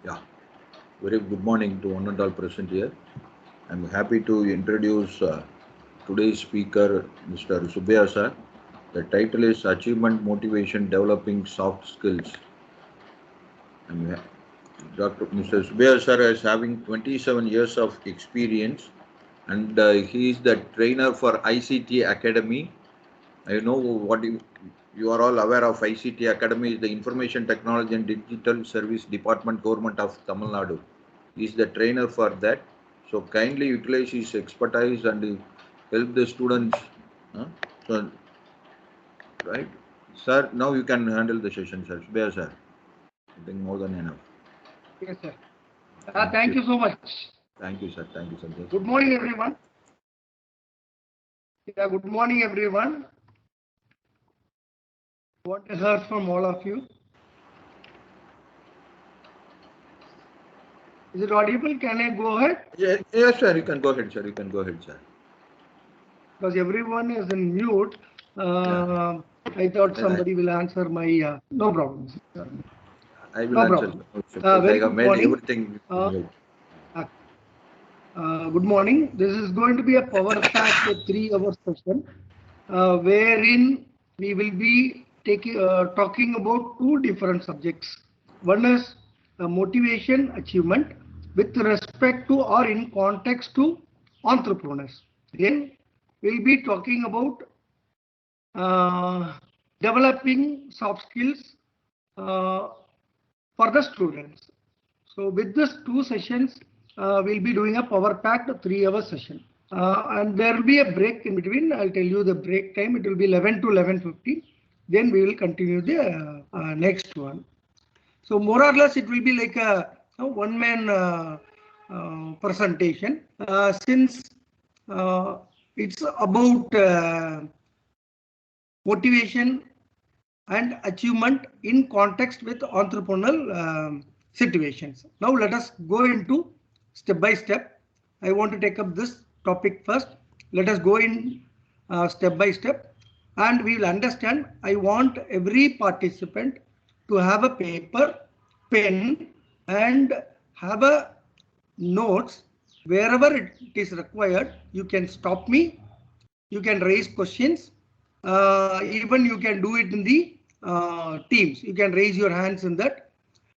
Yeah, very good morning to one and all present here. I'm happy to introduce today's speaker, Mr. Subbiya sir. The title is Achievement Motivation Developing Soft Skills. I'm ha- Dr. Mr. Subbiya sir is having 27 years of experience and he is the trainer for ICT Academy. I know you are all aware of ICT Academy is the Information Technology and Digital Service Department Government of Tamil Nadu. He is the trainer for that. So kindly utilize his expertise and help the students. Huh? So right, sir. Now you can handle the session, sir. Subbiya sir. I think more than enough. Yes, sir. Thank Thank you. you so much. Thank you, sir. Thank you, sir. Good morning, everyone. Yeah, good morning, everyone. What I heard from all of you. Is it audible? Can I go ahead? Yes, sir. You can go ahead, sir. You can go ahead, sir. Because everyone is in mute. Yeah. I thought somebody will answer my. No problem, sir. I will No answer. problem. Because I Very have good made morning. everything. Good morning. This is going to be a power packed 3-hour session, wherein we will be talking about two different subjects. One is motivation achievement with respect to or in context to entrepreneurs. Then we'll be talking about developing soft skills for the students. So with this two sessions, we'll be doing a power packed 3-hour session. And there will be a break in between. I'll tell you the break time. It will be 11 to 11:50. Then we will continue the next one. So more or less, it will be like a one-man presentation. Since it's about motivation and achievement in context with entrepreneurial situations. Now let us go into step by step. I want to take up this topic first. Let us go in step by step and we will understand. I want every participant to have a paper, pen and have a notes. Wherever it is required, you can stop me, you can raise questions, even you can do it in the teams. You can raise your hands in that.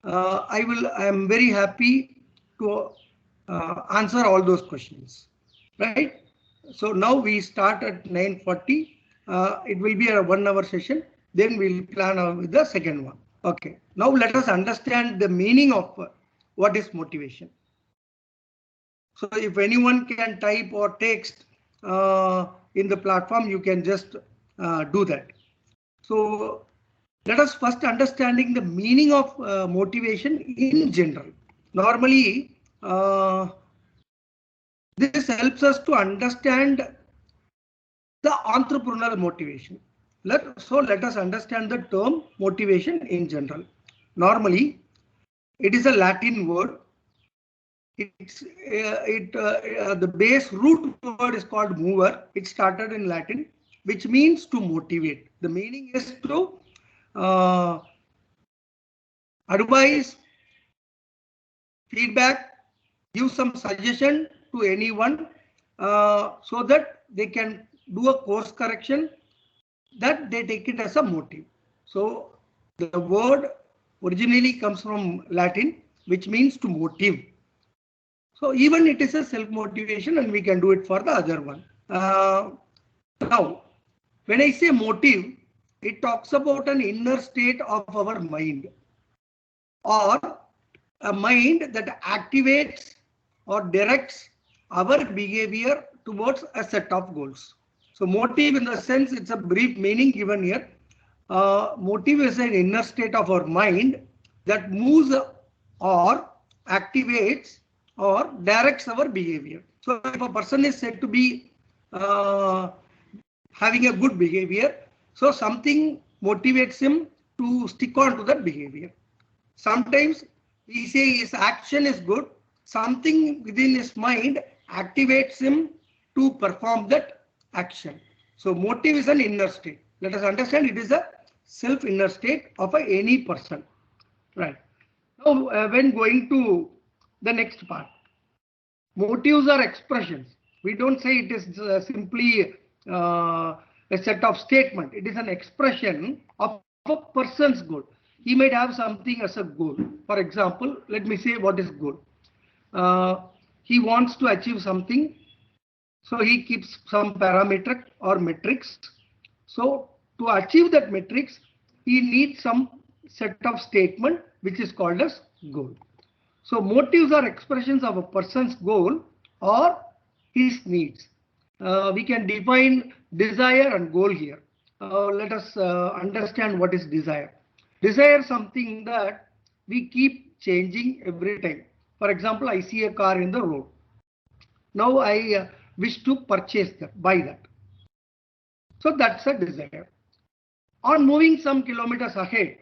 I am very happy to answer all those questions, right? So now we start at 9:40. It will be a 1-hour session. Then we'll plan out with the second one. Okay. Now let us understand the meaning of what is motivation. So if anyone can type or text in the platform, you can just do that. So let us first understanding the meaning of motivation in general. Normally, this helps us to understand the entrepreneurial motivation. So let us understand the term motivation in general. Normally, it is a Latin word. The base root word is called mover. It started in Latin, which means to motivate. The meaning is to advise, feedback, give some suggestion to anyone so that they can do a course correction, that they take it as a motive. So the word originally comes from Latin, which means to motive. So even it is a self-motivation and we can do it for the other one. Now, when I say motive, it talks about an inner state of our mind or a mind that activates or directs our behavior towards a set of goals. So motive in the sense, it's a brief meaning given here. Motive is an inner state of our mind that moves or activates or directs our behavior. So if a person is said to be having a good behavior, so something motivates him to stick on to that behavior. Sometimes we say his action is good, something within his mind activates him to perform that action. So motive is an inner state. Let us understand it is a self inner state of any person. Right. Now, when going to the next part, motives are expressions. We don't say it is simply a set of statement. It is an expression of a person's goal. He might have something as a goal. For example, let me say what is goal. He wants to achieve something, so he keeps some parametric or metrics. So to achieve that metrics, he needs some set of statement which is called as goal. So motives are expressions of a person's goal or his needs. We can define desire and goal here. Let us understand what is desire. Desire something that we keep changing every time. For example, I see a car in the road. Now I wish to purchase that, buy that. So that's a desire. On moving some kilometers ahead,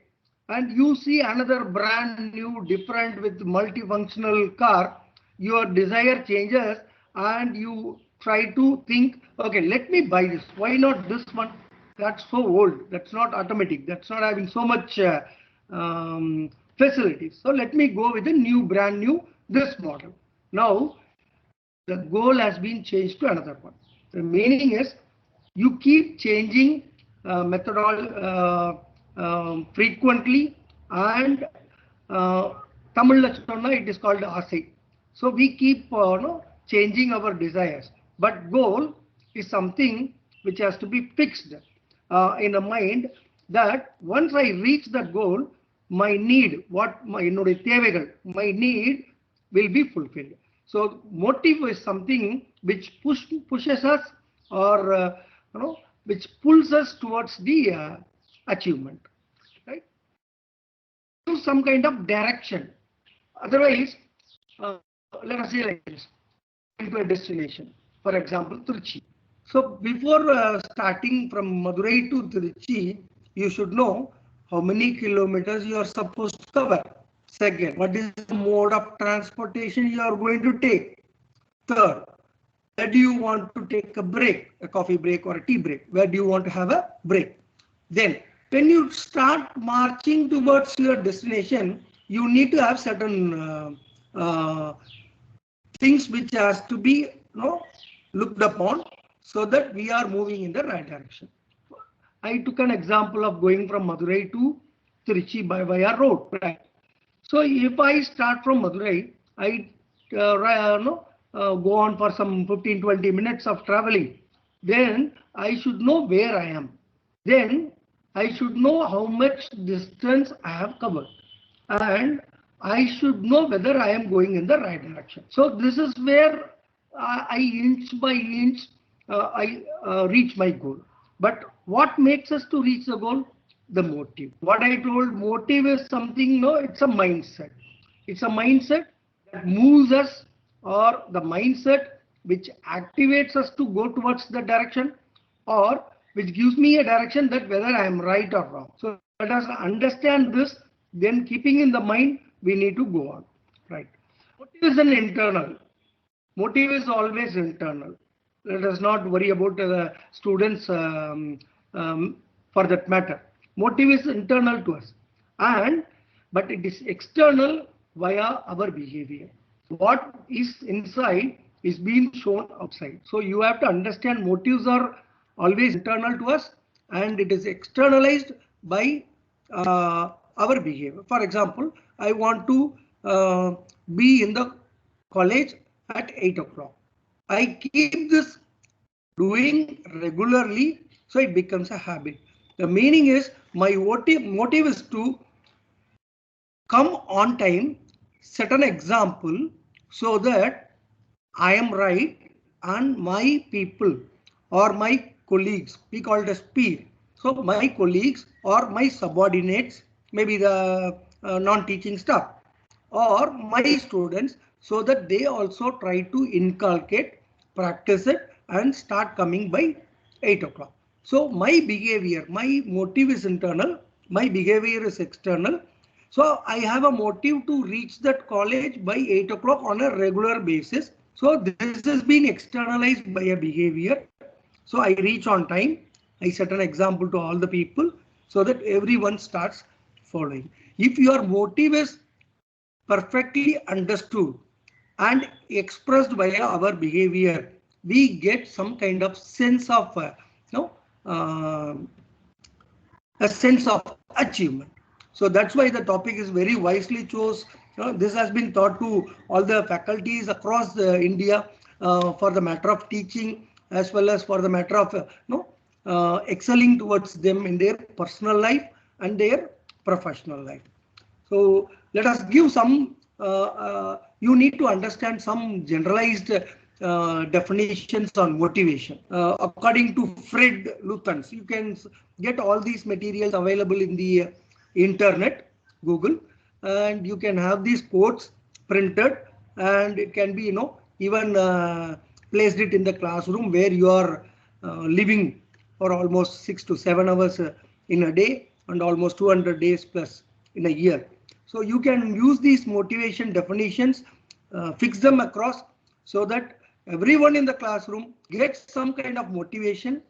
and you see another brand new, different with multifunctional car, your desire changes and you try to think, okay, let me buy this. Why not this one? That's so old. That's not automatic. That's not having so much facilities. So let me go with a new, brand new, this model. Now, the goal has been changed to another one. The meaning is you keep changing frequently, and Tamil it is called asai. So we keep changing our desires, but goal is something which has to be fixed in a mind, that once I reach that goal, my need, my need will be fulfilled. So motive is something which pushes us, or which pulls us towards the achievement, right? Some kind of direction. Otherwise, let us say like this: into a destination, for example, Trichy. So before starting from Madurai to Trichy, you should know how many kilometers you are supposed to cover. Second, what is the mode of transportation you are going to take? Third, where do you want to take a break, a coffee break or a tea break? Where do you want to have a break? Then, when you start marching towards your destination, you need to have certain things which has to be looked upon, so that we are moving in the right direction. I took an example of going from Madurai to Trichy by via road, right? So if I start from Madurai, I go on for some 15-20 minutes of traveling, then I should know where I am. Then I should know how much distance I have covered, and I should know whether I am going in the right direction. So this is where I inch by inch I reach my goal. But what makes us to reach the goal? The motive. What I told, motive is something, no, it's a mindset. It's a mindset that moves us, or the mindset which activates us to go towards the direction, or which gives me a direction that whether I am right or wrong. So let us understand this, then keeping in the mind, we need to go on, right? Motive is an internal. Motive is always internal. Let us not worry about the students for that matter. Motive is internal to us, but it is external via our behavior. What is inside is being shown outside. So you have to understand motives are always internal to us, and it is externalized by our behavior. For example, I want to be in the college at 8 o'clock. I keep this doing regularly, so it becomes a habit. The meaning is my motive is to come on time, set an example, so that I am right and my people or my colleagues, we call it as peer. So my colleagues or my subordinates, maybe the non-teaching staff or my students, so that they also try to inculcate, practice it and start coming by 8 o'clock. So my behavior, my motive is internal, my behavior is external. So I have a motive to reach that college by 8 o'clock on a regular basis. So this has been externalized by a behavior. So I reach on time. I set an example to all the people so that everyone starts following. If your motive is perfectly understood and expressed by our behavior, we get some kind of sense of uh, a sense of achievement. So that's why the topic is very wisely chose. This has been taught to all the faculties across India for the matter of teaching as well as for the matter of excelling towards them in their personal life and their professional life. So let us give some, you need to understand some generalized definitions on motivation. According to Fred Luthans, you can get all these materials available in the internet, Google, and you can have these quotes printed, and it can be, even placed it in the classroom where you are living for almost 6 to 7 hours in a day and almost 200 days plus in a year. So you can use these motivation definitions, fix them across so that everyone in the classroom gets some kind of motivation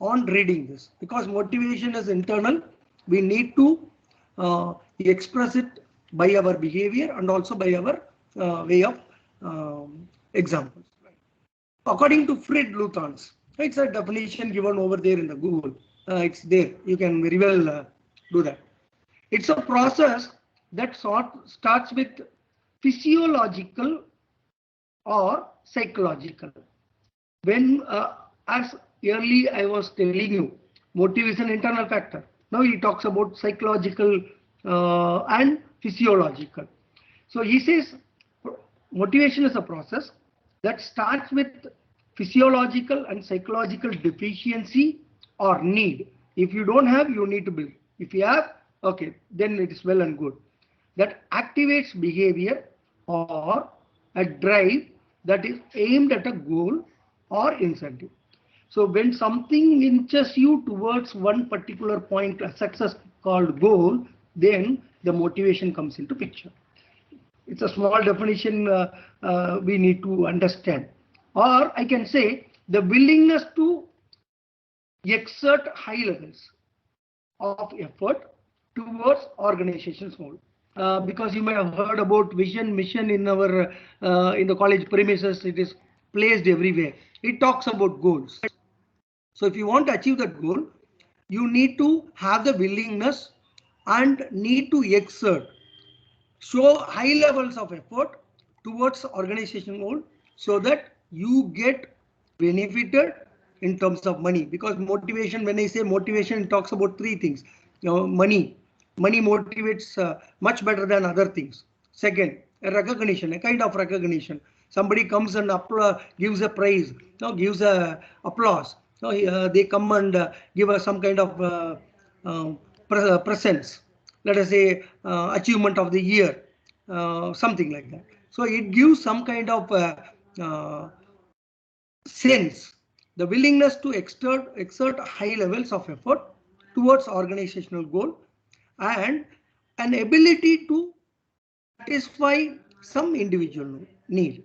on reading this, because motivation is internal. We need to express it by our behavior and also by our way of examples. According to Fred Luthans, it's a definition given over there in the Google. It's there. You can very well do that. It's a process that starts with physiological or psychological. When, as early I was telling you, motive is an internal factor. Now he talks about psychological and physiological. So he says motivation is a process that starts with physiological and psychological deficiency or need. If you don't have, you need to build. If you have, okay, then it is well and good. That activates behavior or a drive that is aimed at a goal or incentive. So when something inches you towards one particular point, a success called goal, then the motivation comes into picture. It's a small definition we need to understand. Or I can say the willingness to exert high levels of effort towards organization's goal. Because you may have heard about vision, mission in our in the college premises. It is placed everywhere. It talks about goals. So if you want to achieve that goal, you need to have the willingness and need to exert, show high levels of effort towards organization goal so that you get benefited in terms of money. Because motivation, when I say motivation, it talks about three things. Money motivates much better than other things. Second, a recognition, a kind of recognition. Somebody comes and gives a praise, gives a applause. They come and give us some kind of presence. Let us say achievement of the year, something like that. So it gives some kind of sense, the willingness to exert high levels of effort towards organizational goal, and an ability to satisfy some individual need.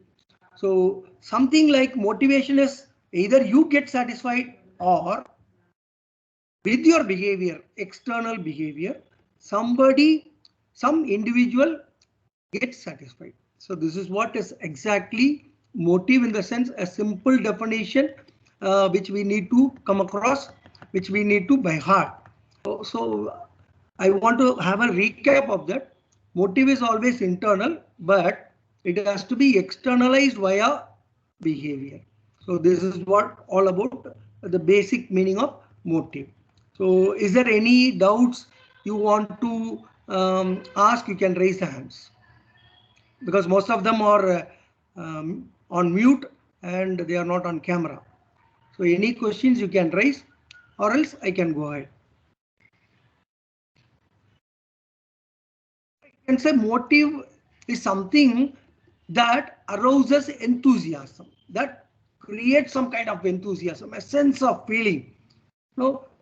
So something like motivation is either you get satisfied or with your behavior, external behavior, some individual gets satisfied. So this is what is exactly motive, in the sense a simple definition which we need to come across, which we need to by heart. So I want to have a recap of that. Motive is always internal, but it has to be externalized via behavior. So this is what all about the basic meaning of motive. So is there any doubts you want to ask? You can raise the hands, because most of them are on mute and they are not on camera. So any questions you can raise, or else I can go ahead. I can say motive is something that arouses enthusiasm, that creates some kind of enthusiasm, a sense of feeling,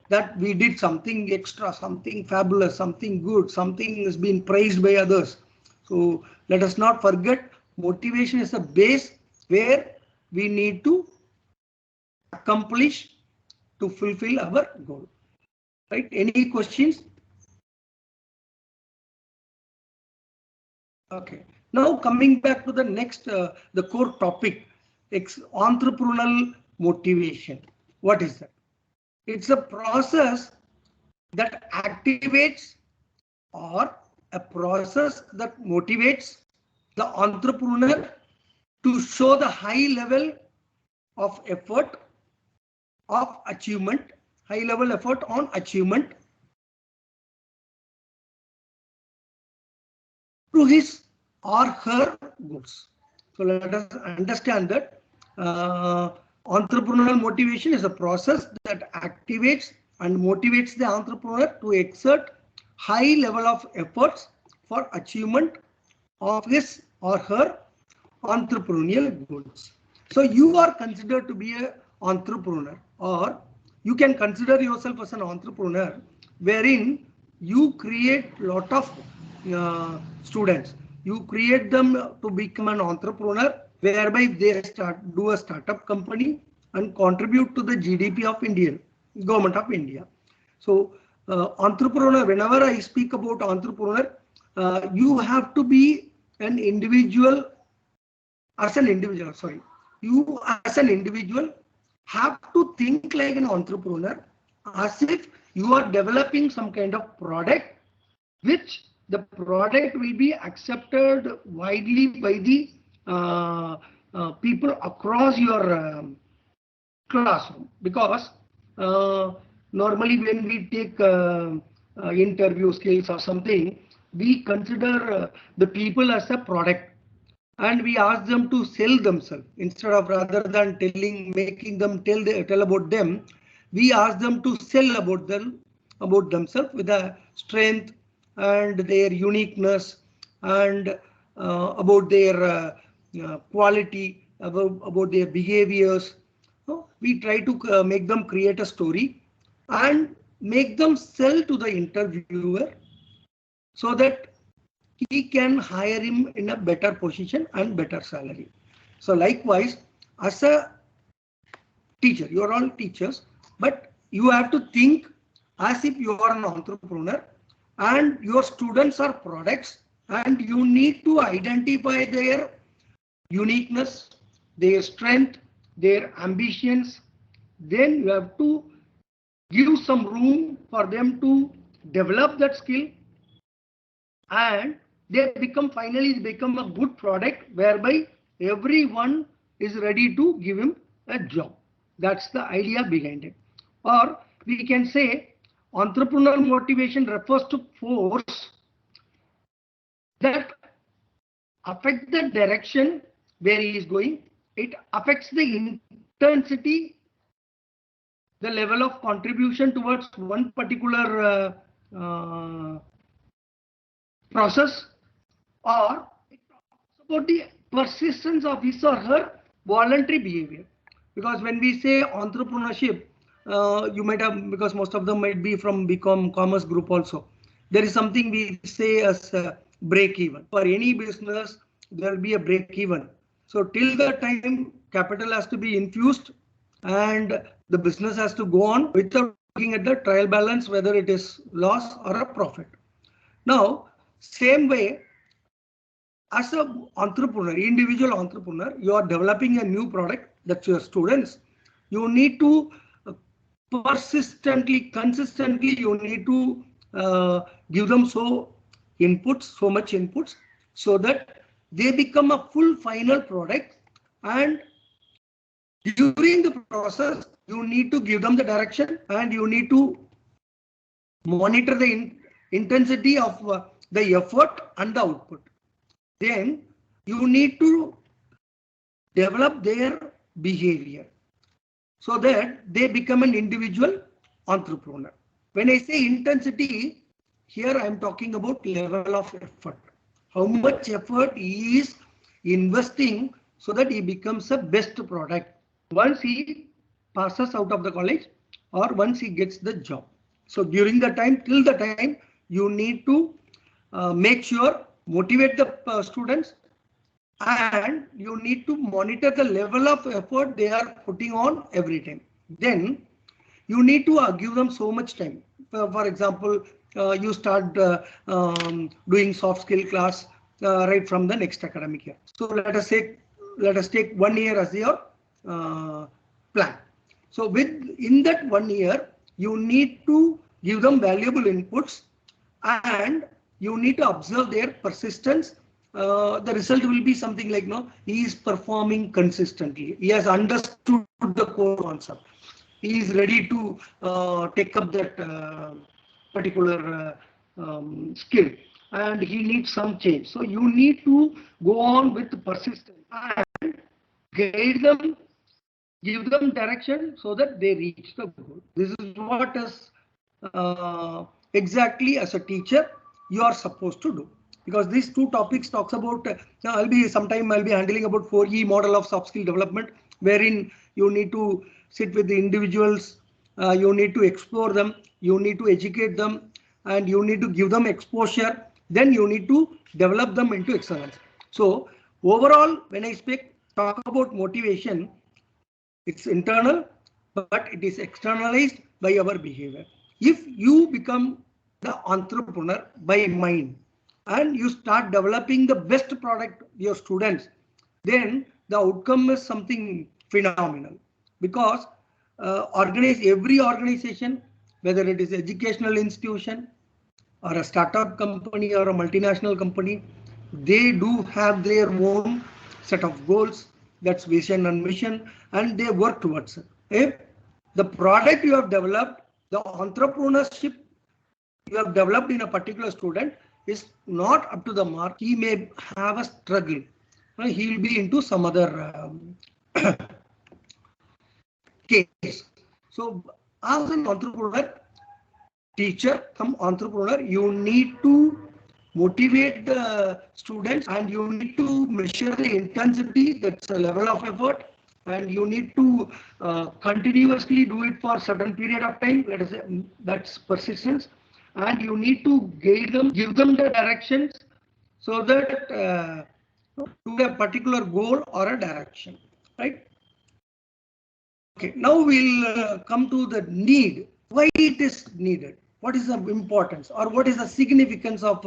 that we did something extra, something fabulous, something good, something has been praised by others. So let us not forget, motivation is a base where we need to accomplish to fulfill our goal. Right? Any questions? Okay. Now coming back to the next, the core topic, entrepreneurial motivation. What is that? It's a process that activates or a process that motivates the entrepreneur to show the high level of effort of achievement, high level effort on achievement to his or her goals. So let us understand that entrepreneurial motivation is a process that activates and motivates the entrepreneur to exert high level of efforts for achievement of his or her entrepreneurial goals. So you are considered to be an entrepreneur, or you can consider yourself as an entrepreneur wherein you create lot of students. You create them to become an entrepreneur, whereby they do a startup company and contribute to the GDP of India, government of India. So entrepreneur, whenever I speak about entrepreneur, you have to be an individual. You as an individual have to think like an entrepreneur, as if you are developing some kind of product, which the product will be accepted widely by the people across your classroom. Because normally when we take interview skills or something, we consider the people as a product, and we ask them to sell themselves instead of, rather than making them tell about them. We ask them to sell about themselves with a strength and their uniqueness, and about their quality, about their behaviors. So we try to make them create a story and make them sell to the interviewer, so that he can hire him in a better position and better salary. So likewise, as a teacher, you are all teachers, but you have to think as if you are an entrepreneur and your students are products, and you need to identify their uniqueness, their strength, their ambitions. Then you have to give some room for them to develop that skill, and finally become a good product whereby everyone is ready to give him a job. That's the idea behind it. Or we can say entrepreneurial motivation refers to force that affects the direction where he is going. It affects the intensity, the level of contribution towards one particular process, or it talks about the persistence of his or her voluntary behavior. Because when we say entrepreneurship, you might have, because most of them might be from BCom Commerce Group also. There is something we say as a break even. For any business, there will be a break even. So till the time capital has to be infused and the business has to go on without looking at the trial balance, whether it is loss or a profit. Now, same way, as an entrepreneur, individual entrepreneur, you are developing a new product. That's your students. You need to persistently, consistently, you need to give them so much inputs, so that they become a full final product. And during the process, you need to give them the direction, and you need to monitor the intensity of the effort and the output. Then you need to develop their behavior so that they become an individual entrepreneur. When I say intensity, here I am talking about level of effort. How much effort he is investing so that he becomes a best product once he passes out of the college or once he gets the job. So during the time, till the time, you need to make sure, motivate the students, and you need to monitor the level of effort they are putting on every time. Then you need to give them so much time. For example, you start doing soft skill class right from the next academic year. So let us take 1 year as your plan. So in that 1 year, you need to give them valuable inputs and you need to observe their persistence. The result will be something like, no, he is performing consistently. He has understood the core concept. He is ready to take up that particular skill, and he needs some change. So you need to go on with persistence and guide them, give them direction so that they reach the goal. This is what is exactly as a teacher you are supposed to do. Because these two topics talks about, I'll be handling about 4E model of soft skill development, wherein you need to sit with the individuals, you need to explore them, you need to educate them, and you need to give them exposure. Then you need to develop them into excellence. So overall, when I talk about motivation, it's internal, but it is externalized by our behavior. If you become the entrepreneur by mind and you start developing the best product your students, then the outcome is something phenomenal. Because every organization, whether it is educational institution or a startup company or a multinational company, they do have their own set of goals, that's vision and mission, and they work towards it. If the product you have developed, the entrepreneurship you have developed in a particular student is not up to the mark, he may have a struggle. He will be into some other case. So as an entrepreneur, teacher, come entrepreneur, you need to motivate the students and you need to measure the intensity, that's a level of effort, and you need to continuously do it for a certain period of time, let us say, that's persistence, and you need to guide them, give them the directions so that to a particular goal or a direction, right? Okay, now we'll come to the need. Why it is needed? What is the importance or what is the significance of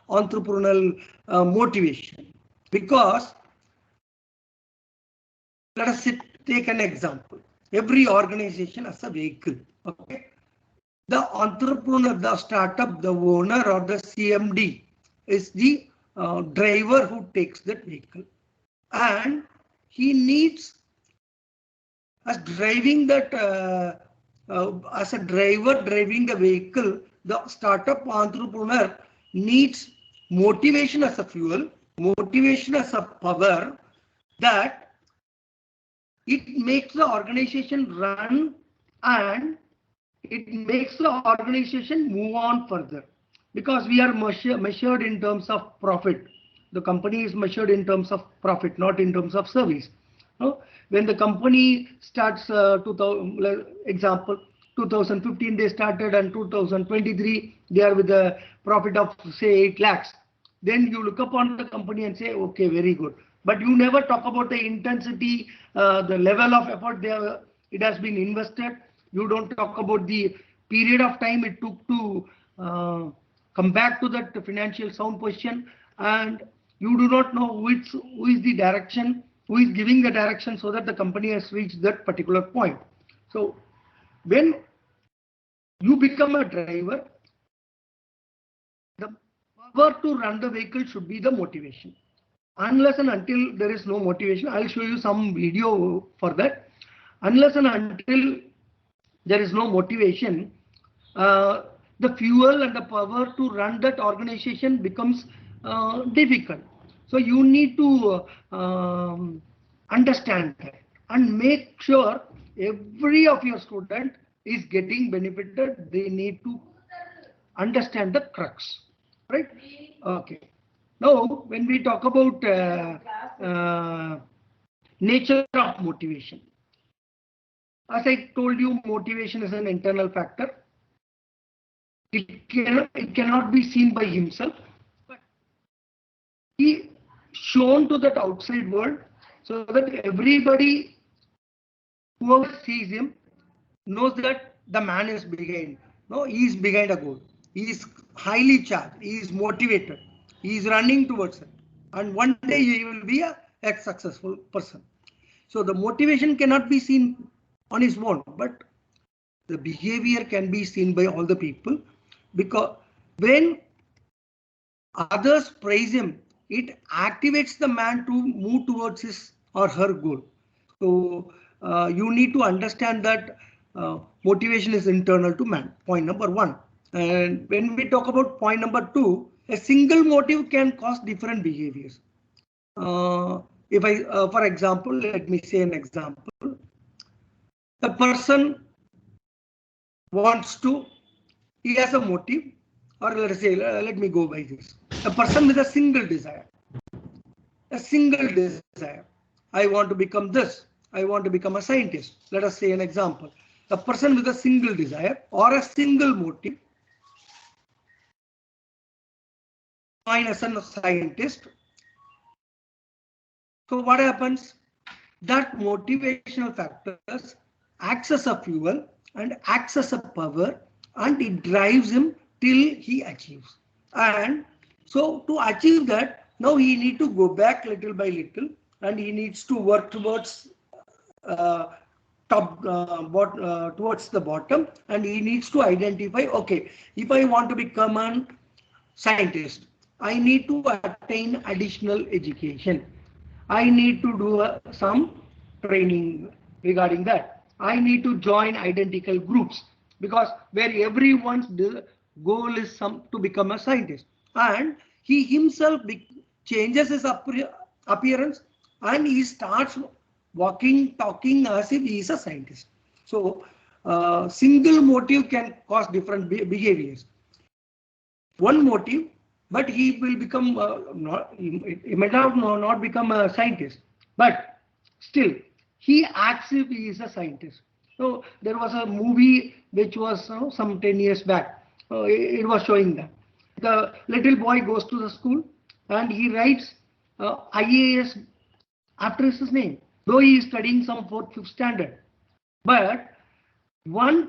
entrepreneurial motivation? Because let us take an example. Every organization has a vehicle. Okay, the entrepreneur, the startup, the owner or the CMD is the driver who takes that vehicle, and he needs as driving that as a driver driving the vehicle. The startup entrepreneur needs motivation as a fuel, motivation as a power, that it makes the organization run and it makes the organization move on further. Because we are measured in terms of profit. The company is measured in terms of profit, not in terms of service. No? When the company starts, example, 2015 they started and 2023 they are with a profit of say 8 lakhs. Then you look upon the company and say, okay, very good. But you never talk about the intensity, the level of effort it has been invested. You don't talk about the period of time it took to come back to that financial sound position, and you do not know who is the direction, who is giving the direction so that the company has reached that particular point. So when you become a driver, the power to run the vehicle should be the motivation. Unless and until there is no motivation, I'll show you some video for that. Unless and until there is no motivation, the fuel and the power to run that organization becomes difficult. So you need to understand that and make sure every of your student is getting benefited. They need to understand the crux, right? Okay. Now, when we talk about nature of motivation, as I told you, motivation is an internal factor. It cannot be seen by himself, but he shown to that outside world so that everybody whoever sees him knows that the man is behind. No, he is behind a goal. He is highly charged. He is motivated. He is running towards it. And one day he will be a successful person. So the motivation cannot be seen on his own, but the behavior can be seen by all the people, because when others praise him, it activates the man to move towards his or her goal. So you need to understand that motivation is internal to man. Point number one. And when we talk about point number two, a single motive can cause different behaviors. If I, for example, let me say an example. A person wants to, he has a motive, or let's say, let me go by this. A person with a single desire. A single desire. I want to become this. I want to become a scientist. Let us say an example. A person with a single desire or a single motive, join as a scientist. So what happens? That motivational factors acts as a fuel and acts as a power, and it drives him till he achieves. And so to achieve that, now he need to go back little by little, and he needs to work towards towards the bottom, and he needs to identify, okay, if I want to become a scientist, I need to attain additional education. I need to do some training regarding that. I need to join identical groups, because where everyone's goal is to become a scientist, and he himself changes his appearance, and he starts walking, talking as if he is a scientist. So single motive can cause different behaviors. One motive, but he will become he may not become a scientist, but still he acts if he is a scientist. So there was a movie which was some 10 years back. It was showing that the little boy goes to the school and he writes IAS after his name, though he is studying some 4th, 5th standard. But one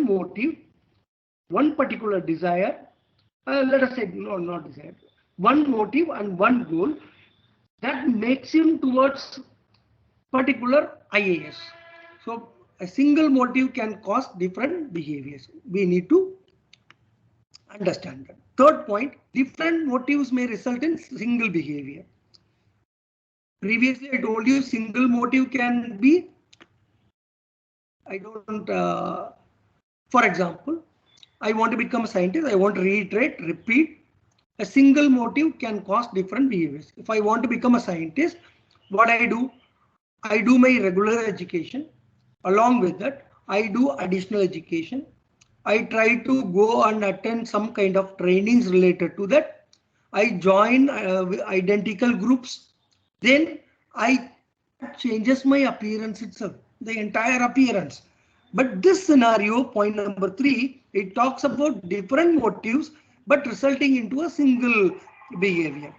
motive, one particular desire, let us say, no, not desire, one motive and one goal that makes him towards particular IAS. So a single motive can cause different behaviors. We need to understand that. Third point, different motives may result in single behavior. Previously, I told you single motive can be, I don't, for example, I want to become a scientist, I want to reiterate, repeat. A single motive can cause different behaviors. If I want to become a scientist, what I do my regular education. Along with that, I do additional education. I try to go and attend some kind of trainings related to that. I join identical groups. Then I changes my appearance itself, the entire appearance. But this scenario, point number 3, it talks about different motives but resulting into a single behavior.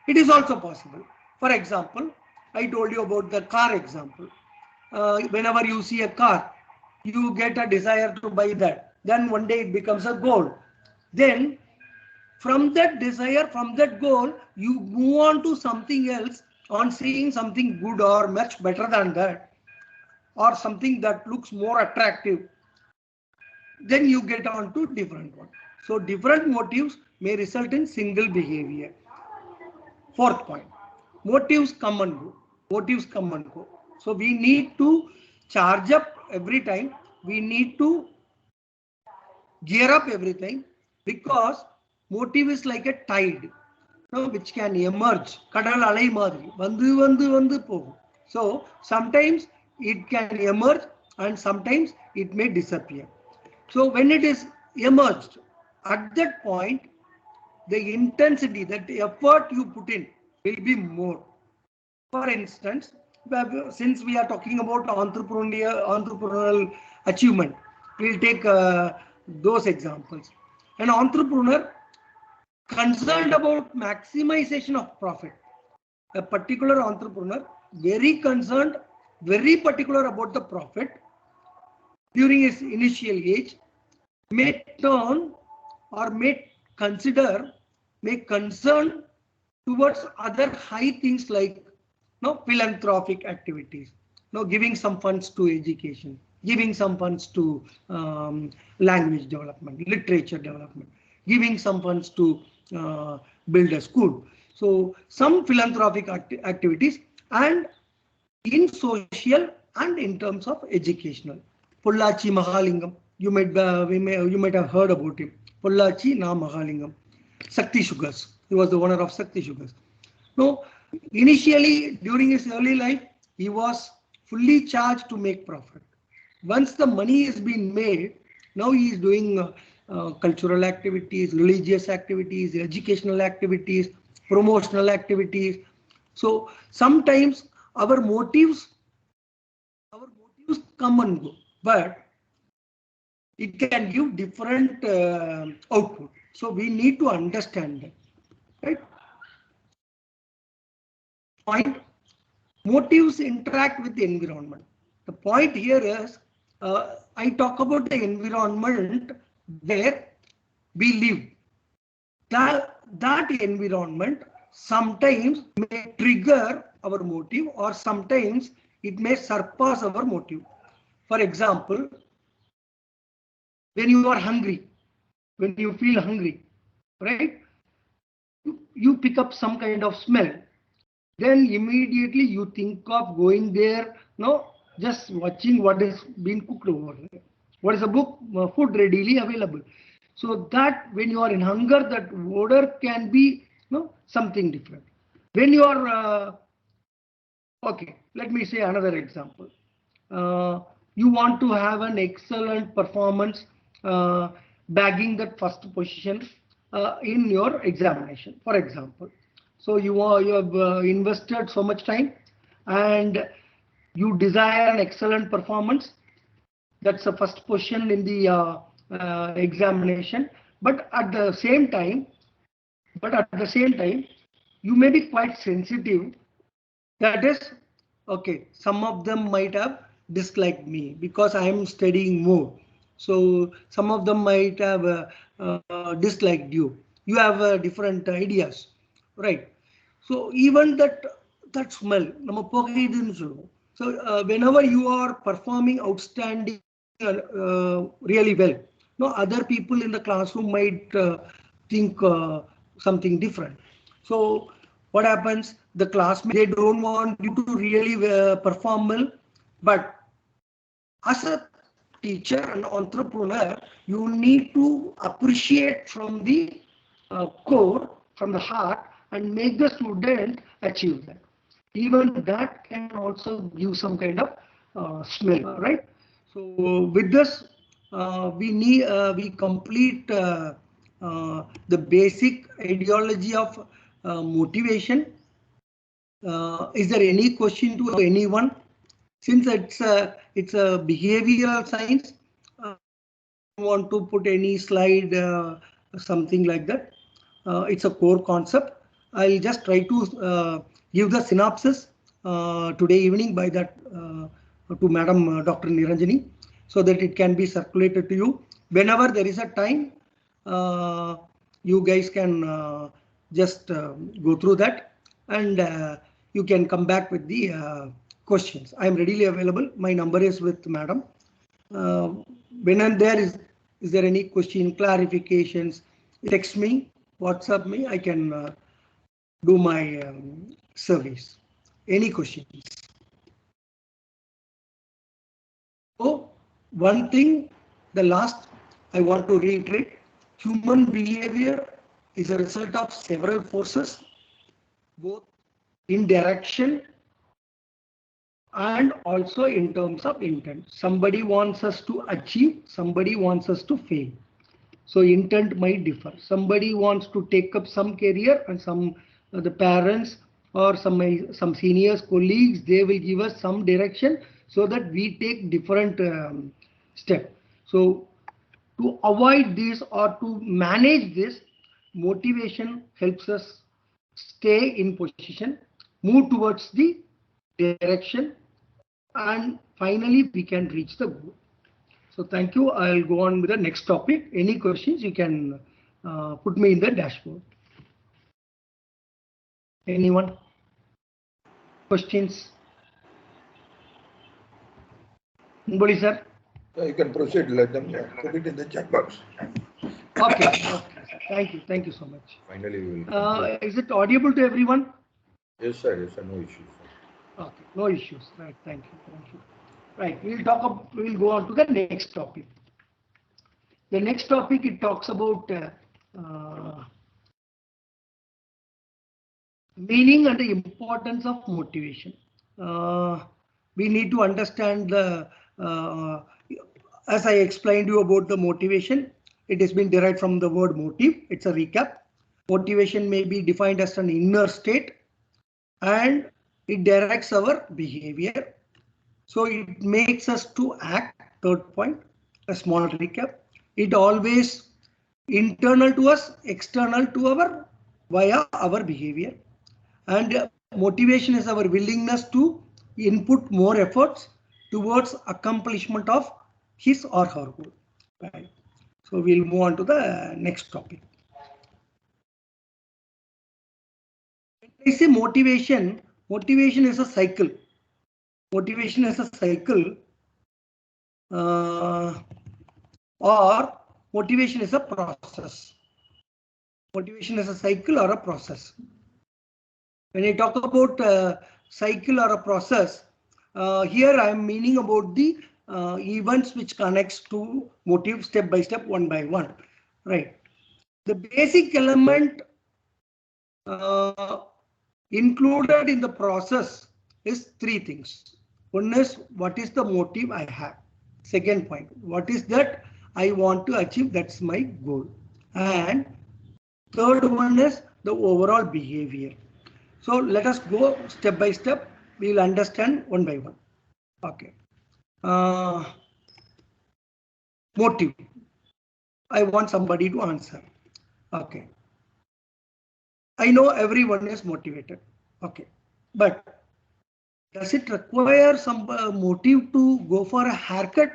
It is also possible. For example, I told you about the car example. Whenever you see a car, you get a desire to buy that. Then one day it becomes a goal. Then from that desire, from that goal, you move on to something else on seeing something good or much better than that, or something that looks more attractive. Then you get on to different one. So different motives may result in single behavior. Fourth point, motives come and go. Motives come and go. So we need to charge up every time. We need to gear up everything, because motive is like a tide, which can emerge. Kadal alai madri, vandu pogum. So sometimes it can emerge and sometimes it may disappear. So when it is emerged, at that point, the intensity, that effort you put in will be more. For instance, since we are talking about entrepreneurial achievement, we'll take those examples. An entrepreneur concerned about maximization of profit. A particular entrepreneur very concerned, very particular about the profit during his initial age may turn or may consider may concern towards other high things like philanthropic activities, giving some funds to education, giving some funds to language development, literature development, giving some funds to build a school. So some philanthropic activities, and in social and in terms of educational. Pollachi Mahalingam, you might have heard about him. Pollachi Na Mahalingam, Sakti Sugars. He was the owner of Sakti Sugars. No, initially during his early life, he was fully charged to make profit. Once the money has been made, now he is doing cultural activities, religious activities, educational activities, promotional activities. So sometimes our motives come and go, but it can give different output. So we need to understand that, right? Point. Motives interact with the environment. The point here is, I talk about the environment where we live. That environment sometimes may trigger our motive, or sometimes it may surpass our motive. For example, when you are hungry, when you feel hungry, right? You pick up some kind of smell. Then immediately you think of going there, just watching what is being cooked over there. What is the food readily available. So that when you are in hunger, that odor can be something different. When you are, okay, let me say another example. You want to have an excellent performance, bagging that first position in your examination, for example. So you have invested so much time and you desire an excellent performance. That's the first position in the examination. But at the same time, you may be quite sensitive. That is, okay, some of them might have disliked me because I am studying more. So some of them might have disliked you. You have different ideas, right? So even that smell, so whenever you are performing outstanding, really well, other people in the classroom might think something different. So what happens? The classmates, they don't want you to really perform well, but as a teacher and entrepreneur, you need to appreciate from the core, from the heart, and make the student achieve that. Even that can also give some kind of smell, right? So with this, we complete the basic ideology of motivation. Is there any question to anyone? Since it's a behavioral science, I don't want to put any slide, something like that. It's a core concept. I'll just try to give the synopsis today evening by that to Madam Dr. Niranjani, so that it can be circulated to you. Whenever there is a time, you guys can just go through that, and you can come back with the questions. I am readily available. My number is with Madam. When I'm there, is there any question, clarifications? Text me, WhatsApp me. I can do my service. Any questions? So one thing, the last I want to reiterate: human behavior is a result of several forces, both in direction and also in terms of intent. Somebody wants us to achieve, somebody wants us to fail. So intent might differ. Somebody wants to take up some career, and some the parents or some seniors, colleagues, they will give us some direction so that we take different step. So to avoid this or to manage this, motivation helps us stay in position, move towards the direction, and finally we can reach the goal. So thank you. I'll go on with the next topic. Any questions, you can put me in the dashboard. Anyone? Questions? Anybody, sir? You can proceed. Let them put it in the chat box. Okay. Okay. Thank you so much. Finally, we will. Is it audible to everyone? Yes, sir. Yes, sir. No issues. Okay. No issues. Right. Thank you. Right. We'll go on to the next topic. The next topic, it talks about meaning and the importance of motivation. We need to understand as I explained you about the motivation, it has been derived from the word motive. It's a recap. Motivation may be defined as an inner state and it directs our behavior. So it makes us to act. Third point, a small recap. It always internal to us, external to our via our behavior. And motivation is our willingness to input more efforts towards accomplishment of his or her goal. Right. So we'll move on to the next topic. When I say motivation is a cycle. Motivation is a cycle or motivation is a process. Motivation is a cycle or a process. When I talk about cycle or a process, here I am meaning about the events which connects to motive step by step, one by one. Right. The basic element included in the process is three things. One is what is the motive I have. Second point, what is that I want to achieve? That's my goal. And third one is the overall behavior. So let us go step by step. We will understand one by one. Okay. Motive. I want somebody to answer. Okay. I know everyone is motivated. Okay. But does it require some motive to go for a haircut?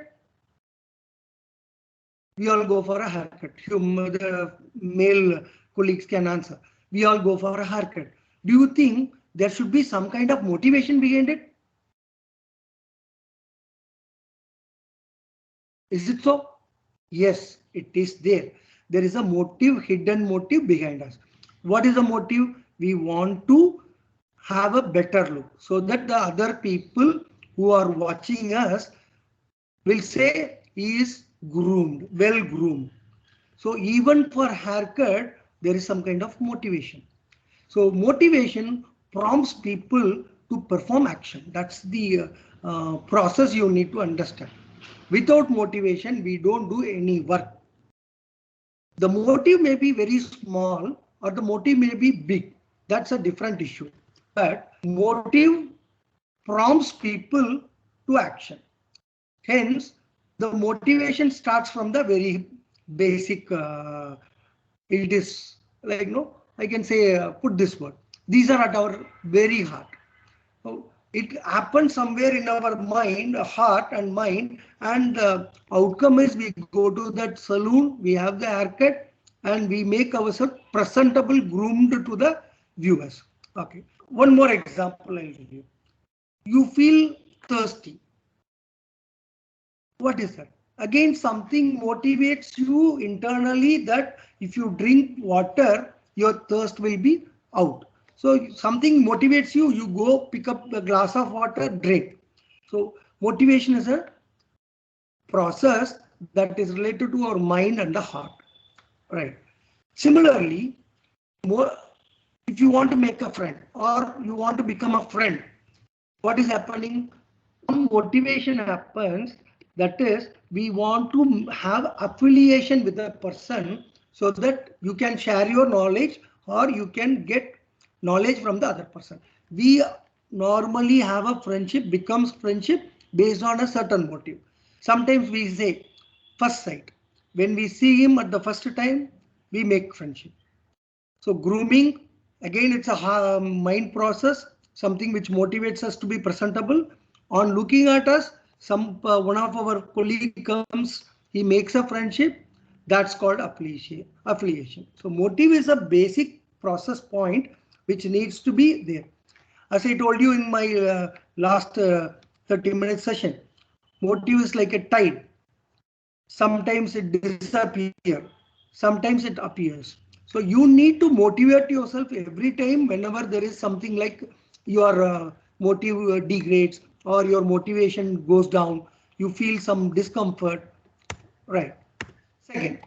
We all go for a haircut. The male colleagues can answer. We all go for a haircut. Do you think there should be some kind of motivation behind it? Is it so? Yes, it is there. There is a motive, hidden motive behind us. What is the motive? We want to have a better look so that the other people who are watching us will say he is groomed, well groomed. So even for haircut, there is some kind of motivation. So motivation prompts people to perform action. That's the process you need to understand. Without motivation, we don't do any work. The motive may be very small or the motive may be big. That's a different issue. But motive prompts people to action. Hence, the motivation starts from the very basic. It is like, I can say, put this word. These are at our very heart. So it happens somewhere in our mind, heart and mind, and the outcome is we go to that saloon, we have the haircut, and we make ourselves presentable, groomed to the viewers. Okay. One more example I'll give you. You feel thirsty. What is that? Again, something motivates you internally that if you drink water, your thirst will be out. So something motivates you, you go pick up a glass of water, drink. So motivation is a process that is related to our mind and the heart. Right. Similarly, if you want to make a friend or you want to become a friend, what is happening? Some motivation happens. That is, we want to have affiliation with the person so that you can share your knowledge or you can get knowledge from the other person. We normally have a friendship, becomes friendship based on a certain motive. Sometimes we say first sight. When we see him at the first time, we make friendship. So grooming, again, it's a mind process, something which motivates us to be presentable. On looking at us, one of our colleague comes, he makes a friendship. That's called affiliation. So motive is a basic process point which needs to be there. As I told you in my last 30-minute session, motive is like a tide. Sometimes it disappears, sometimes it appears. So you need to motivate yourself every time whenever there is something like your motive degrades or your motivation goes down, you feel some discomfort, right? Second,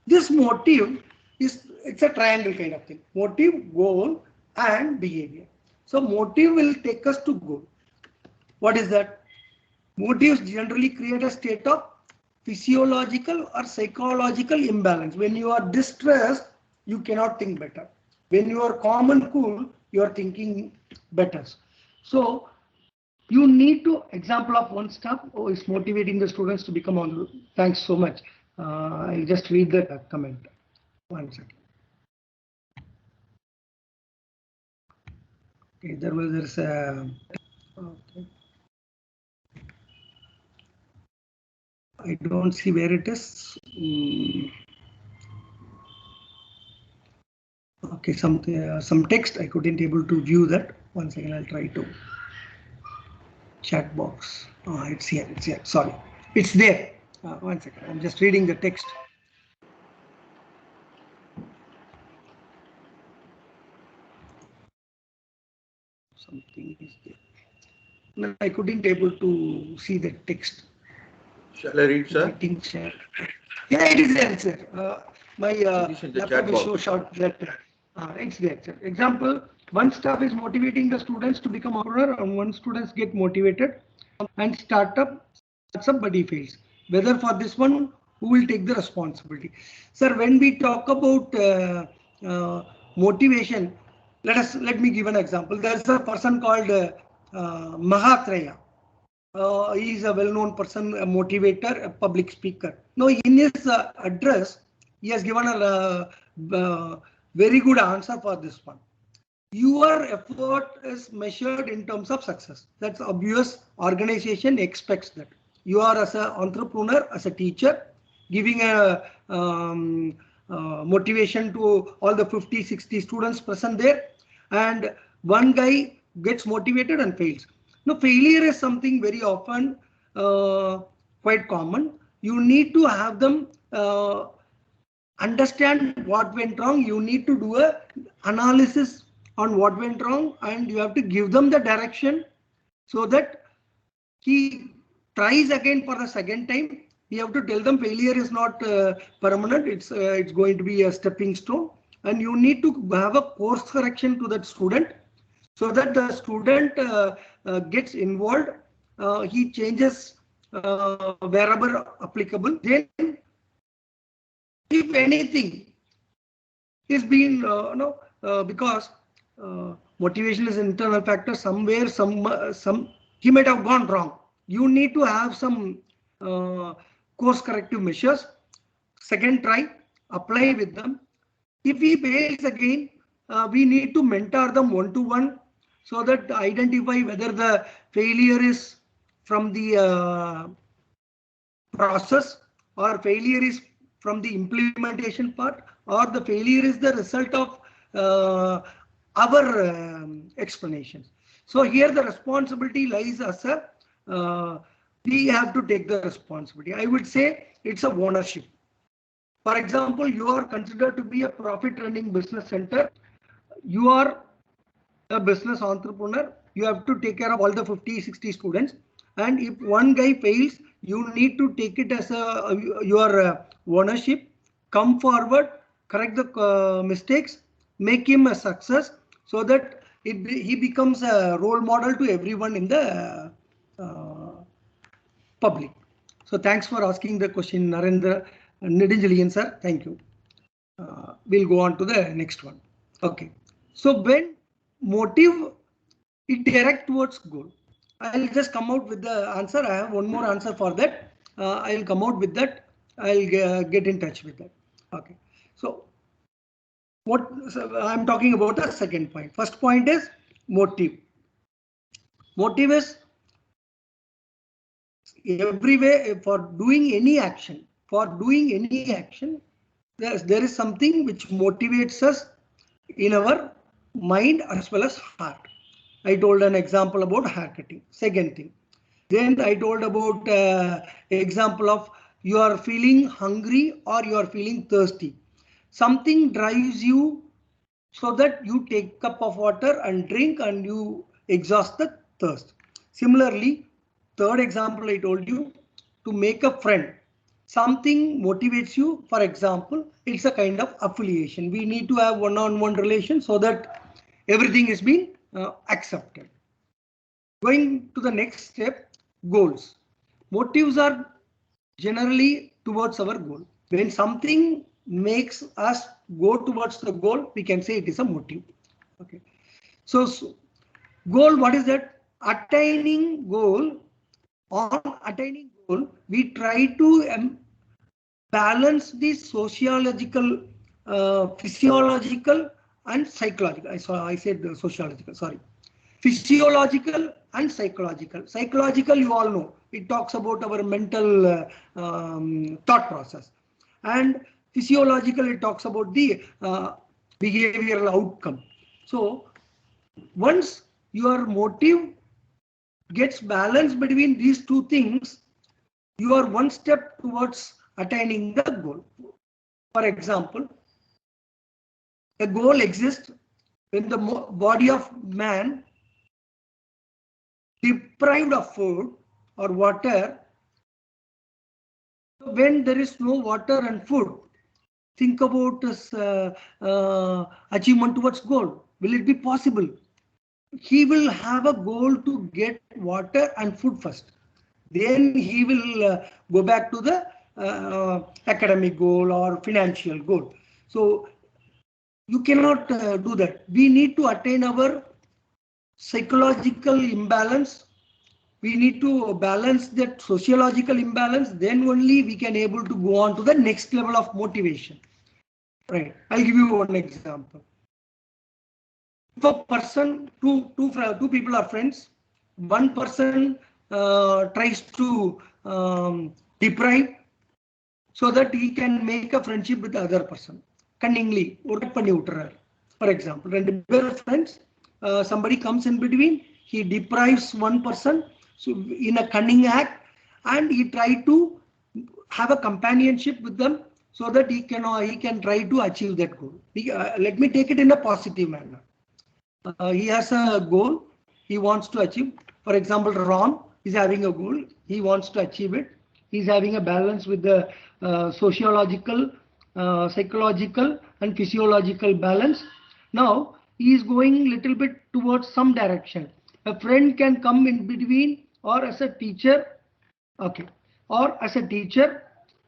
this motive it's a triangle kind of thing. Motive, goal, and behavior. So motive will take us to goal. What is that? Motives generally create a state of physiological or psychological imbalance. When you are distressed, you cannot think better. When you are calm and cool, you are thinking better. So you need to, example of one staff who is motivating the students to become on. Thanks so much. I'll just read the comment. 1 second. Okay, there's a. Okay. I don't see where it is. Okay, some text I couldn't able to view that. 1 second, I'll try to. Chat box. Oh, it's here. It's here. Sorry, it's there. 1 second. I'm just reading the text. Something is there. No, I couldn't able to see the text. Shall I read, sir? Yeah, it is there. It's there. My laptop is so short that it's there. Sir. Example: one staff is motivating the students to become entrepreneur, and one students get motivated and starts up, but he fails. Whether for this one, who will take the responsibility? Sir, when we talk about motivation, let me give an example. There's a person called Mahatraya. He is a well-known person, a motivator, a public speaker. Now, in his address, he has given a very good answer for this one. Your effort is measured in terms of success. That's obvious. Organization expects that. You are as an entrepreneur, as a teacher, giving a motivation to all the 50, 60 students present there, and one guy gets motivated and fails. Now, failure is something very often quite common. You need to have them understand what went wrong. You need to do a analysis on what went wrong, and you have to give them the direction so that he tries again for the second time. You have to tell them failure is not permanent. It's going to be a stepping stone, and you need to have a course correction to that student so that the student gets involved. He changes wherever applicable. Then, if anything is being because motivation is an internal factor. Somewhere, some he might have gone wrong. You need to have some course corrective measures. Second try, apply with them. If he fails again, we need to mentor them one-to-one so that identify whether the failure is from the process or failure is from the implementation part, or the failure is the result of our explanations. So here the responsibility lies as a we have to take the responsibility. I would say it's a ownership. For example, you are considered to be a profit running business center. You are a business entrepreneur. You have to take care of all the 50, 60 students. And if one guy fails, you need to take it as your ownership. Come forward, correct the mistakes, make him a success so that he becomes a role model to everyone in the public. So thanks for asking the question, Narendra Nidinjalian sir. Thank you. We'll go on to the next one. Okay. So when motive, it direct towards goal. I'll just come out with the answer. I have one more answer for that. I'll come out with that. I'll get in touch with that. Okay. So I'm talking about the second point. First point is motive. Motive is every way for doing any action. For doing any action, there is something which motivates us in our mind as well as heart. I told an example about haircutting. Second thing. Then I told about example of you are feeling hungry or you are feeling thirsty. Something drives you so that you take a cup of water and drink and you exhaust the thirst. Similarly, third example I told you, to make a friend. Something motivates you. For example, it's a kind of affiliation. We need to have one-on-one relation so that everything is being accepted. Going to the next step, goals. Motives are generally towards our goal. When something makes us go towards the goal, we can say it is a motive. Okay. So goal, what is that? Attaining goal. On attaining goal, we try to balance the sociological, physiological, and psychological. I said the sociological. Sorry. Physiological and psychological. Psychological, you all know, it talks about our mental thought process, and physiological, it talks about the behavioral outcome. So once your motive gets balanced between these two things, you are one step towards attaining the goal. For example, a goal exists when the body of man deprived of food or water. When there is no water and food, think about this achievement towards goal. Will it be possible? He will have a goal to get water and food first. Then he will go back to the academic goal or financial goal. So you cannot do that. We need to attain our psychological imbalance. We need to balance that sociological imbalance. Then only we can able to go on to the next level of motivation. Right. I'll give you one example. If a person, two people are friends, one person tries to deprive so that he can make a friendship with the other person. Cunningly, for example, and we're friends, somebody comes in between, he deprives one person, so in a cunning act, and he try to have a companionship with them so that he can try to achieve that goal. Let me take it in a positive manner. He has a goal he wants to achieve. For example, Ron is having a goal, he wants to achieve it. He's having a balance with the sociological, psychological and physiological balance. Now he is going little bit towards some direction. A friend can come in between, or as a teacher, okay, or as a teacher,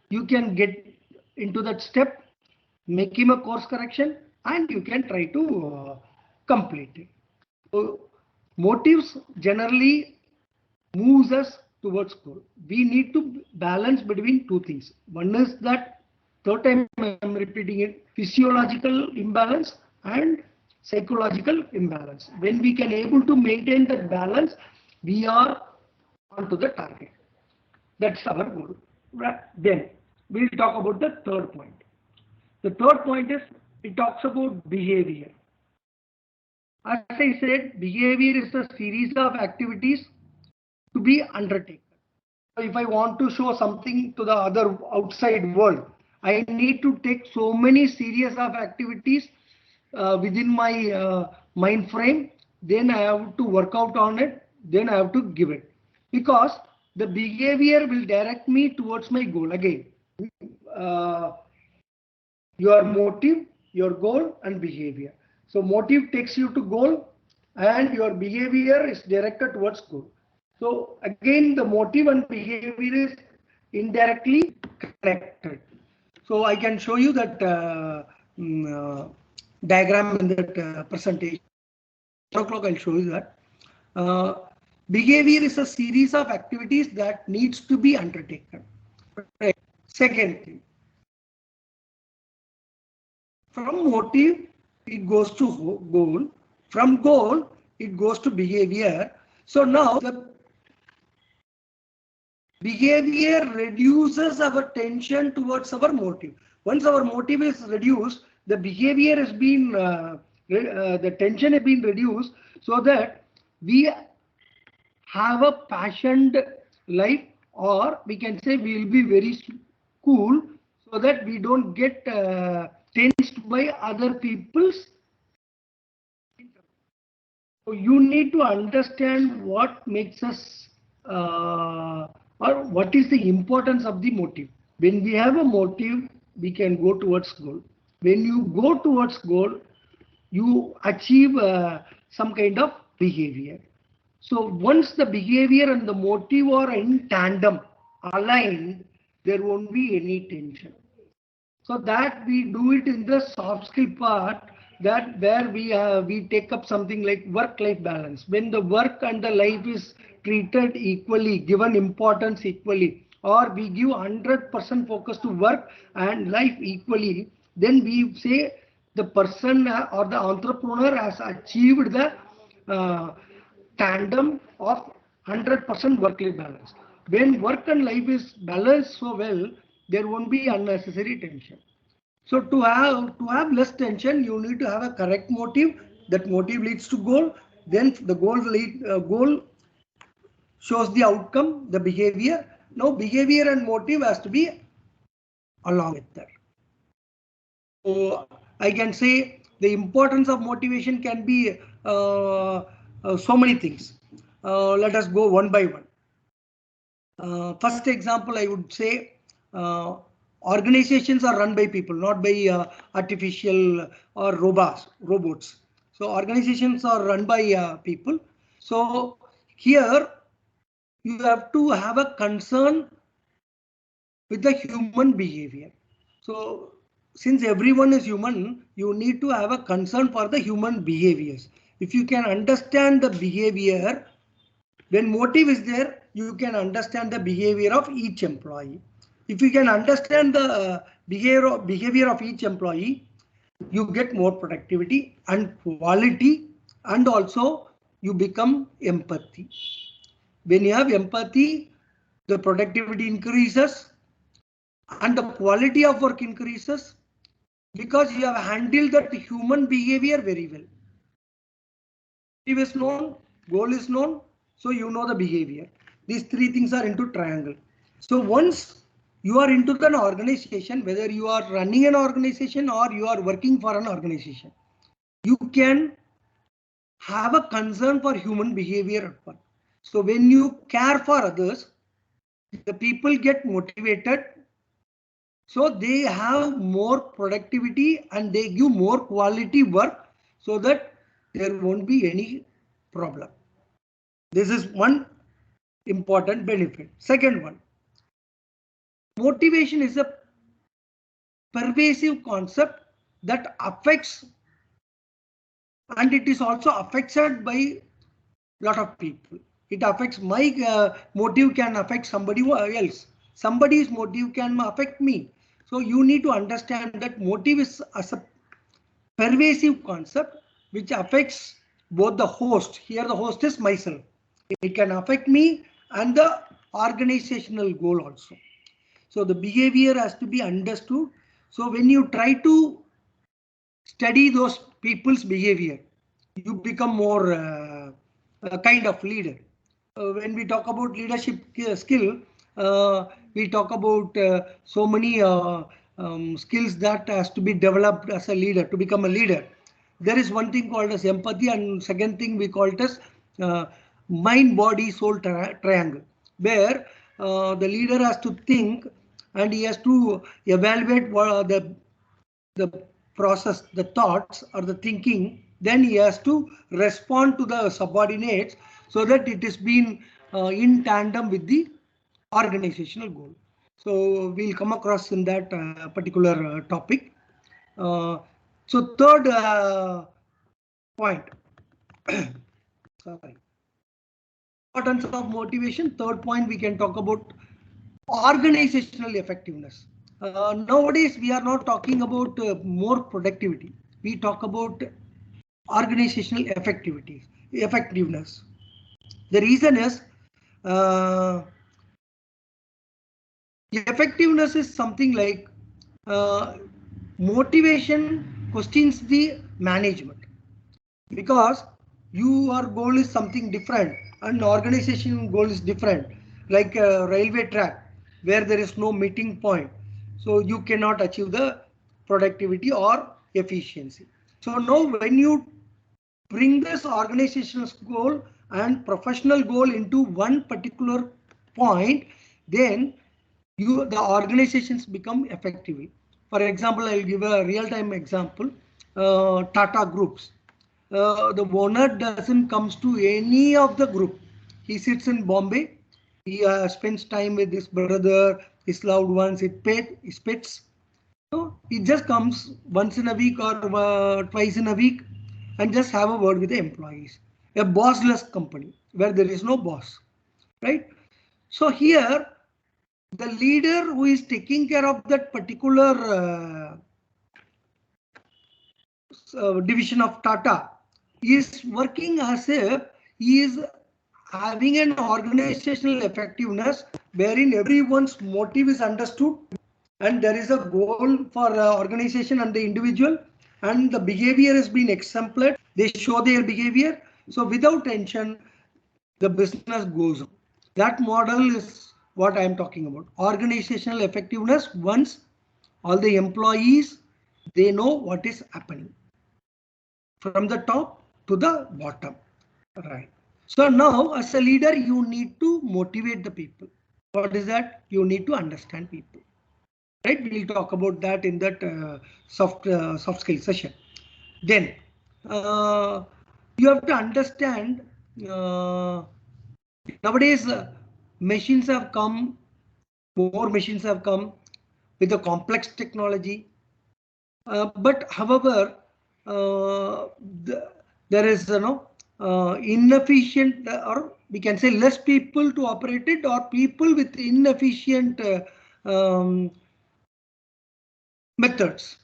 you can get into that step, make him a course correction, and you can try to complete it. So motives generally moves us towards goal. We need to balance between two things. One is that, third time I am repeating it, physiological imbalance and psychological imbalance. When we can able to maintain that balance, we are onto the target. That's our goal. Then we'll talk about the third point. The third point is, it talks about behavior. As I said, behavior is a series of activities to be undertaken. So if I want to show something to the other outside world, I need to take so many series of activities within my mind frame. Then I have to work out on it. Then I have to give it, because the behavior will direct me towards my goal. Again, your motive, your goal, and behavior. So motive takes you to goal, and your behavior is directed towards goal. So again, the motive and behavior is indirectly connected. So I can show you that diagram in that presentation. 4 o'clock I'll show you that. Behavior is a series of activities that needs to be undertaken. Right. Second thing, from motive it goes to goal. From goal it goes to behavior. So now the behavior reduces our tension towards our motive. Once our motive is reduced, the behavior has been the tension has been reduced, so that we have a passionate life, or we can say we will be very cool, so that we don't get tensed by other people's. So you need to understand what makes us or what is the importance of the motive. When we have a motive, we can go towards goal. When you go towards goal, you achieve some kind of behavior. So once the behavior and the motive are in tandem, aligned, there won't be any tension. So that we do it in the soft skill part, that where we take up something like work-life balance. When the work and the life is treated equally, given importance equally, or we give 100% focus to work and life equally, then we say the person or the entrepreneur has achieved the tandem of 100% work-life balance. When work and life is balanced so well, there won't be unnecessary tension. So to have less tension, you need to have a correct motive. That motive leads to goal. Then the goal shows the outcome, the behavior. Now behavior and motive has to be along with that. So I can say the importance of motivation can be so many things. Let us go one by one. First example, I would say organizations are run by people, not by artificial or robots. So organizations are run by people. So here you have to have a concern with the human behavior. So since everyone is human, you need to have a concern for the human behaviors. If you can understand the behavior, when motive is there, you can understand the behavior of each employee. If you can understand the behavior of each employee, you get more productivity and quality, and also you become empathy. When you have empathy, the productivity increases and the quality of work increases, because you have handled that human behavior very well. Motive is known, goal is known, so you know the behavior. These three things are into triangle. So once you are into an organization, whether you are running an organization or you are working for an organization, you can have a concern for human behavior at work. So when you care for others, the people get motivated, so they have more productivity and they give more quality work, so that there won't be any problem. This is one important benefit. Second one, motivation is a pervasive concept that affects, and it is also affected by a lot of people. It affects my motive can affect somebody else. Somebody's motive can affect me. So you need to understand that motive is as a pervasive concept which affects both the host. Here the host is myself. It can affect me and the organizational goal also. So the behavior has to be understood. So when you try to study those people's behavior, you become more kind of leader. When we talk about leadership skill, we talk about so many skills that has to be developed as a leader to become a leader. There is one thing called as empathy, and second thing we call it as mind, body, soul triangle, where the leader has to think and he has to evaluate what the process, the thoughts or the thinking. Then he has to respond to the subordinates, so that it is being in tandem with the organizational goal. So we'll come across in that particular topic. So third point, sorry, importance of motivation. Third point, we can talk about organizational effectiveness. Nowadays, we are not talking about more productivity. We talk about organizational effectiveness. The reason is effectiveness is something like motivation questions the management. because your goal is something different and organization goal is different, like a railway track where there is no meeting point, so you cannot achieve the productivity or efficiency. So now when you bring this organizational goal and professional goal into one particular point, then the organizations become effective. For example, I'll give a real-time example. Tata Groups. The owner doesn't comes to any of the group. He sits in Bombay. He spends time with his brother, his loved ones. He spits. So he just comes once in a week or twice in a week and just have a word with the employees. A bossless company where there is no boss, right? So here the leader who is taking care of that particular division of Tata is working as if he is having an organizational effectiveness wherein everyone's motive is understood and there is a goal for organization and the individual, and the behavior has been exemplary. They show their behavior. So without tension, the business goes on. That model is what I am talking about. Organizational effectiveness once all the employees, they know what is happening from the top to the bottom, right? So now as a leader, you need to motivate the people. What is that? You need to understand people, right? We'll talk about that in that soft skill session. Then you have to understand nowadays machines have come, more machines have come with a complex technology. But however, there is inefficient, or we can say less people to operate it, or people with inefficient methods.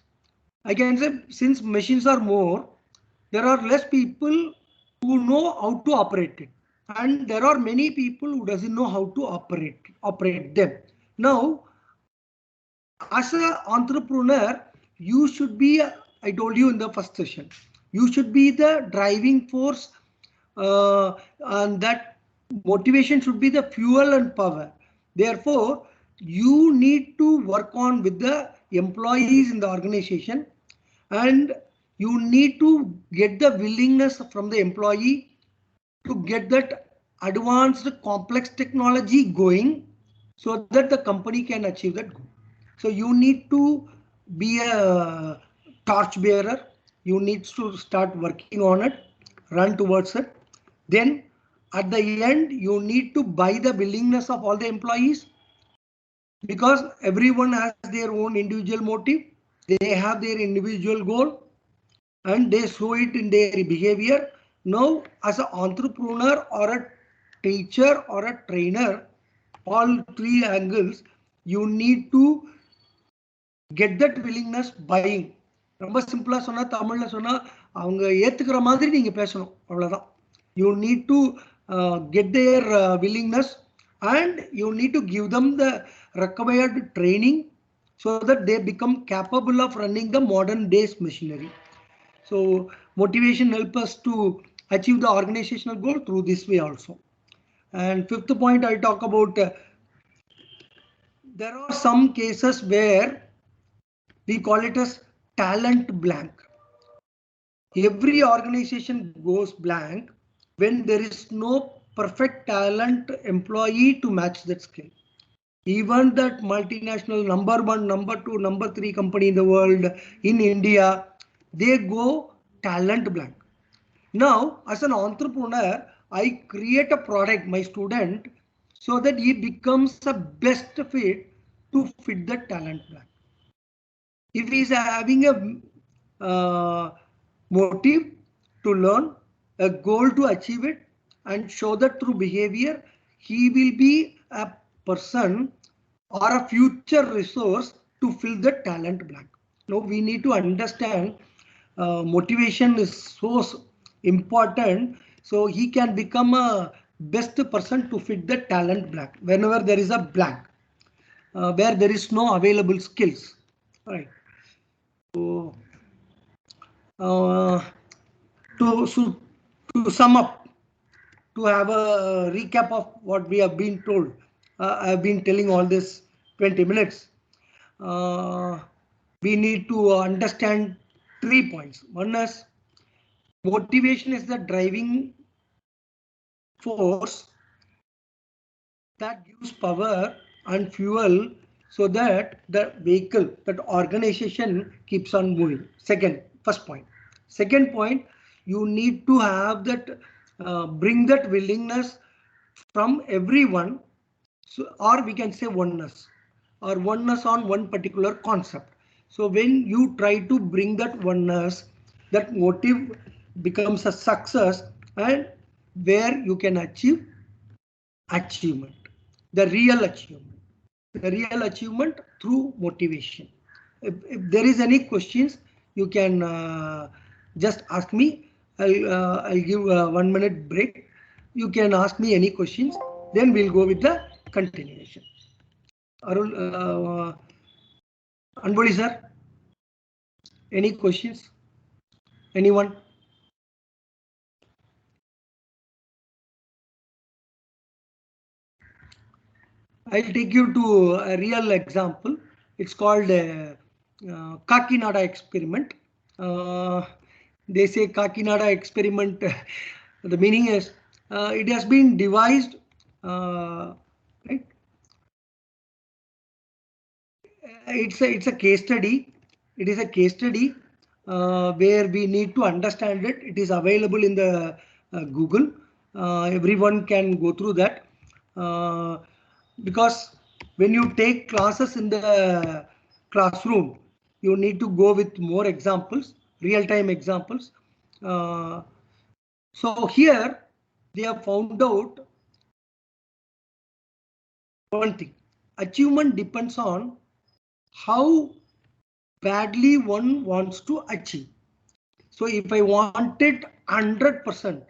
I can say since machines are more, there are less people who know how to operate it, and there are many people who doesn't know how to operate them. Now, as an entrepreneur, you should be, I told you in the first session, you should be the driving force, and that motivation should be the fuel and power. Therefore, you need to work on with the employees in the organization, and you need to get the willingness from the employee to get that advanced complex technology going so that the company can achieve that goal. So you need to be a torch bearer. You need to start working on it, run towards it. Then at the end, you need to buy the willingness of all the employees, because everyone has their own individual motive. They have their individual goal and they show it in their behavior. Now, as an entrepreneur or a teacher or a trainer, all three angles, you need to get that willingness buying. ரொம்ப சிம்பிளா சொன்னா, தமிழ்ல சொன்னா, அவங்க ஏத்துக்கிற மாதிரி நீங்க பேசணும், அவ்வளவுதான். You need to get their willingness, and you need to give them the required training so that they become capable of running the modern days machinery. So motivation helps us to achieve the organizational goal through this way also. And fifth point I talk about, there are some cases where we call it as talent blank. Every organization goes blank when there is no perfect talent employee to match that skill. Even that multinational number 1, number 2, number 3 company in the world, in India, they go talent blank. Now, as an entrepreneur, I create a product, my student, so that he becomes a best fit to fit the talent blank. If he is having a motive to learn, a goal to achieve it, and show that through behavior, he will be a person or a future resource to fill the talent blank. Now we need to understand motivation is so important, so he can become a best person to fit the talent blank whenever there is a blank, where there is no available skills. All right. So, to to sum up, to have a recap of what we have been told, I've been telling all this 20 minutes. We need to understand 3 points. One is motivation is the driving force that gives power and fuel so that the vehicle, that organization keeps on moving. First point. Second point, you need to have that, bring that willingness from everyone, so, or we can say oneness, or oneness on one particular concept. So when you try to bring that oneness, that motive becomes a success, and where you can achieve achievement, the real achievement through motivation. If there is any questions, you can just ask me. I'll give 1 minute break. You can ask me any questions, then we'll go with the continuation. Arul, Anboli sir, any questions? Anyone? I'll take you to a real example. It's called Kakinada experiment. They say Kakinada experiment. The meaning is it has been devised, right? It's a case study. It is a case study where we need to understand it. It is available in the Google. Everyone can go through that. Because when you take classes in the classroom, you need to go with more examples, real-time examples. So here they have found out one thing: achievement depends on how badly one wants to achieve. So if I want it 100%,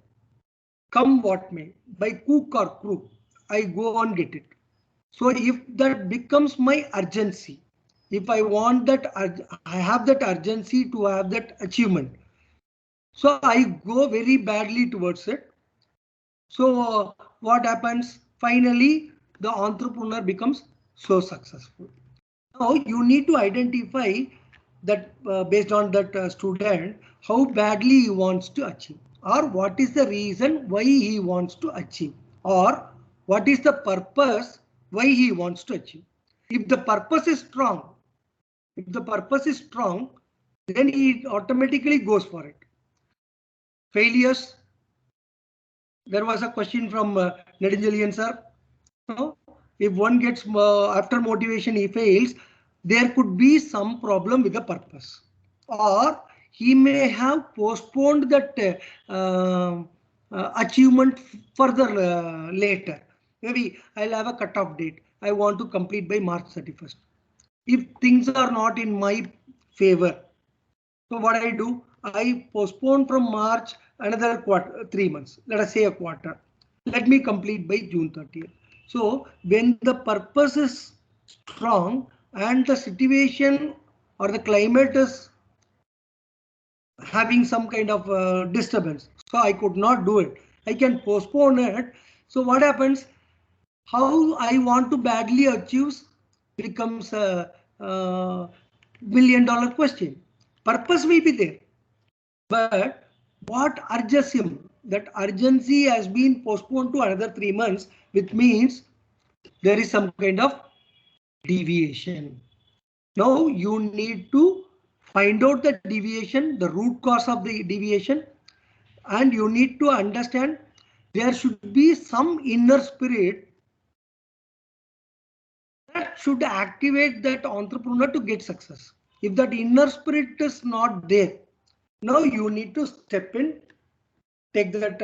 come what may, by cook or crook, I go and get it. So if that becomes my urgency, if I want that, I have that urgency to have that achievement. So I go very badly towards it. So what happens? Finally, the entrepreneur becomes so successful. Now you need to identify that based on that student, how badly he wants to achieve, or what is the reason why he wants to achieve, or what is the purpose why he wants to achieve. If the purpose is strong, then he automatically goes for it. Failures. There was a question from Nedinjalian sir. If one gets after motivation, he fails, there could be some problem with the purpose, or he may have postponed that achievement further later. Maybe I'll have a cutoff date. I want to complete by March 31st. If things are not in my favor, so what I do, I postpone from March another quarter, 3 months. Let us say a quarter. Let me complete by June 30th. So when the purpose is strong and the situation or the climate is having some kind of disturbance, so I could not do it, I can postpone it. So what happens? How I want to badly achieve becomes a $1 million question. Purpose will be there, but what urges him? That urgency has been postponed to another 3 months, which means there is some kind of deviation. Now you need to find out the deviation, the root cause of the deviation, and you need to understand there should be some inner spirit that should activate that entrepreneur to get success. If that inner spirit is not there, now you need to step in, take that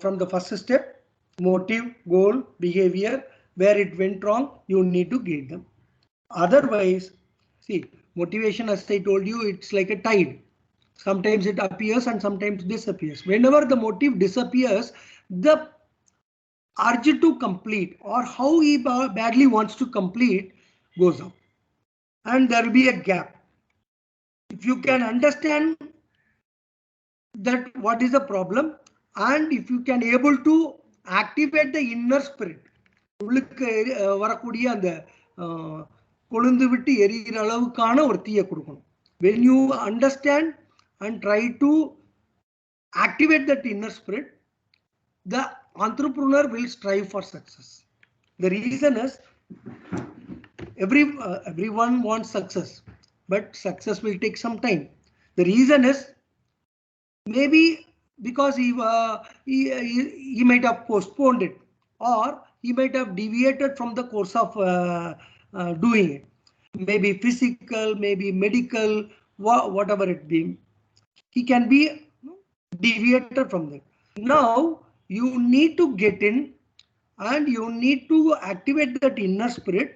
from the first step, motive, goal, behavior, where it went wrong, you need to guide them. Otherwise, see, motivation, as I told you, it's like a tide. Sometimes it appears and sometimes disappears. Whenever the motive disappears, the urge to complete or how he badly wants to complete goes up, and there will be a gap. If you can understand that what is the problem, and if you can able to activate the inner spirit, உள்ளுக்கு வரக்கூடிய அந்த கொழுந்து விட்டு எரிகிற அளவுக்கான ஒரு தீயை கொடுக்கணும். When you understand and try to activate that inner spirit, the entrepreneur will strive for success. The reason is everyone wants success, but success will take some time. The reason is maybe because he might have postponed it, or he might have deviated from the course of doing it. Maybe physical, maybe medical, whatever it be. He can be deviated from that. Now you need to get in and you need to activate that inner spirit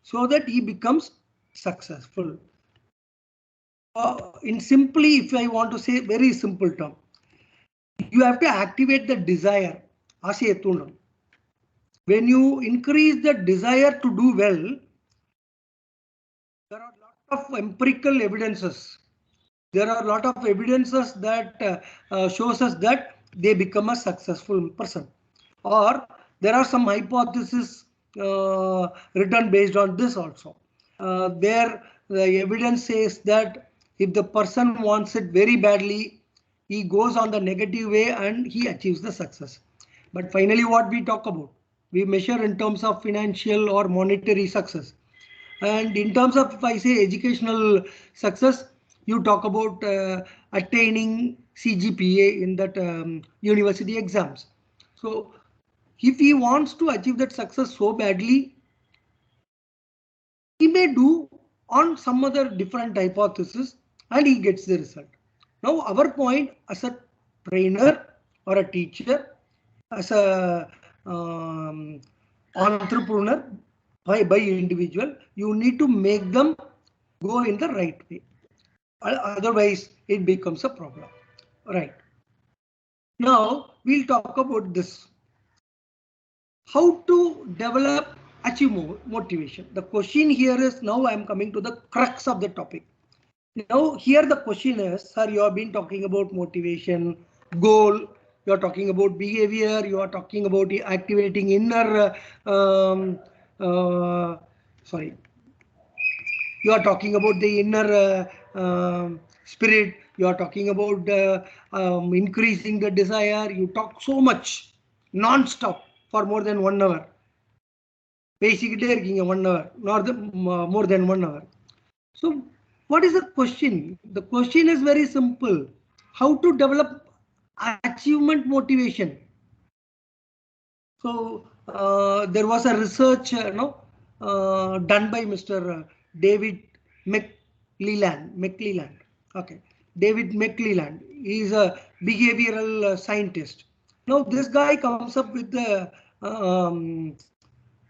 so that he becomes successful. In simply, if I want to say very simple term, you have to activate the desire. When you increase the desire to do well, there are a lot of empirical evidences. There are a lot of evidences that shows us that they become a successful person. Or there are some hypotheses written based on this also. There the evidence says that if the person wants it very badly, he goes on the negative way and he achieves the success. But finally what we talk about, we measure in terms of financial or monetary success. And in terms of, if I say educational success, you talk about attaining CGPA in that university exams. So if he wants to achieve that success so badly, he may do on some other different hypothesis and he gets the result. Now our point as a trainer or a teacher, as a entrepreneur, by individual, you need to make them go in the right way. Otherwise it becomes a problem, right? Now we'll talk about this, how to develop achieve motivation. The question here is, now I am coming to the crux of the topic. Now here the question is, sir, you have been talking about motivation, goal, you are talking about behavior, you are talking about activating inner you are talking about the inner spirit, you are talking about increasing the desire. You talk so much non-stop for more than 1 hour. பேசிக்கிட்டே இருக்கீங்க 1 hour, more than 1 hour. So what is the question? The question is very simple. How to develop achievement motivation? So there was a research done by Mr. David McClelland. Okay, David McClelland. He is a behavioral scientist. Now this guy comes up with the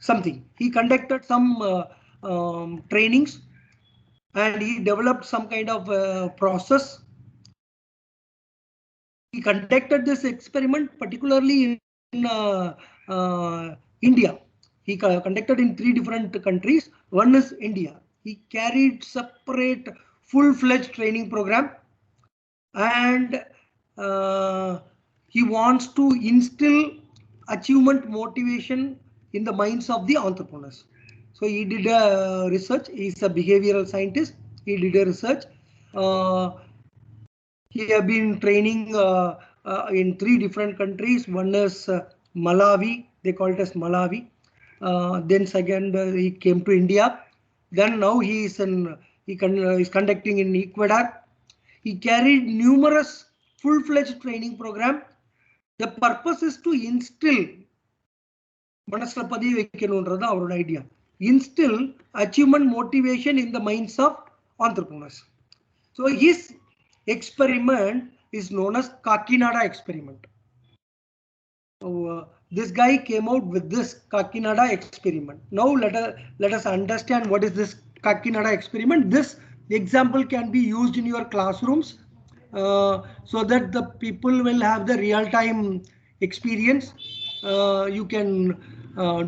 something. He conducted some trainings and he developed some kind of process. He conducted this experiment particularly in India. He conducted in 3 different countries. One is India. He carried separate full-fledged training program, and he wants to instill achievement motivation in the minds of the entrepreneurs. So he did a research. He's a behavioral scientist. He did a research. He have been training in 3 different countries. One is Malawi. They call it as Malawi. Then second he came to India. Then now he is conducting in Ecuador. He carried numerous full-fledged training program. The purpose is to instill idea, instill achievement motivation in the minds of entrepreneurs. So his experiment is known as Kakinada experiment. So this guy came out with this Kakinada experiment. Now let us understand what is this Kakinada experiment. This example can be used in your classrooms so that the people will have the real-time experience. You can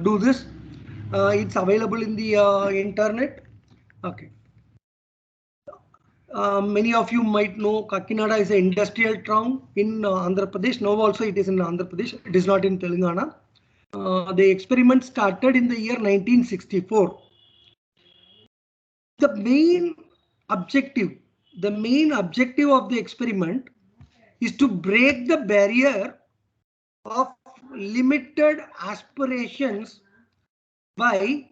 do this. It's available in the internet. Okay. Many of you might know Kakinada is an industrial town in Andhra Pradesh. Now also it is in Andhra Pradesh. It is not in Telangana. The experiment started in the year 1964. The main objective of the experiment is to break the barrier of limited aspirations by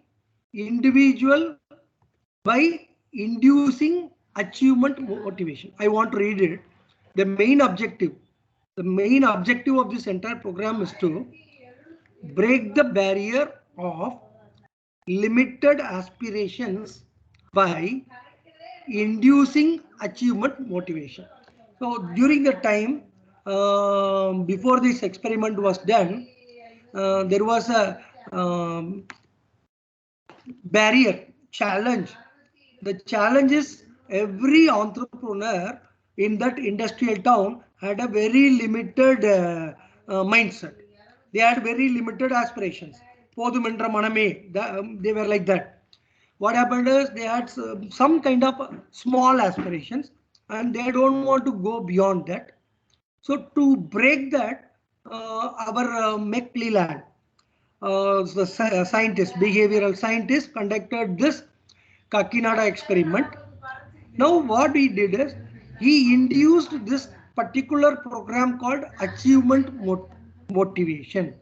individual by inducing achievement motivation. I want to read it. The main objective of this entire program is to break the barrier of limited aspirations by inducing achievement motivation. So during the time before this experiment was done, there was a barrier challenge. The challenge is every entrepreneur in that industrial town had a very limited mindset. They had very limited aspirations. Podumendra maname, they were like that. What happened is they had some kind of small aspirations and they don't want to go beyond that. So to break that, our McClelland, the scientist, behavioral scientist, conducted this Kakinada experiment. Now what he did is he induced this particular program called achievement motivation.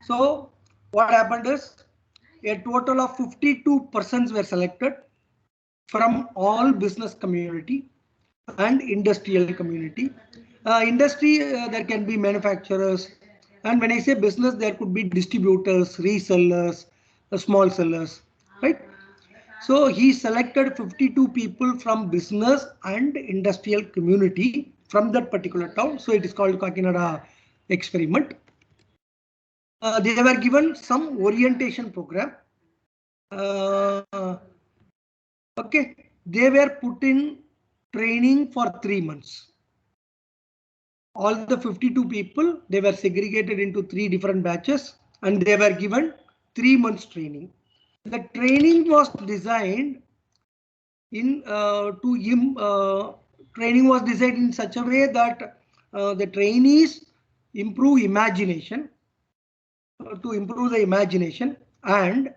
So what happened is a total of 52 persons were selected from all business community and industrial community. Industry, there can be manufacturers, and when I say business, there could be distributors, resellers, small sellers, right? So he selected 52 people from business and industrial community from that particular town. So it is called Kakinada experiment. They were given some orientation program. Okay, they were put in training for 3 months. All the 52 people, they were segregated into 3 different batches and they were given 3 months training. The training was designed in training was designed in such a way that the trainees improve imagination, to improve the imagination and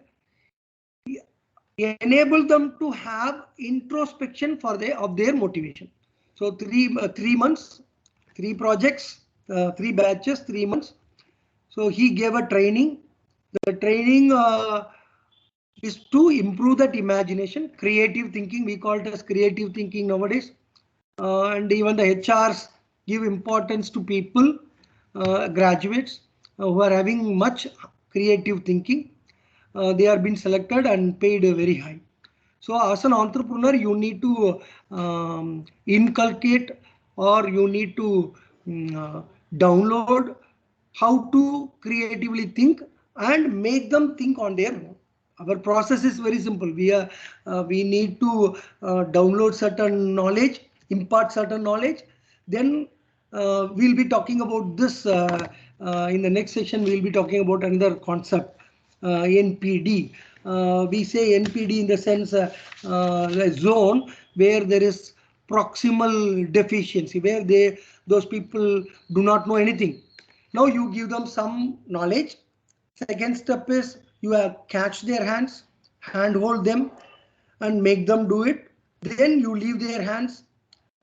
enable them to have introspection of their motivation. So 3 months, 3 projects, 3 batches, 3 months. So he gave a training. The training is to improve that imagination, creative thinking. We call it as creative thinking nowadays. And even the HRs give importance to people, graduates who are having much creative thinking. They are being selected and paid very high. So as an entrepreneur, you need to inculcate or you need to download how to creatively think and make them think on their own. Our process is very simple. We need to download certain knowledge, impart certain knowledge. Then we'll be talking about this in the next session. We'll be talking about another concept, NPD. We say NPD in the sense a zone where there is proximal deficiency, where those people do not know anything. Now you give them some knowledge. Second step is you have catch their hands, handhold them and make them do it. Then you leave their hands,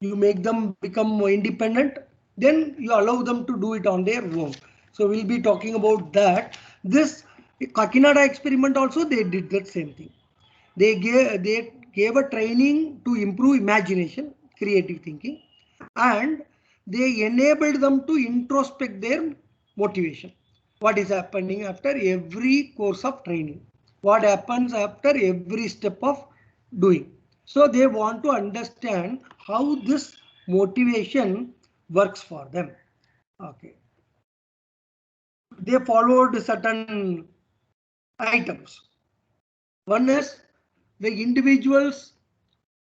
you make them become more independent. Then you allow them to do it on their own. So we'll be talking about that. This Kakinada experiment also, they did that same thing. They gave a training to improve imagination, creative thinking, and they enabled them to introspect their motivation. What is happening after every course of training? What happens after every step of doing? So they want to understand how this motivation works for them. Okay. They followed certain items. One is the individuals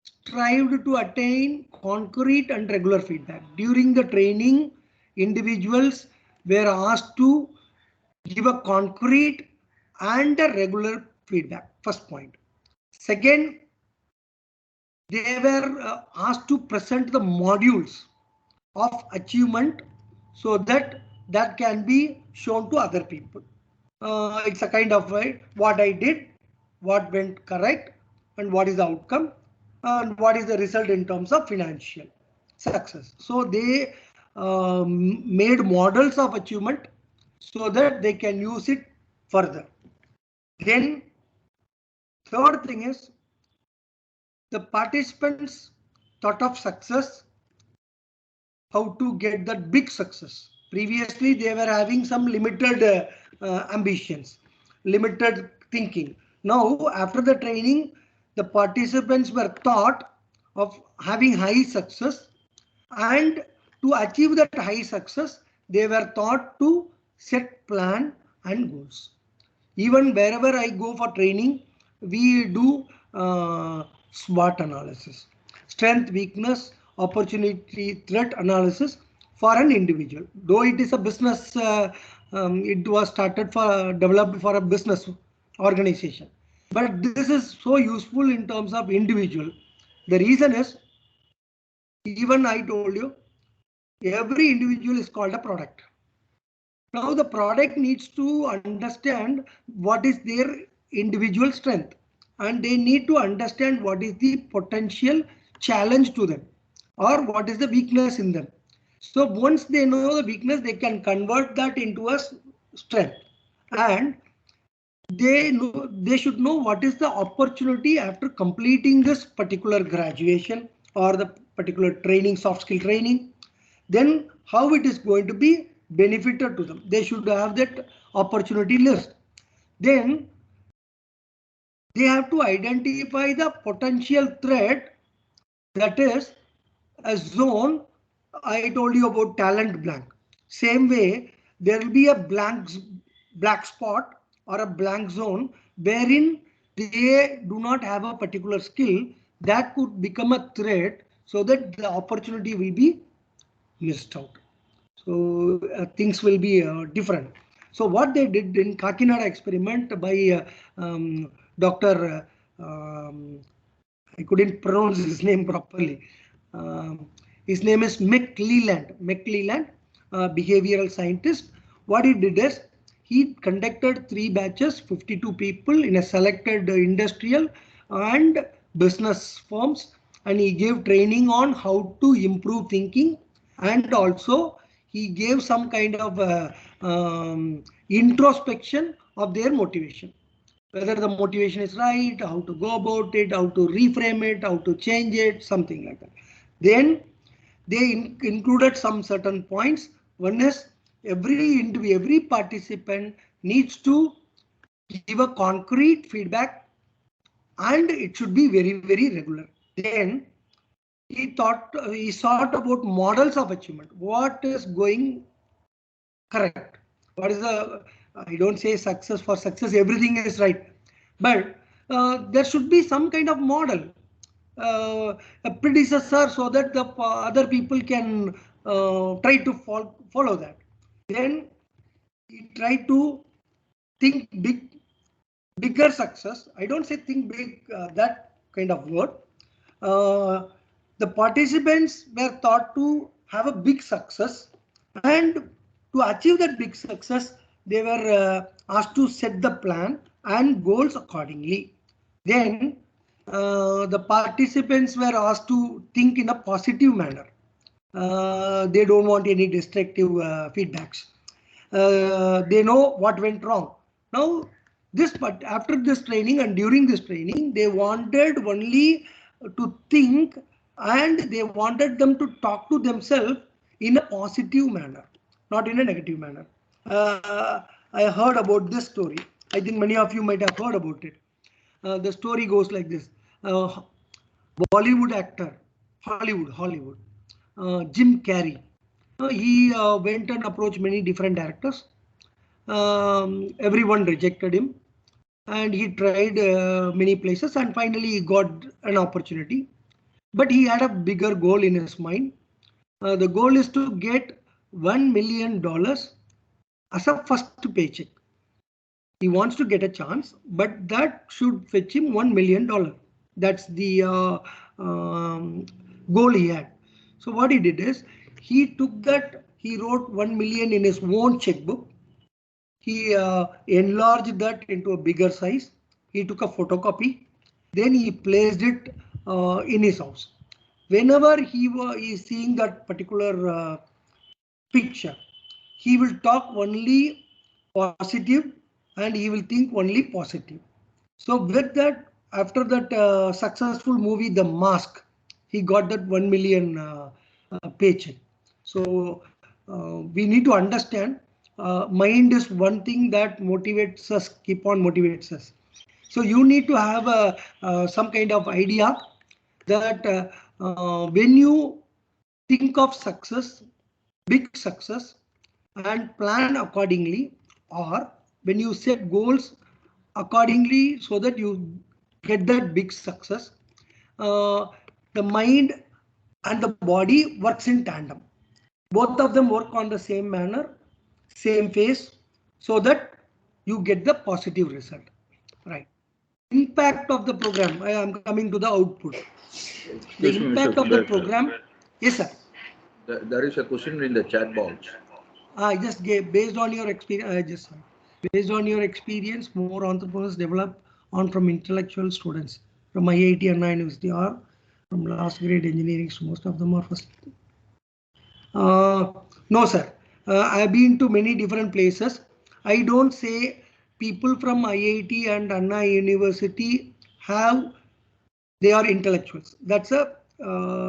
strived to attain concrete and regular feedback. During the training, individuals were asked to give a concrete and a regular feedback. First point. Second, they were asked to present the modules of achievement so that that can be shown to other people. It's a kind of what I did, what went correct, and what is the outcome, and what is the result in terms of financial success. So they made models of achievement so that they can use it further. Then third thing is the participants thought of success, how to get that big success. Previously, they were having some limited ambitions, limited thinking. Now, after the training, the participants were taught of having high success, and to achieve that high success, they were taught to set plan and goals. Even wherever I go for training, we do SWOT analysis, strength, weakness, opportunity, threat analysis for an individual. Though it is a business, it was started for developed for a business organization. But this is so useful in terms of individual. The reason is, even I told you, every individual is called a product. Now the product needs to understand what is their individual strength, and they need to understand what is the potential challenge to them or what is the weakness in them. So once they know the weakness, they can convert that into a strength, and they should know what is the opportunity after completing this particular graduation or the particular training, soft skill training, then how it is going to be benefited to them. They should have that opportunity list. Then they have to identify the potential threat, that is a zone. I told you about talent blank. Same way, there will be a black spot or a blank zone wherein they do not have a particular skill that could become a threat, so that the opportunity will be missed out. So things will be different. So what they did in Kakinada experiment by Dr. I couldn't pronounce his name properly. His name is McClelland, behavioral scientist. What he did is, he conducted 3 batches, 52 people in a selected industrial and business firms, and he gave training on how to improve thinking, and also he gave some kind of introspection of their motivation, whether the motivation is right, how to go about it, how to reframe it, how to change it, something like that. Then they included some certain points. One is, every participant needs to give a concrete feedback, and it should be very regular. Then he thought about models of achievement. What is going correct? What is the, I don't say success for success, everything is right, but there should be some kind of model, a predecessor, so that the other people can try to follow that. Then he tried to think bigger success. I don't say think big, that kind of word. The participants were taught to have a big success, and to achieve that big success, they were asked to set the plan and goals accordingly. Then the participants were asked to think in a positive manner. They don't want any destructive feedbacks. They know what went wrong. Now, but after this training and during this training, they wanted only to think, and they wanted them to talk to themselves in a positive manner, not in a negative manner. I heard about this story. I think many of you might have heard about it. The story goes like this. Bollywood actor, Hollywood, Jim Carrey. He went and approached many different directors. Everyone rejected him, and he tried many places, and finally he got an opportunity. But he had a bigger goal in his mind. The goal is to get $1 million as a first paycheck. He wants to get a chance, but that should fetch him $1 million. That's the goal he had. So what he did is he took that, he wrote 1 million in his own checkbook. He enlarged that into a bigger size. He took a photocopy. Then he placed it in his house. Whenever he is seeing that particular picture, he will talk only positive and he will think only positive. So with that, after that successful movie, The Mask, he got that 1 million paycheck. So we need to understand mind is one thing that motivates us, keep on motivates us. So you need to have some kind of idea that when you think of success, big success, and plan accordingly, or when you set goals accordingly so that you get that big success, the mind and the body works in tandem. Both of them work on the same manner, same phase, so that you get the positive result. Right. Impact of the program. I am coming to the output. The Excuse me, Mr. impact of the Subhash, sir. program. Yes, sir. There is a question in the chat box. I just gave, based on your experience, based on your experience, more entrepreneurs develop on from intellectual students from IIT and University or from last grade engineering. So most of them are first. No, sir. I have been to many different places. I don't say people from IIT and Anna University they are intellectuals. That's a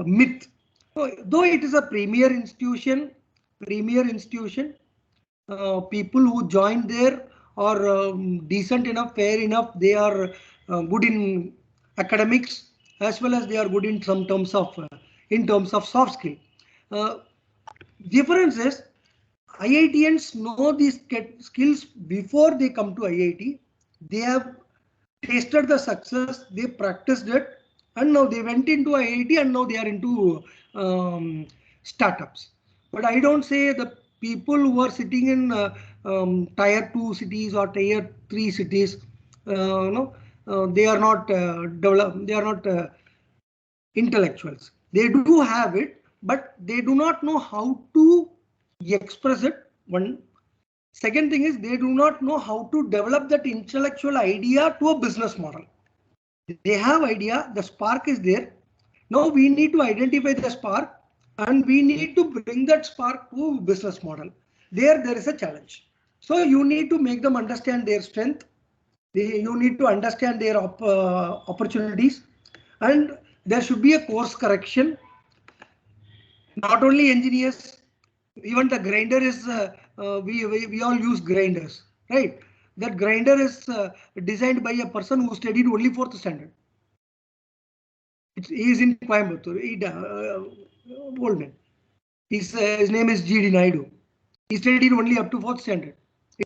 myth. Though it is a premier institution, people who join there are decent enough, fair enough. They are good in academics as well as they are good in some terms of soft skill. Difference is IITians know these skills before they come to IIT. They have tasted the success, they practiced it, and now they went into IIT and now they are into startups. But I don't say the people who are sitting in tier 2 cities or tier 3 cities, they are not developed, they are not intellectuals. They do have it, but they do not know how to express it. One. Second thing is they do not know how to develop that intellectual idea to a business model. They have idea, the spark is there. Now we need to identify the spark and we need to bring that spark to business model. There is a challenge. So you need to make them understand their strength. You need to understand their opportunities, and there should be a course correction. Not only engineers, even the grinder is, we all use grinders, right? That grinder is designed by a person who studied only 4th standard. He is in Coimbatore, old man. His name is G.D. Naidu. He studied only up to 4th standard.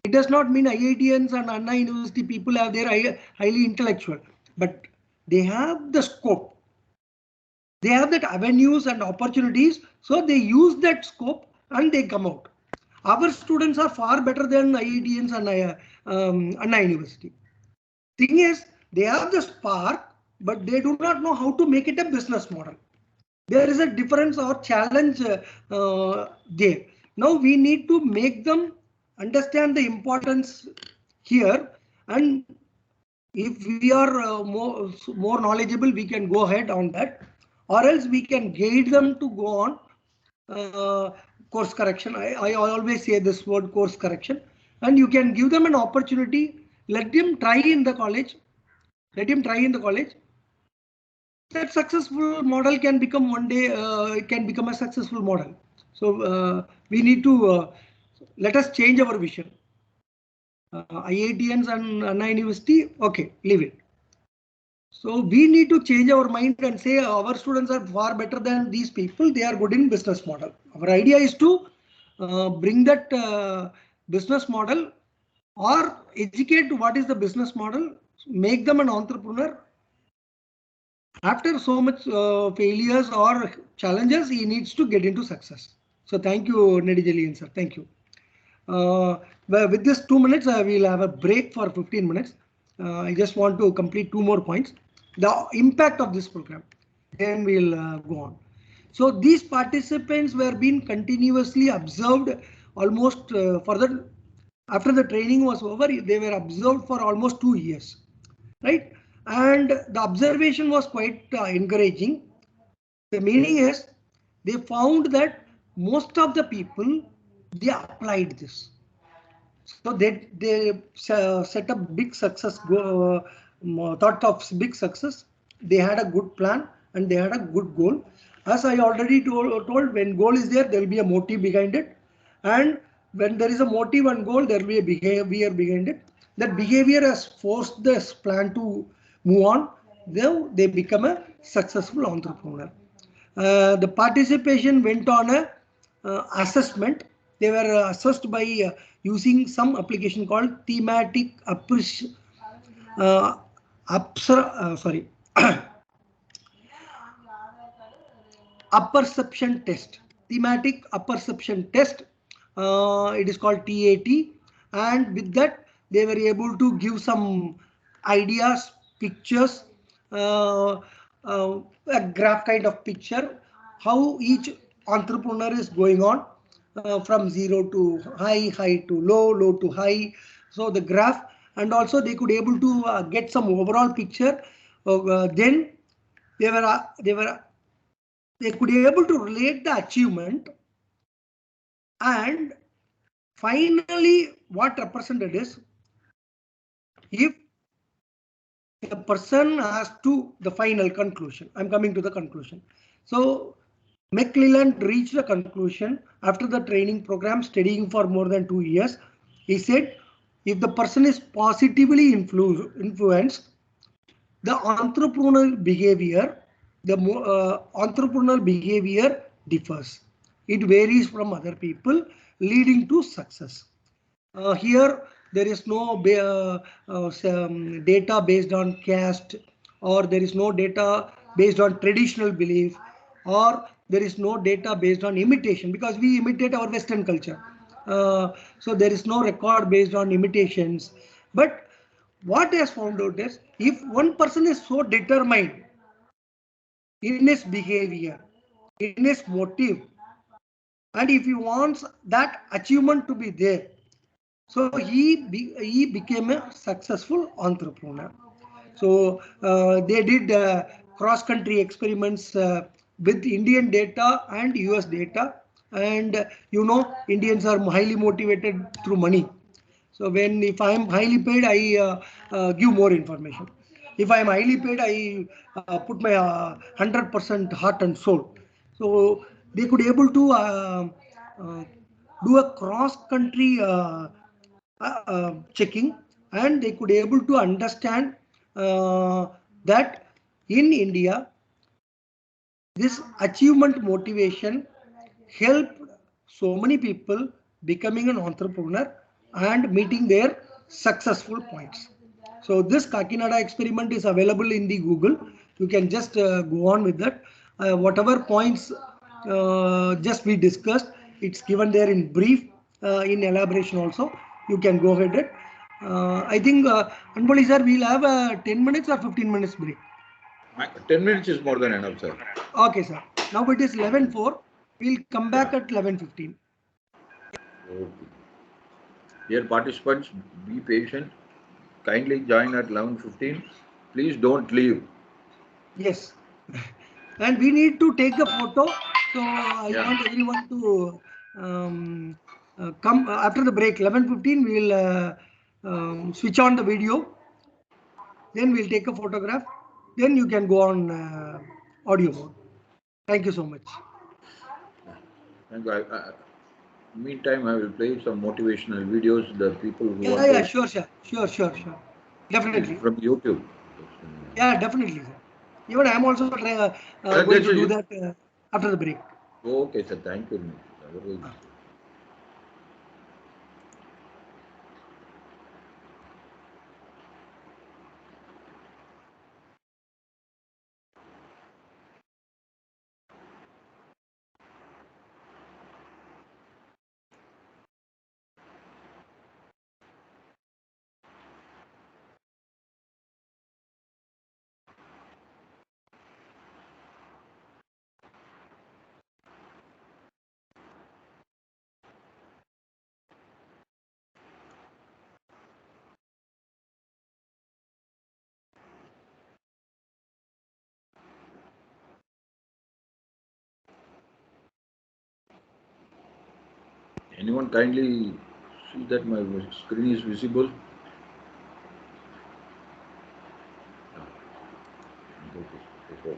It does not mean IITians and Anna University people have their highly intellectual, but they have the scope. They have that avenues and opportunities, so they use that scope and they come out. Our students are far better than IITians and Anna University. Thing is, they have the spark, but they do not know how to make it a business model. There is a difference or challenge there. Now we need to make them understand the importance here, and if we are more knowledgeable, we can go ahead on that, or else we can guide them to go on course correction. I always say this word, course correction, and you can give them an opportunity. Let them try in the college. Let him try in the college. That successful model can become one day, it can become a successful model. So we need to let us change our vision. IITians and Anna University, okay, leave it. So we need to change our mind and say our students are far better than these people. They are good in business model. Our idea is to bring that business model or educate what is the business model, make them an entrepreneur. After so much failures or challenges, he needs to get into success. So thank you, Nedijalian sir. Thank you. With this 2 minutes, we'll have a break for 15 minutes. I just want to complete 2 more points. The impact of this program. Then we'll go on. So these participants were being continuously observed almost further after the training was over. They were observed for almost 2 years, right? And the observation was quite encouraging. The meaning is they found that most of the people, they applied this. So they set up big success, thought of big success. They had a good plan and they had a good goal. As I already told, when goal is there, there will be a motive behind it. And when there is a motive and goal, there will be a behavior behind it. That behavior has forced this plan to move on. Then they become a successful entrepreneur. The participation went on a assessment. They were assessed by using some application called thematic uh, sorry apperception test. Thematic apperception test. It is called TAT, and with that they were able to give some ideas, pictures, uh, a graph kind of picture, how each entrepreneur is going on from zero to high, high to low, low to high. So the graph, and also they could able to get some overall picture. Then they could be able to relate the achievement, and finally what represented is, if a person has to the final conclusion. I'm coming to the conclusion. So McClelland reached a conclusion after the training program, studying for more than 2 years. He said, if the person is positively influenced, the entrepreneurial behavior, the entrepreneurial behavior differs. It varies from other people, leading to success. Here, there is no data based on caste, or there is no data based on traditional belief, or there is no data based on imitation, because we imitate our Western culture. So there is no record based on imitations. But what has found out is, if one person is so determined in his behavior, in his motive, and if he wants that achievement to be there, so he became a successful entrepreneur. So they did cross-country experiments with Indian data and US data, and Indians are highly motivated through money. So if I am highly paid, I give more information. If I am highly paid, I put my 100% heart and soul. So they could able to uh, do a cross country checking, and they could able to understand that in India, this achievement motivation helped so many people becoming an entrepreneur and meeting their successful points. So this Kakinada experiment is available in the Google. You can just go on with that. Whatever points just we discussed, it's given there in brief, in elaboration also. You can go ahead it. I think, Anbali sir, we'll have a 10 minutes or 15 minutes break. 10 minutes is more than enough, sir. Okay, sir. Now it is 11:04. We'll come back at 11:15. Okay. Dear participants, be patient. Kindly join at 11:15. Please don't leave. Yes. And we need to take the photo. So I want everyone to come after the break. 11:15, we'll switch on the video. Then we'll take a photograph. Then you can go on audio mode. Thank you so much. Thank you. Meantime, I will play some motivational videos. The people who want Yeah, to sure. Definitely. from YouTube. Yeah, definitely, sir. Even I am also going That's to do you. that after the break. Okay, sir. Thank you. Otherwise, Anyone kindly see that my screen is visible? Okay.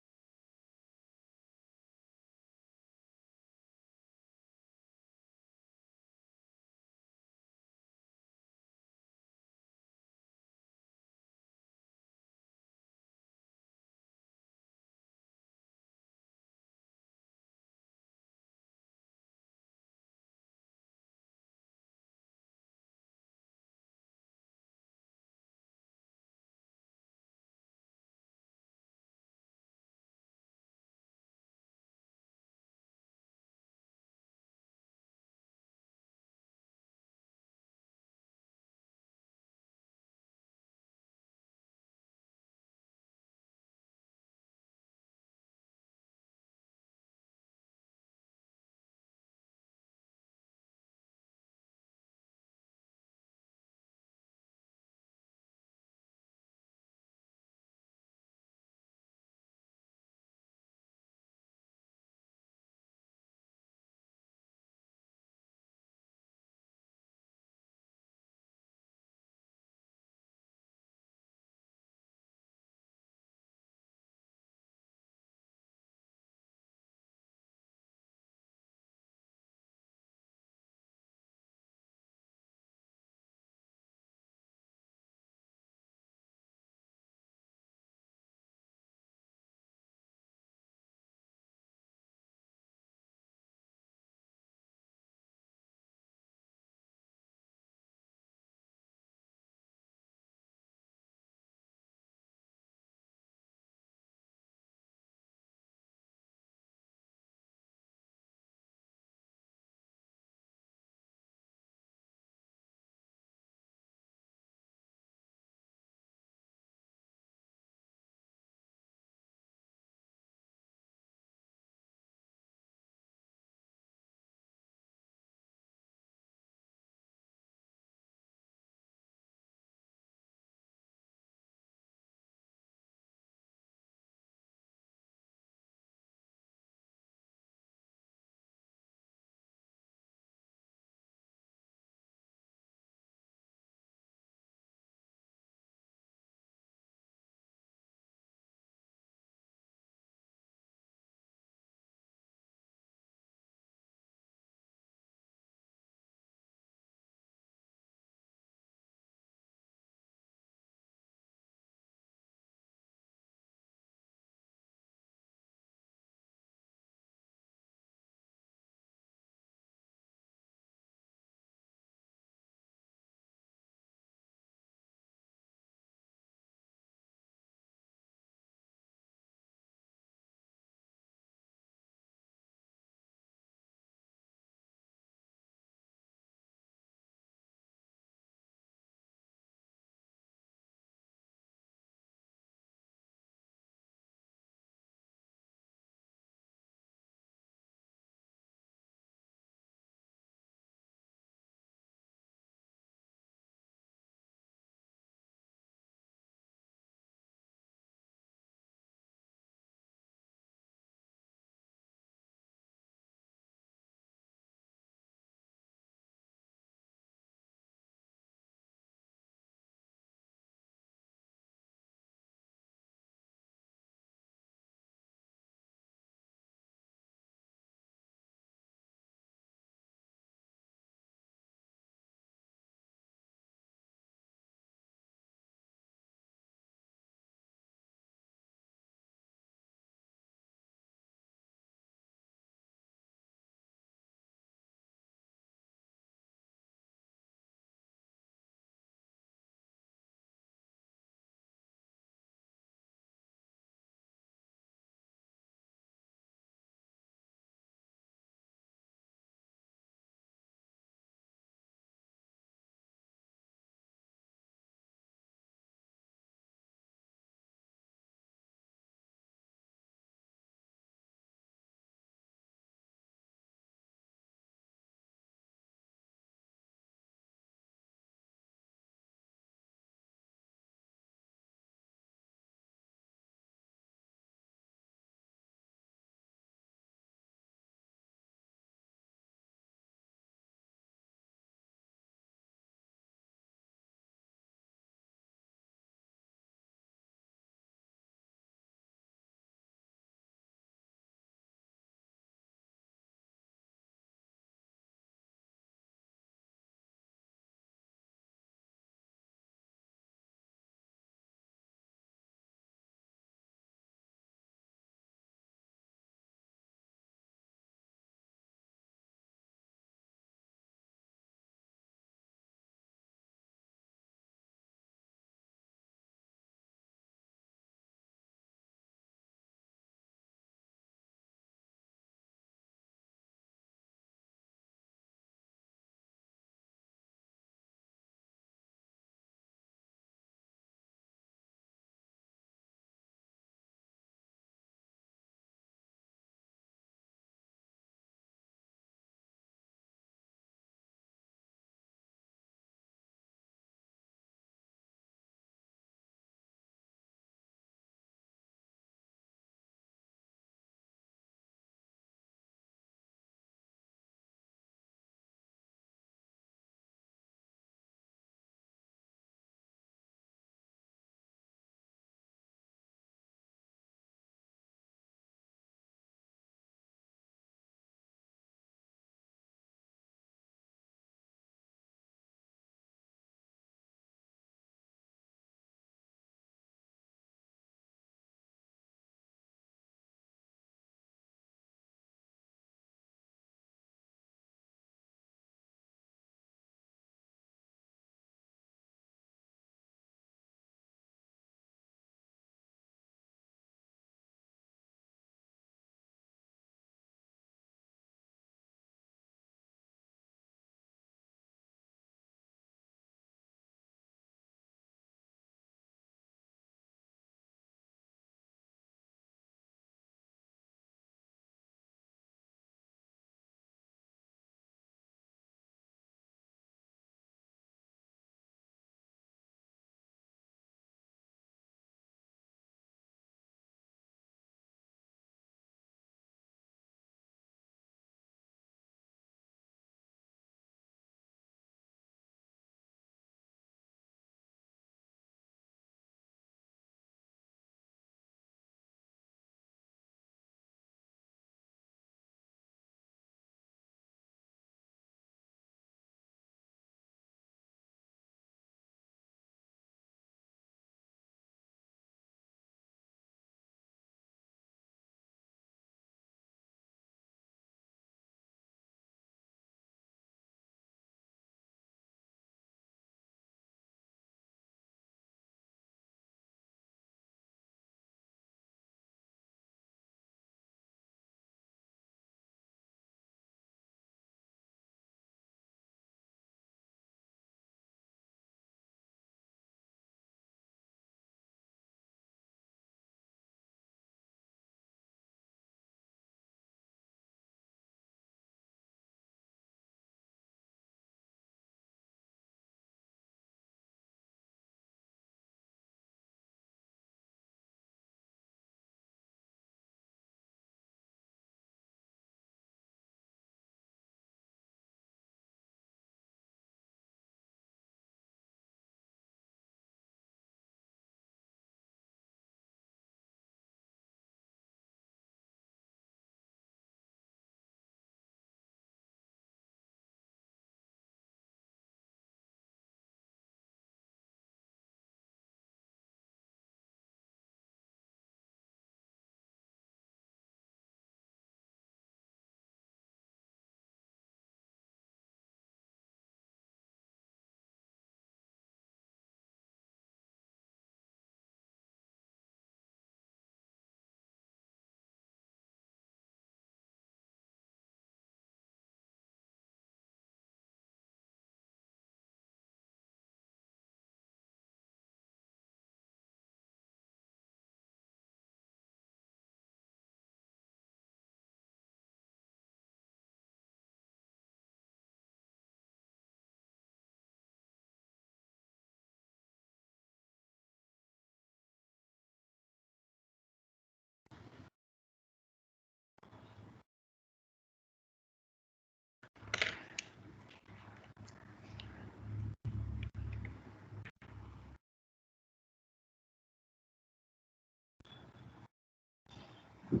Yes,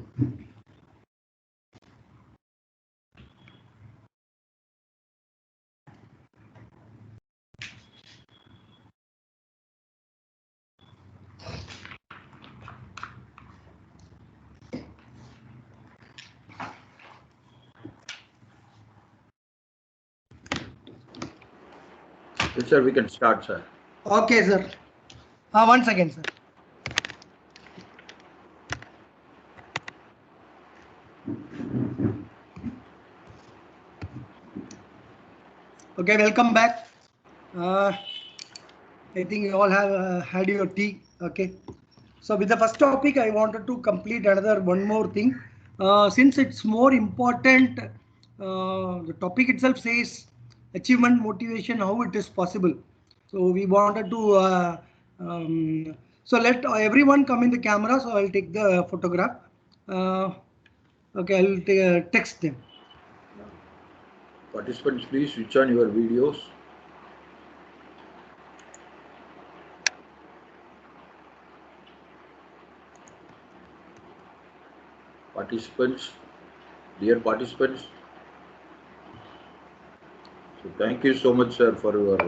sir, we can start, sir. Okay, sir. 1 second, sir. Okay, welcome back. I think you all have had your tea. Okay. So with the first topic, I wanted to complete one more thing. Since it's more important, the topic itself says achievement, motivation, how it is possible. So we wanted to, so let everyone come in the camera. So I'll take the photograph. Okay, I'll text them. Participants, please switch on your videos. Participants, dear participants. So thank you so much, sir, for your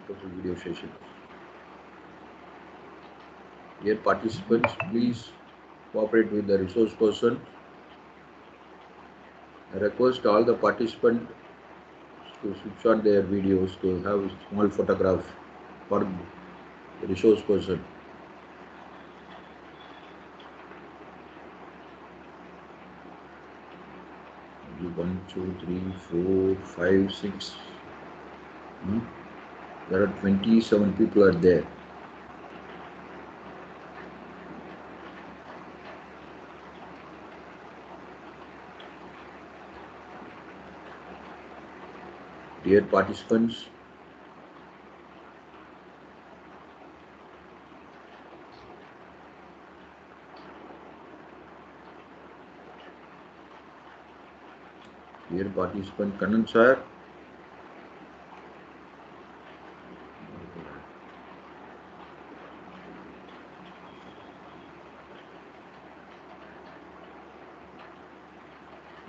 video session. Dear participants, please cooperate with the resource person. I request all the participants to switch on their videos to have a small photograph for the resource person. Maybe 1, 2, 3, 4, 5, 6. There are 27 people are there. Dear participants, Kannan sir,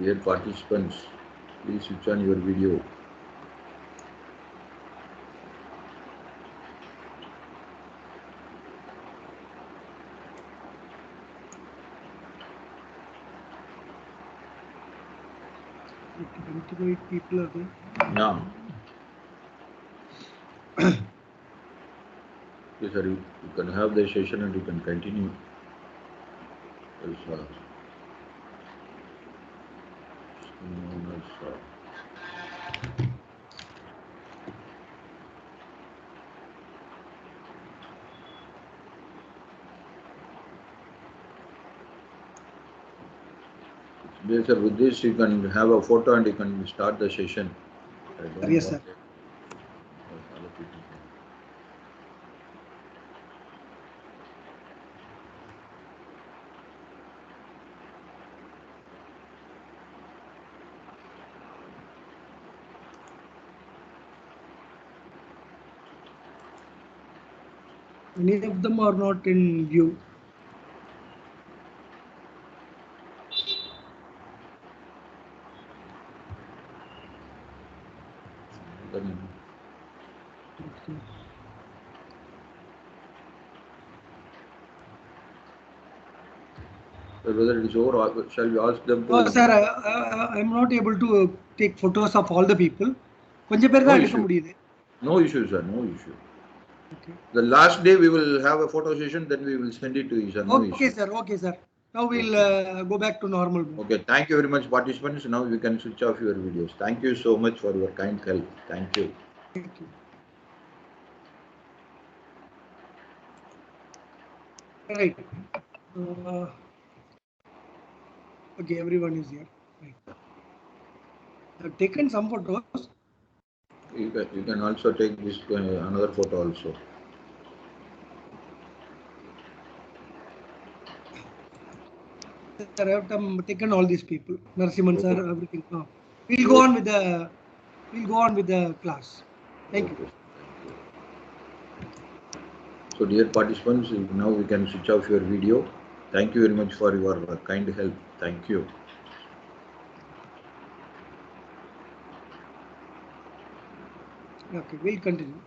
dear participants, please switch on your video. People are there. Yeah. Yes, sir, you can have the session and you can continue. Yes, yes, sir, with this you can have a photo and you can start the session. Yes, sir. Any of them are not in view. Whether it is over, or shall we ask them to? No, sir, I'm not able to take photos of all the people. No issue, sir. No issue. Okay. The last day we will have a photo session, then we will send it to you, sir. No okay, issue. Sir. Okay, sir. Now we'll go back to normal. Okay. Thank you very much, participants. Now we can switch off your videos. Thank you so much for your kind help. Thank you. Thank you. Right. Okay, everyone is here. Right. I've taken some photos. You can also take this another photo also. Sir, I have taken all these people. Narasimhan sir, everything. We'll go on with the class. Thank you. So dear participants, now we can switch off your video. Thank you very much for your kind help. Thank you. Okay, we'll continue.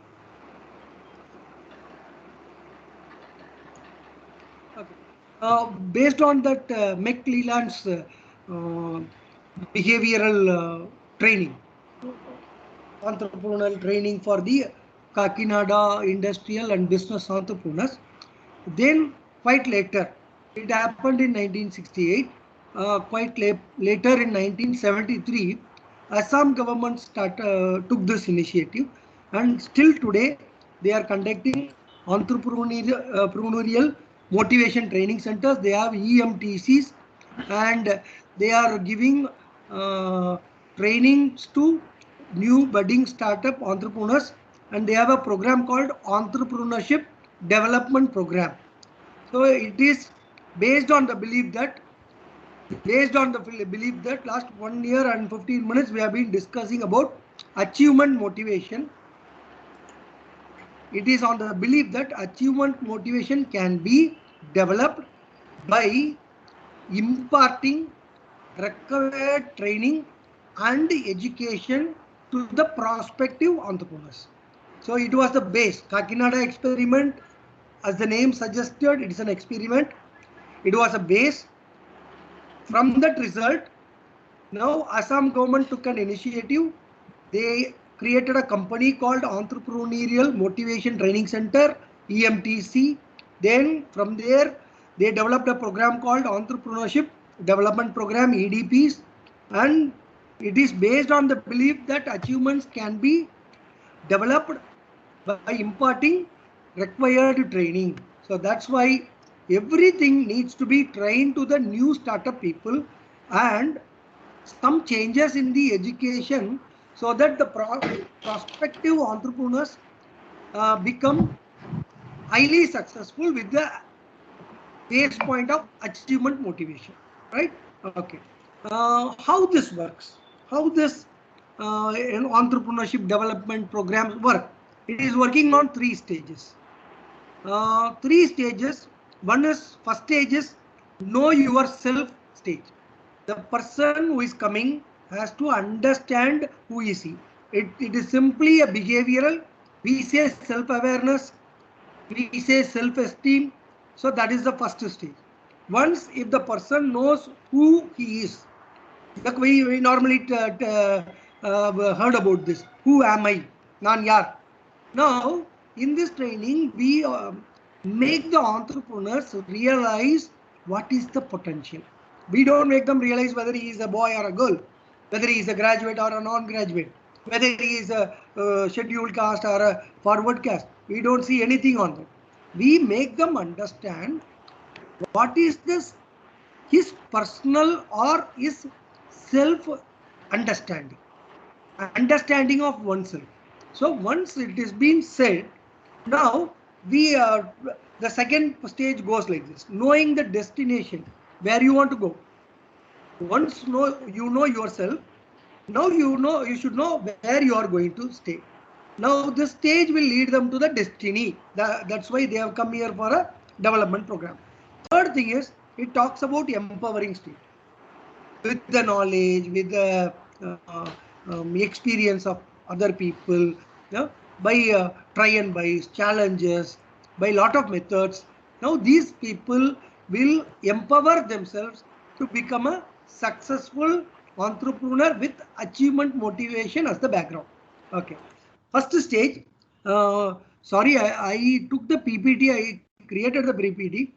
Okay. Based on that McClelland's behavioral training, entrepreneurial training for the Kakinada industrial and business entrepreneurs, then quite later, it happened in 1968, quite later in 1973, Assam government took this initiative, and still today they are conducting entrepreneurial motivation training centers. They have EMTCs, and they are giving trainings to new budding startup entrepreneurs, and they have a program called Entrepreneurship Development Program. So it is based on the belief that last 1 year and 15 minutes we have been discussing about achievement motivation. It is on the belief that achievement motivation can be developed by imparting required training and education to the prospective entrepreneurs. So it was the base. Kakinada experiment, as the name suggested, it is an experiment. It was a base. From that result, now Assam government took an initiative. They created a company called Entrepreneurial Motivation Training Center, EMTC. Then from there, they developed a program called Entrepreneurship Development Program, EDPs. And it is based on the belief that achievements can be developed by imparting required training. So that's why everything needs to be trained to the new startup people, and some changes in the education so that the prospective entrepreneurs become highly successful with the base point of achievement motivation, right? Okay. How this works? How this entrepreneurship development programs work? It is working on 3 stages. 3 stages. First stage is know yourself stage. The person who is coming has to understand who is he. It is simply a behavioral. We say self-awareness. We say self-esteem. So that is the first stage. Once if the person knows who he is, like we normally heard about this. Who am I? Nan yaar. Now, in this training, we make the entrepreneurs realize what is the potential. We don't make them realize whether he is a boy or a girl, whether he is a graduate or a non-graduate, whether he is a scheduled caste or a forward caste. We don't see anything on that. We make them understand what is this his personal or his self-understanding, understanding of oneself. So once it is being said, now we the second stage goes like this: knowing the destination, where you want to go. Once you know yourself, now you should know where you are going to stay. Now this stage will lead them to the destiny. That's why they have come here for a development program. Third thing is, it talks about empowering state with the knowledge, with the experience of other people, by try and by challenges, by lot of methods. Now these people will empower themselves to become a successful entrepreneur with achievement motivation as the background. Okay. First stage, sorry, I took the PPT, I created the PPT.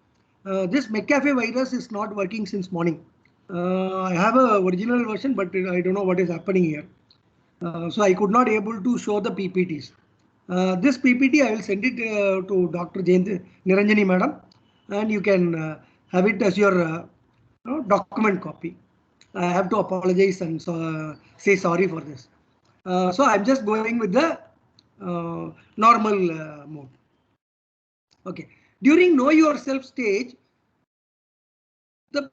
This McAfee virus is not working since morning. I have a original version, but I don't know what is happening here. So I could not able to show the PPTs. This PPT I will send it to Dr. Niranjani madam, and you can have it as your document copy. I have to apologize and say sorry for this. So I'm just going with the normal mode. Okay. During know yourself stage, the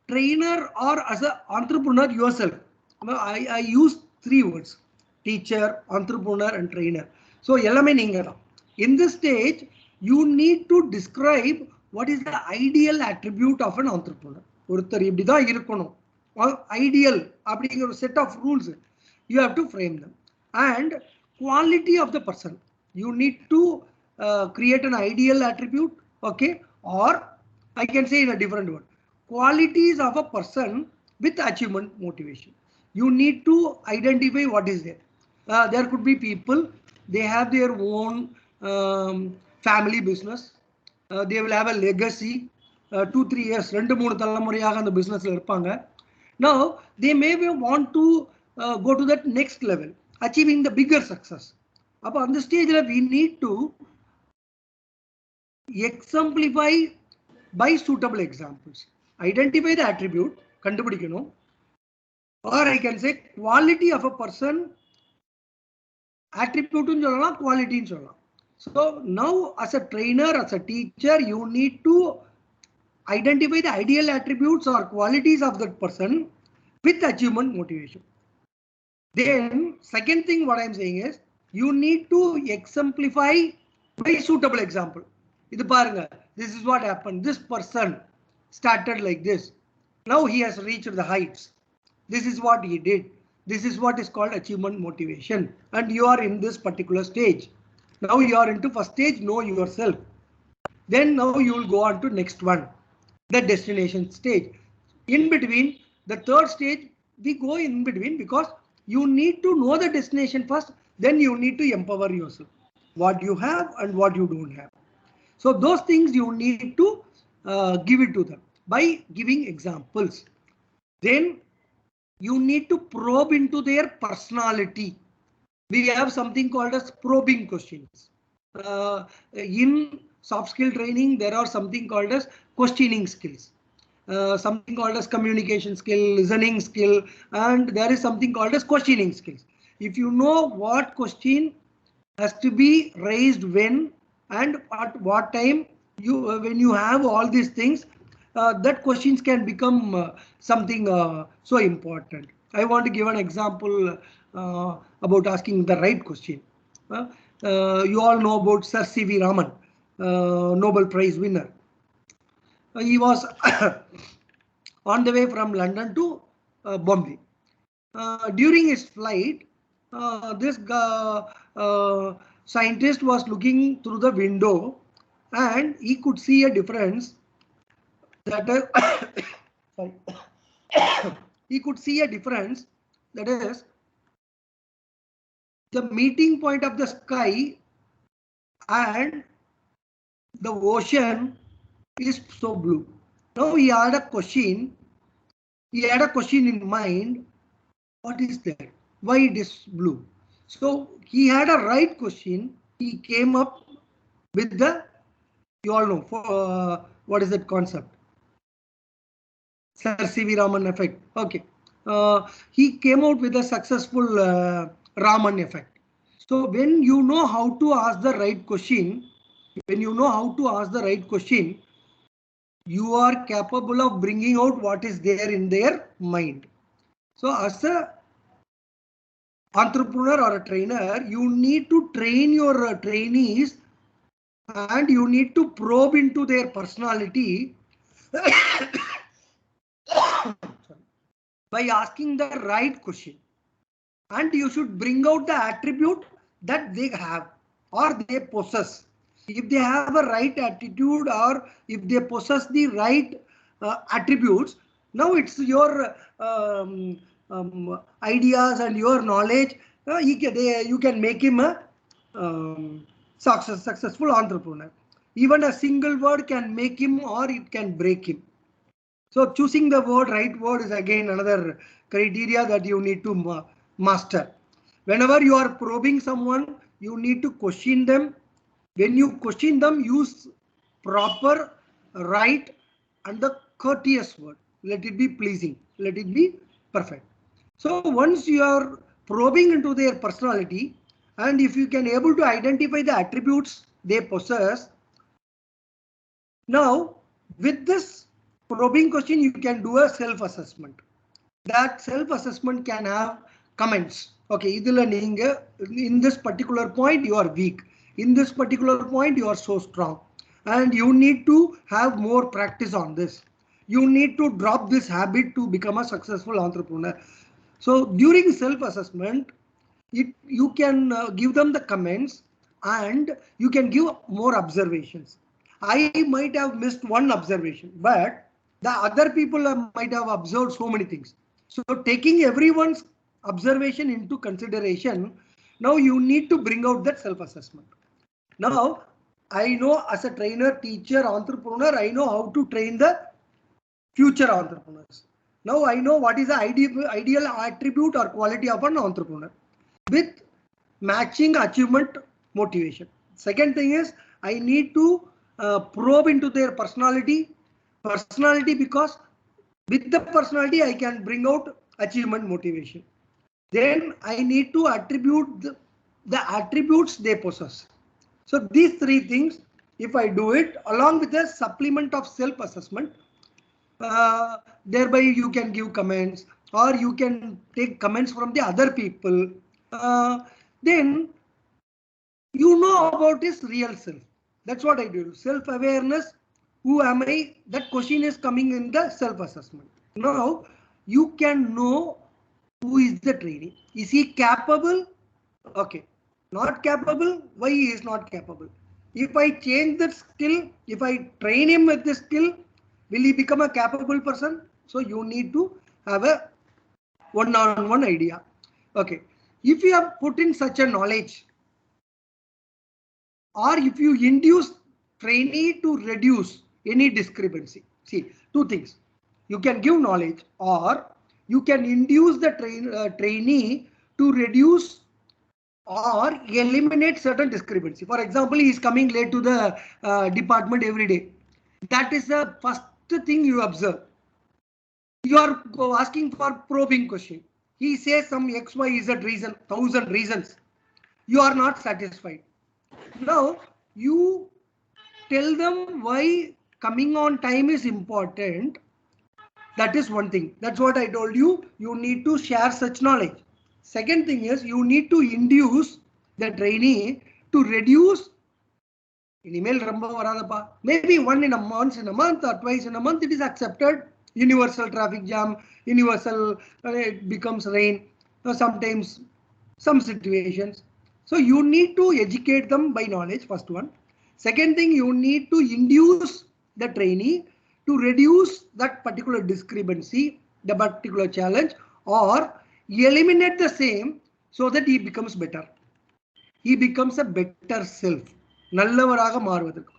trainer or as an entrepreneur yourself, I use 3 words: teacher, entrepreneur and trainer. So in this stage, you need to describe what is the ideal attribute of an entrepreneur? ஒருத்தர் இப்படிதான் இருக்கணும். Ideal அப்படிங்கிற set of rules you have to frame them. And quality of the person, you need to create an ideal attribute, okay, or I can say in a different word, qualities of a person with achievement motivation. You need to identify what is there. There could be people, they have their own family business, they will have a legacy, 2-3 years, 2-3 தலைமுறையாக அந்த businessல இருப்பாங்க. Now they may want to go to that next level, achieving the bigger success. அப்ப அந்த ஸ்டேஜ்ல we need to exemplify by suitable examples. Identify the attribute, கண்டுபிடிக்கணும், or I can say quality of a person, attribute னு சொல்லலாம், quality னு சொல்லலாம். So now as a trainer, as a teacher, you need to identify the ideal attributes or qualities of that person with achievement motivation. Then second thing what I am saying is you need to exemplify by suitable example. இது பாருங்க, this is what happened, this person started like this, now he has reached the heights, this is what he did, this is what is called achievement motivation, and you are in this particular stage. Now you are into first stage, know yourself. Then now you will go on to next one, the destination stage. In between, the third stage, we go in between because you need to know the destination first, then you need to empower yourself, what you have and what you don't have. So those things you need to give it to them by giving examples. Then you need to probe into their personality. We have something called as probing questions. In soft skill training, there are something called as questioning skills, something called as communication skill, listening skill, and there is something called as questioning skills. If you know what question has to be raised when and at what time, when you have all these things, that questions can become something so important. I want to give an example about asking the right question. You all know about Sir C.V. Raman, Nobel Prize winner. He was on the way from London to Bombay. During his flight, this scientist was looking through the window and he could see a difference that sorry. He could see a difference, that is the meeting point of the sky and the ocean is so blue. Now he had a question in mind, what is that, why it is blue? So he had a right question, he came up with the, you all know, what is that concept, Sir C.V. Raman effect. Okay, he came out with a successful Raman effect. So when you know how to ask the right question, you are capable of bringing out what is there in their mind. So as a entrepreneur or a trainer, you need to train your trainees and you need to probe into their personality by asking the right question, and you should bring out the attribute that they have or they possess. If they have a right attitude or if they possess the right attributes, now it's your ideas and your knowledge, you can make him a successful entrepreneur. Even a single word can make him or it can break him. So choosing the right word is again another criteria that you need to master. Whenever you are probing someone, you need to question them. When you question them, use proper, right, and the courteous word. Let it be pleasing. Let it be perfect. So once you are probing into their personality, and if you can able to identify the attributes they possess, now with this probing question, you can do a self-assessment. That self-assessment can have comments. Okay, in this particular point you are weak. In this particular point you are so strong. and you need to have more practice on this. You need to drop this habit to become a successful entrepreneur. So during self-assessment, you can give them the comments and you can give more observations. I might have missed one observation, but the other people might have observed so many things. So taking everyone's observation into consideration, now you need to bring out that self-assessment. Now, I know as a trainer, teacher, entrepreneur, I know how to train the future entrepreneurs. Now I know what is the ideal attribute or quality of an entrepreneur with matching achievement motivation. Second thing is I need to probe into their personality because with the personality I can bring out achievement motivation. Then I need to attribute the attributes they possess. So these three things, if I do it along with a supplement of self-assessment, thereby you can give comments or you can take comments from the other people. Then you know about his real self. That's what I do. Self-awareness. Who am I? That question is coming in the self-assessment. Now you can know who is the trainee. Is he capable? Okay. Not capable. Why he is not capable? If I change that skill, if I train him with this skill, will he become a capable person? So you need to have a one-on-one idea. Okay. If you have put in such a knowledge, or if you induce trainee to reduce any discrepancy. See, two things. You can give knowledge or you can induce the trainee to reduce or eliminate certain discrepancy. For example, he is coming late to the department every day. That is the first thing you observe. You are asking for probing question. He says some X, Y, Z reason, 1,000 reasons. You are not satisfied. Now you tell them why coming on time is important. That is one thing. That's what I told you. You need to share such knowledge. Second thing is you need to induce the trainee to reduce. Maybe one in a month or twice in a month it is accepted. Universal traffic jam, universal it becomes rain. Sometimes some situations. So you need to educate them by knowledge, first one. Second thing, you need to induce the trainee to reduce that particular discrepancy, the particular challenge, or eliminate the same so that he becomes better. He becomes a better self. நல்லவராக மாறுவதற்கு.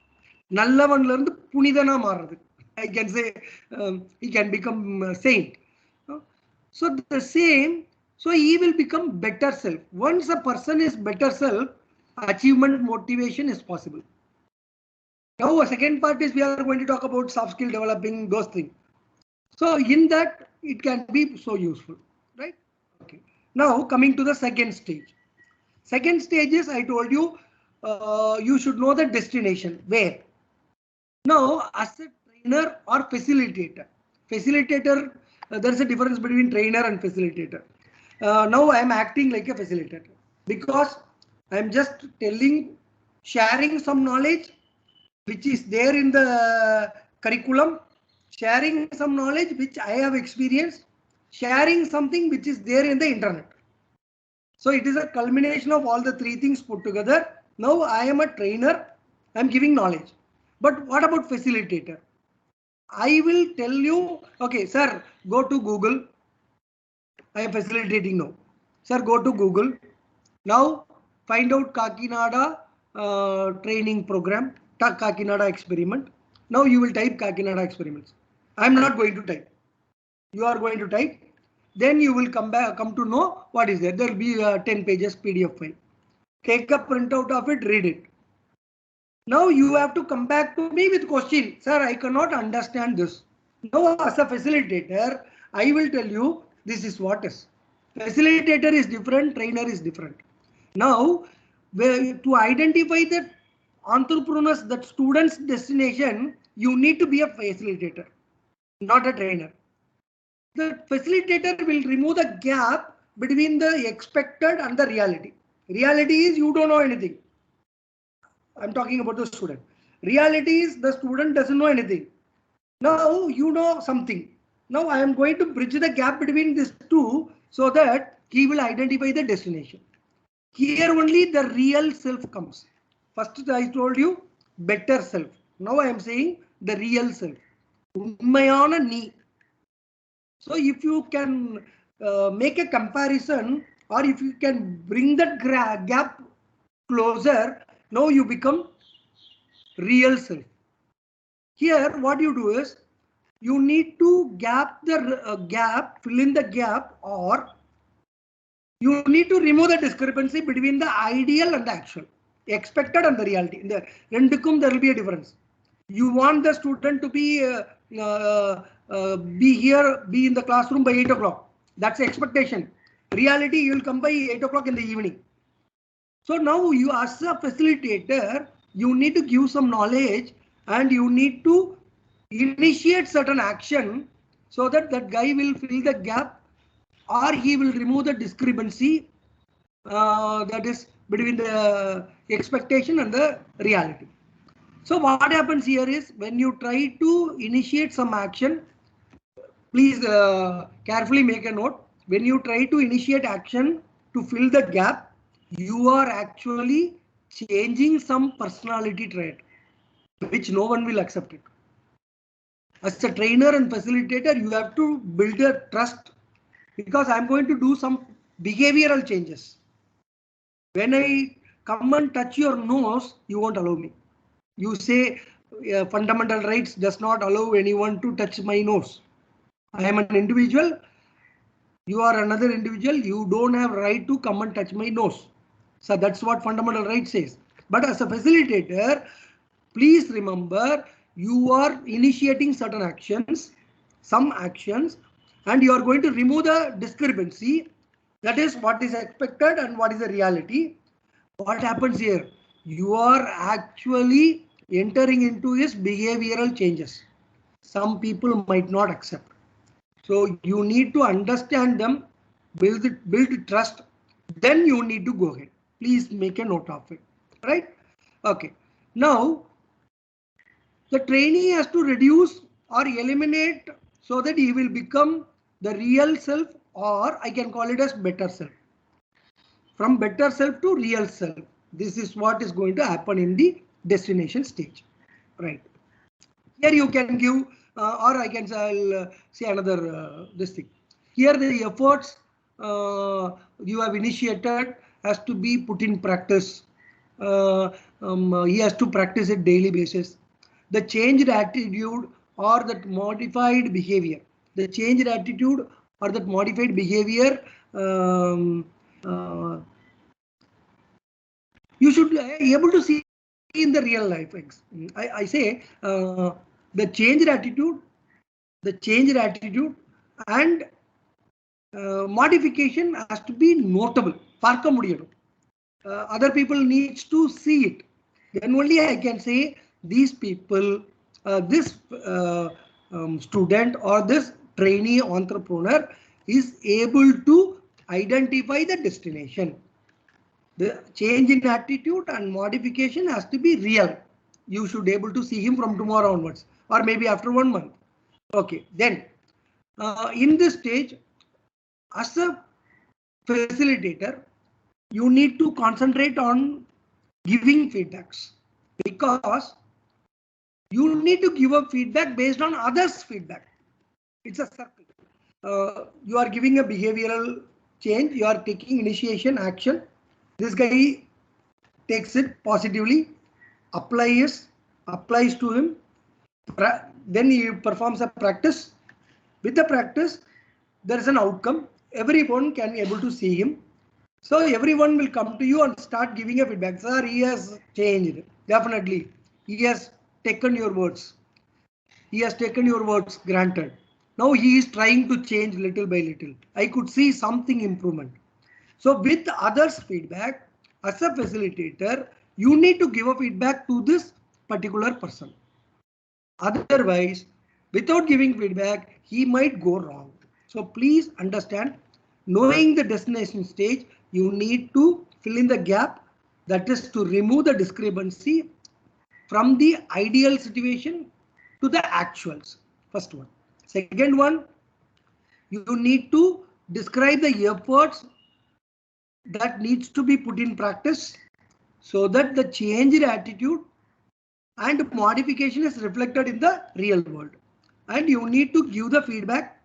நல்லவன்ல இருந்து புனிதனா மாறுறதுக்கு. I can say he can become saint. So the same. So he will become better self. Once a person is better self, achievement motivation is possible. Now a second part is we are going to talk about soft skill developing those things. So in that it can be so useful, right? Okay. Now coming to the second stage. Second stage is I told you you should know the destination where. Now as a trainer or facilitator. Facilitator, there is a difference between trainer and facilitator. Now I am acting like a facilitator because I am just sharing some knowledge which is there in the curriculum, sharing some knowledge which I have experienced, sharing something which is there in the internet. So it is a culmination of all the three things put together. Now I am a trainer, I am giving knowledge. But what about facilitator? I will tell you, okay, sir, go to Google. I am facilitating now. Sir, go to Google. Now find out Kakinada training program, Kakinada experiment. Now you will type Kakinada experiments. I am not going to type. You are going to type. Then you will come to know what is there. There will be 10 pages PDF file. Take a printout of it, read it. Now you have to come back to me with question. Sir, I cannot understand this. Now as a facilitator, I will tell you this is what is. Facilitator is different, trainer is different. Now, to identify the entrepreneurs, that student's destination, you need to be a facilitator, not a trainer. The facilitator will remove the gap between the expected and the reality. Reality is you don't know anything. I'm talking about the student. Reality is the student doesn't know anything. Now you know something. Now I am going to bridge the gap between these two so that he will identify the destination. Here only the real self comes. First I told you better self. Now I am saying the real self. Unmayana nee. So if you can make a comparison, or if you can bring that gap closer, now you become real self. Here what you do is you need to fill in the gap, or you need to remove the discrepancy between the ideal and the actual, expected and the reality. In the rendukum there will be a difference. You want the student to be in the classroom by 8 o'clock. That's the expectation. Reality, you will come by 8 o'clock in the evening. So now you, as a facilitator, you need to give some knowledge and you need to initiate certain action so that that guy will fill the gap, or he will remove the discrepancy that is between the expectation and the reality. So what happens here is, when you try to initiate some action, please carefully make a note. When you try to initiate action to fill the gap, you are actually changing some personality trait, which no one will accept it. As a trainer and facilitator, you have to build a trust, because I'm going to do some behavioral changes. When I come and touch your nose, you won't allow me. You say fundamental rights does not allow anyone to touch my nose. I am an individual. You are another individual. You don't have right to come and touch my nose. So that's what fundamental right says. But as a facilitator, please remember, you are initiating certain actions, some actions, and you are going to remove the discrepancy. That is what is expected and what is the reality. What happens here? You are actually entering into his behavioral changes. Some people might not accept. So you need to understand them, build trust, then you need to go ahead. Please make a note of it, right? Okay. Now, the trainee has to reduce or eliminate so that he will become the real self, or I can call it as better self. From better self to real self. This is what is going to happen in the destination stage, right? Here you can give, or I can say another this thing. Here the efforts you have initiated has to be put in practice. He has to practice it daily basis. The changed attitude or that modified behavior. The changed attitude or that modified behavior. You should be able to see in the real life. I say the changed attitude and modification has to be notable. Other people needs to see it. Then only I can say these people, this student or this trainee entrepreneur is able to identify the destination. The change in attitude and modification has to be real. You should be able to see him from tomorrow onwards, or maybe after 1 month. Okay, then in this stage, as a facilitator, you need to concentrate on giving feedbacks, because you need to give a feedback based on others' feedback. It's a circle. You are giving a behavioral change. You are taking initiation action. This guy takes it positively, applies to him. Then he performs a practice. With the practice, there is an outcome. Everyone can be able to see him. So everyone will come to you and start giving a feedback. Sir, he has changed. Definitely. He has taken your words. He has taken your words granted. Now he is trying to change little by little. I could see something improvement. So with others' feedback, as a facilitator, you need to give a feedback to this particular person. Otherwise, without giving feedback, he might go wrong. So please understand, knowing the destination stage, you need to fill in the gap, that is to remove the discrepancy from the ideal situation to the actuals. First one. Second one, you need to describe the efforts that needs to be put in practice so that the changed attitude and modification is reflected in the real world. And you need to give the feedback,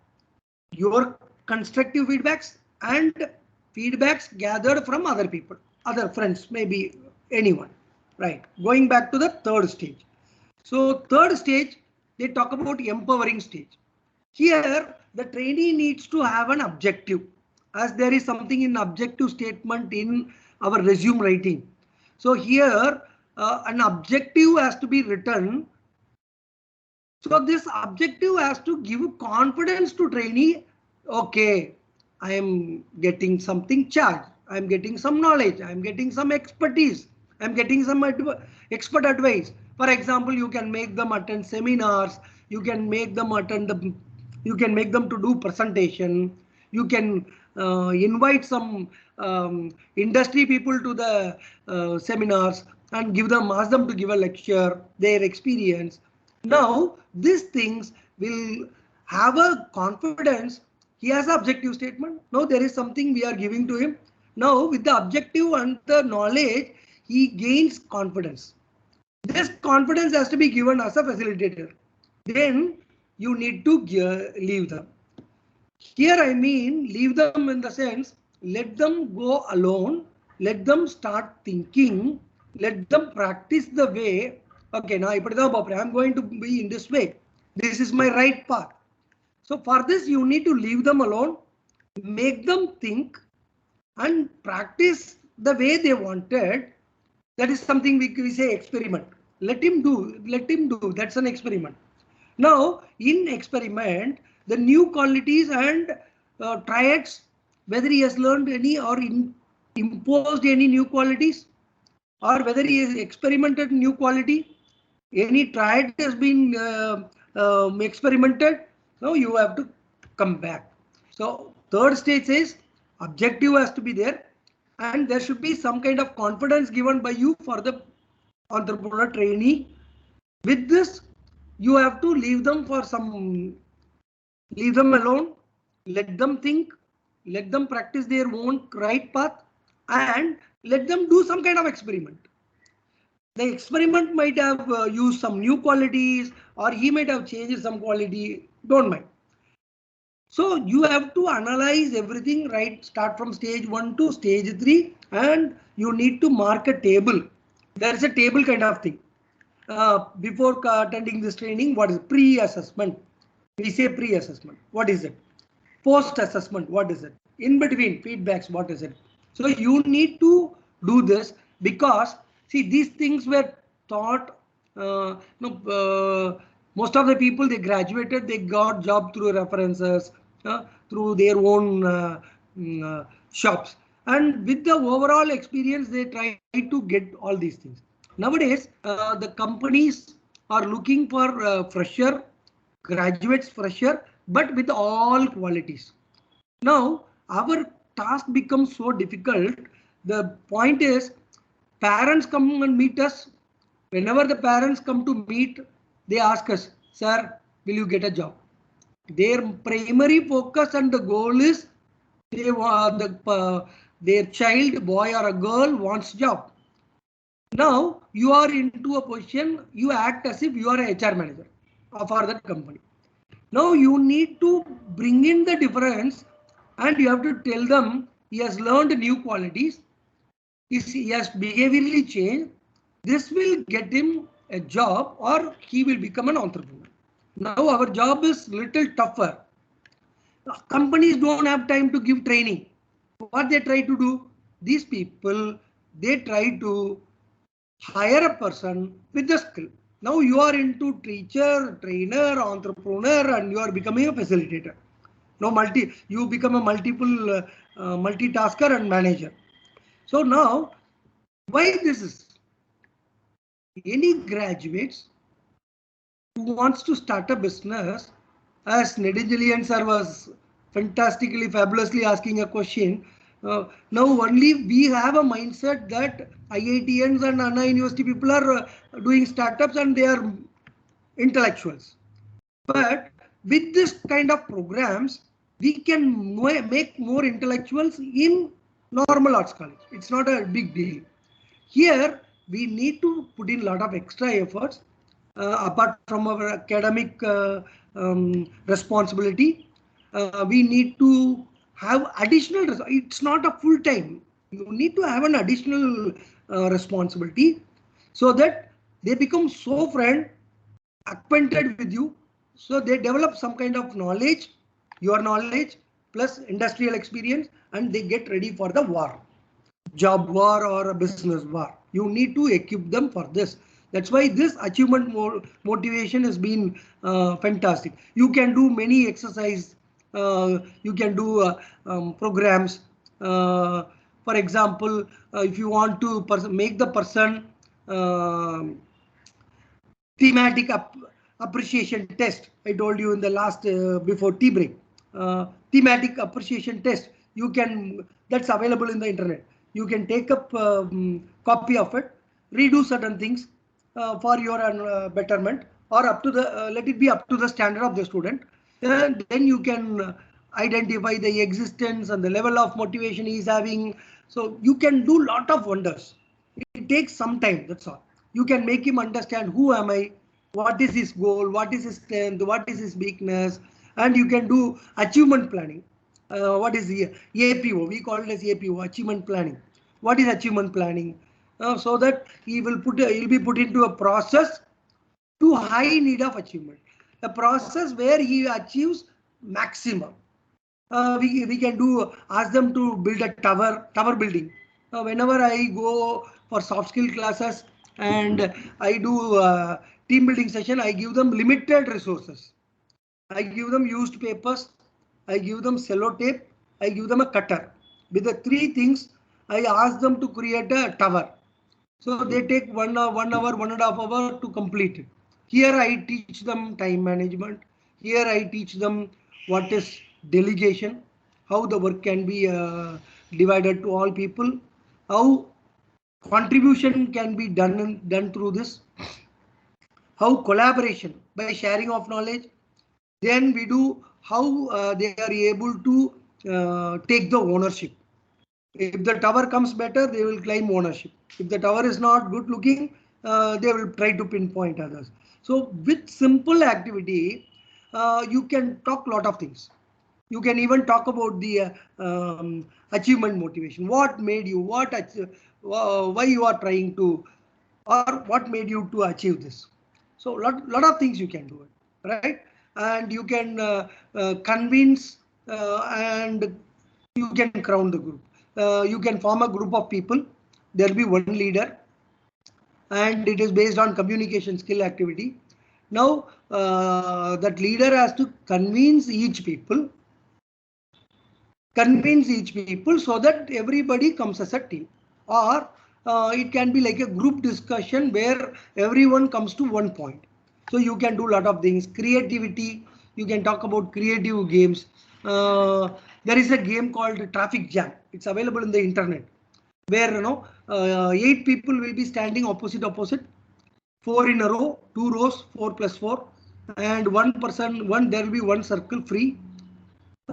your constructive feedbacks and feedbacks gathered from other people, other friends, maybe anyone, right? Going back to the third stage. So third stage, they talk about empowering stage. Here, the trainee needs to have an objective, as there is something in objective statement in our resume writing. So here, an objective has to be written. So this objective has to give confidence to trainee. Okay, I am getting something charged. I am getting some knowledge. I am getting some expertise. I am getting some expert advice. For example, you can make them attend seminars. You can make them attend the. You can make them to do presentation. You can invite some industry people to the seminars and ask them to give a lecture, their experience. Now, these things will have a confidence. He has an objective statement. Now, there is something we are giving to him. Now, with the objective and the knowledge, he gains confidence. This confidence has to be given as a facilitator. Then you need to leave them. Here I mean leave them in the sense, let them go alone, let them start thinking, let them practice the way. Okay, now I'm going to be in this way. This is my right path. So for this you need to leave them alone, make them think and practice the way they wanted. That is something we say experiment. Let him do. That's an experiment. Now, in experiment, the new qualities and triads, whether he has learned any or imposed any new qualities, or whether he has experimented new quality, any triad has been experimented. Now you have to come back. So third stage says objective has to be there, and there should be some kind of confidence given by you for the entrepreneur trainee. With this, you have to leave them alone, let them think, let them practice their own right path, and let them do some kind of experiment. The experiment might have used some new qualities, or he might have changed some quality, don't mind. So you have to analyze everything, right? Start from stage 1 to stage 3, and you need to mark a table. There is a table kind of thing. Before attending this training, what is pre-assessment? We say pre-assessment. What is it? Post-assessment. What is it? In between feedbacks. What is it? So you need to do this because see these things were taught. Most of the people they graduated, they got job through references, through their own shops, and with the overall experience, they try to get all these things. Nowadays, the companies are looking for fresher, graduates fresher, but with all qualities. Now, our task becomes so difficult. The point is, parents come and meet us. Whenever the parents come to meet, they ask us, sir, will you get a job? Their primary focus and the goal is they their child, boy or a girl, wants job. Now you are into a position, you act as if you are a HR manager for that company. Now you need to bring in the difference and you have to tell them he has learned new qualities, he has behaviorally changed. This will get him a job or he will become an entrepreneur. Now our job is little tougher. Companies don't have time to give training. What they try to do, these people, they try to hire a person with the skill. Now you are into teacher, trainer, entrepreneur, and you are becoming a facilitator. Now you become a multitasker and manager. So now, why this is? Any graduates who wants to start a business, as Nedinjalian sir was fantastically, fabulously asking a question, Now only we have a mindset that IITians and Anna University people are doing startups and they are intellectuals. But with this kind of programs, we can make more intellectuals in normal arts college. It's not a big deal. Here, we need to put in a lot of extra efforts apart from our academic responsibility. We need to have additional, it's not a full time. You need to have an additional responsibility so that they become so acquainted with you. So they develop some kind of knowledge, your knowledge plus industrial experience, and they get ready for the war, job war or a business war. You need to equip them for this. That's why this achievement motivation has been fantastic. You can do many exercise. You can do programs. For example, if you want to make the person thematic appreciation test. I told you in the last before tea break. Thematic appreciation test. You can, that's available in the internet. You can take up copy of it, redo certain things for your betterment, or up to the let it be up to the standard of the student. And then you can identify the existence and the level of motivation he is having. So you can do lot of wonders. It takes some time. That's all. You can make him understand who am I, what is his goal, what is his strength, what is his weakness, and you can do achievement planning. What is the APO? We call it as APO, achievement planning. What is achievement planning? So that he'll be put into a process to high need of achievement, a process where he achieves maximum. We can do, ask them to build a tower building. Whenever I go for soft skill classes and I do team building session, I give them limited resources. I give them used papers, I give them sellotape, I give them a cutter. With the three things, I ask them to create a tower. So they take 1 hour, 1.5 hours to complete it. Here I teach them time management. Here I teach them what is delegation, how the work can be divided to all people, how contribution can be done through this, how collaboration by sharing of knowledge. Then we do how they are able to take the ownership. If the tower comes better, they will claim ownership. If the tower is not good looking, they will try to pinpoint others. So with simple activity, you can talk a lot of things. You can even talk about the achievement motivation. What made you, why you are trying to, or what made you to achieve this. So lot of things you can do it, right? And you can convince and you can crown the group. You can form a group of people. There will be one leader, and it is based on communication skill activity. Now that leader has to convince each people so that everybody comes as a team, or it can be like a group discussion where everyone comes to one point. So you can do a lot of things. Creativity, you can talk about creative games. There is a game called traffic jam. It's available in the internet, where 8 people will be standing opposite, 4 in a row, 2 rows, 4 plus 4, and one person, there will be one circle free.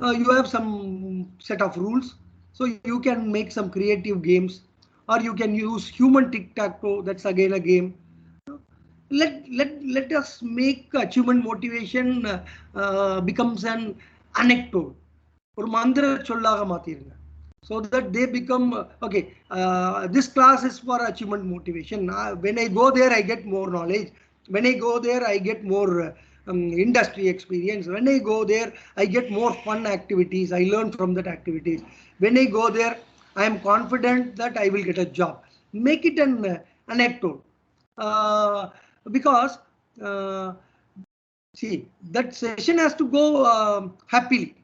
You have some set of rules, so you can make some creative games, or you can use human tic-tac-toe. That's again a game. Let us make achievement motivation becomes an anecdote, or mantra chollaga maathirunga, so that they become okay. This class is for achievement motivation. When I go there, I get more knowledge. When I go there, I get more industry experience. When I go there, I get more fun activities. I learn from that activities. When I go there, I am confident that I will get a job. Make it an anecdote, because see, that session has to go happily.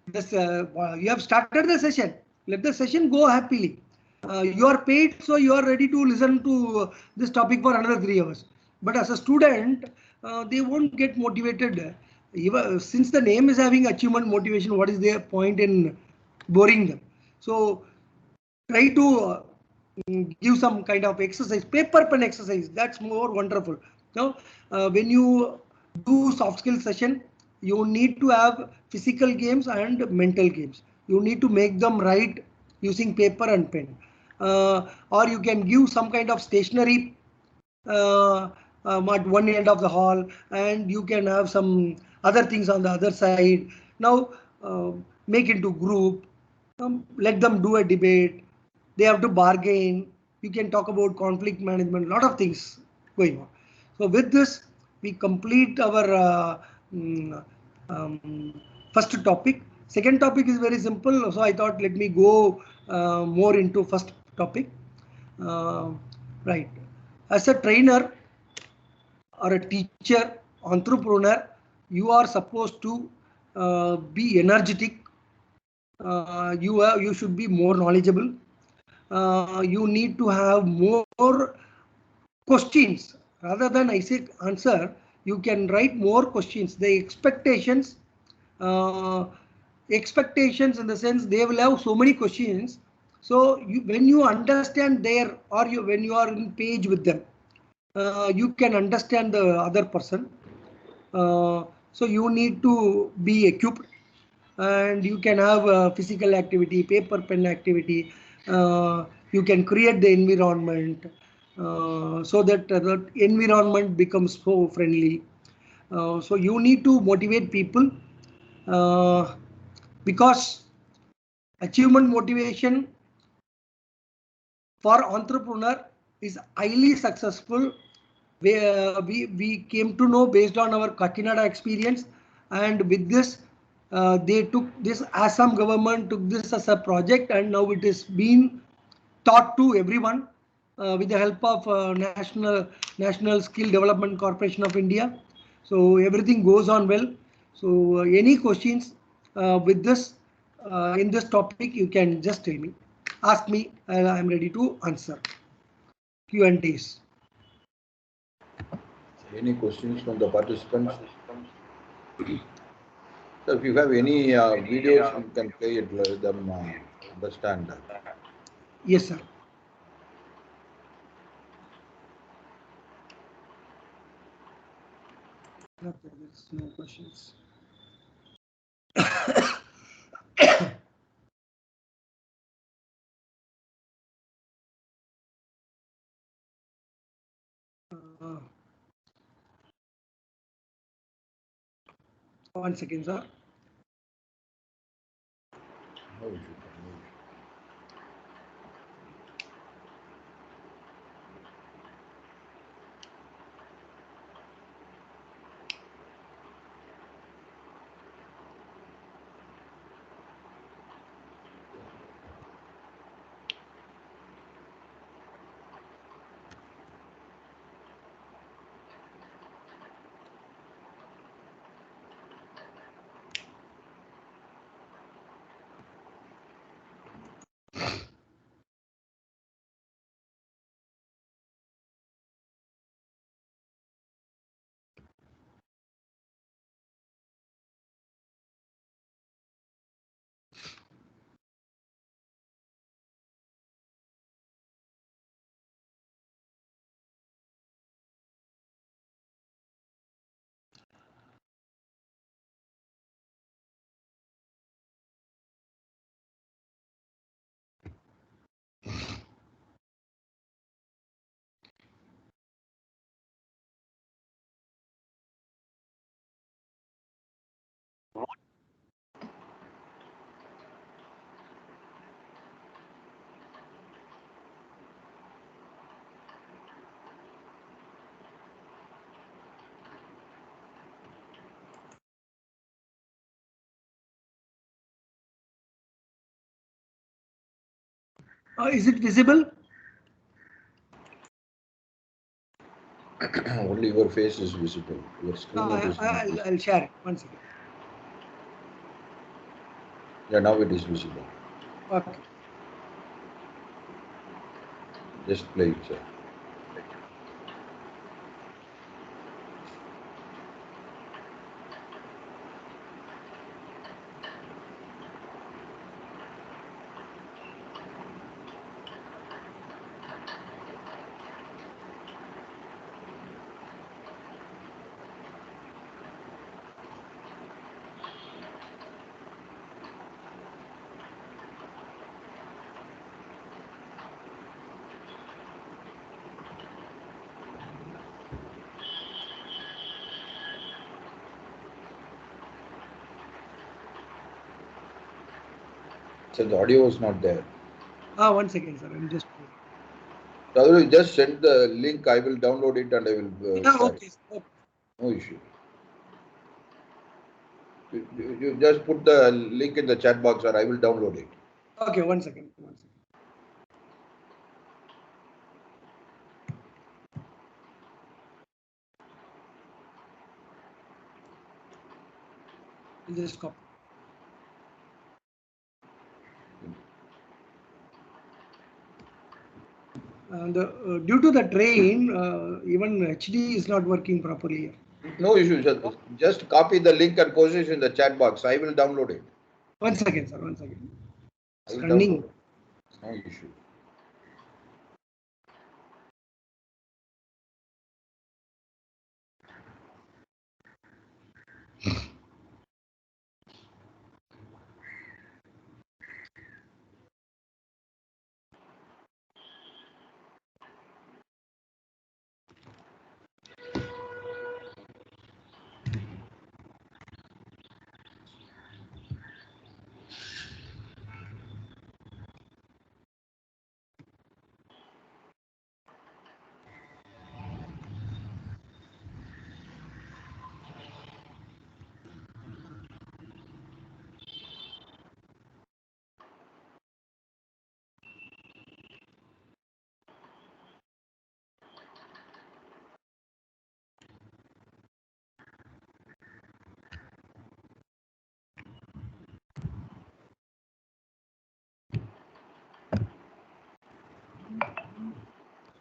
This, you have started the session. Let the session go happily. You are paid, so you are ready to listen to this topic for another 3 hours. But as a student, they won't get motivated. Even since the name is having achievement motivation, what is their point in boring them? So try to give some kind of exercise, paper pen exercise. That's more wonderful. Now, when you do soft skill session, you need to have physical games and mental games. You need to make them right using paper and pen, or you can give some kind of stationery at one end of the hall, and you can have some other things on the other side. Now, make into group, let them do a debate. They have to bargain. You can talk about conflict management, a lot of things going on. So with this, we complete our first topic. Second topic is very simple. So I thought let me go more into first topic. Right. As a trainer or a teacher, entrepreneur, you are supposed to be energetic. You should be more knowledgeable. You need to have more questions rather than I say answer. You can write more questions. The uh, expectations in the sense they will have so many questions. So when you understand there, or when you are in page with them, you can understand the other person. So you need to be equipped, and you can have physical activity, paper pen activity. You can create the environment so that the environment becomes so friendly. So you need to motivate people, uh, because achievement motivation for entrepreneur is highly successful. We came to know based on our Kakinada experience, and with this, they took this, Assam government took this as a project, and now it is being taught to everyone with the help of National Skill Development Corporation of India. So everything goes on well. So any questions with this in this topic, you can just tell me, ask me. I am ready to answer. Q&As. Any questions from the participants? So if you have any videos, you can play it, let them understand that. Yes, sir. Okay, there's no questions. Uh, 1 second, sir. No issue, sir, no issue. Is it visible? Only your face is visible. Your screen it is not visible. I'll share it. 1 second. Yeah, now it is visible. Okay. Just play it, sir. So the audio was not there. 1 second, sir. I'm just. So just send the link. I will download it and I will Yeah, share okay. it. Okay. No issue. You just put the link in the chat box or I will download it. Okay, 1 second. 1 second. I'll just copy. Due to the train, even HD is not working properly here. No issue. Just copy the link and post it in the chat box. I will download it. 1 second, sir. 1 second. I It's will running. download it. No issue.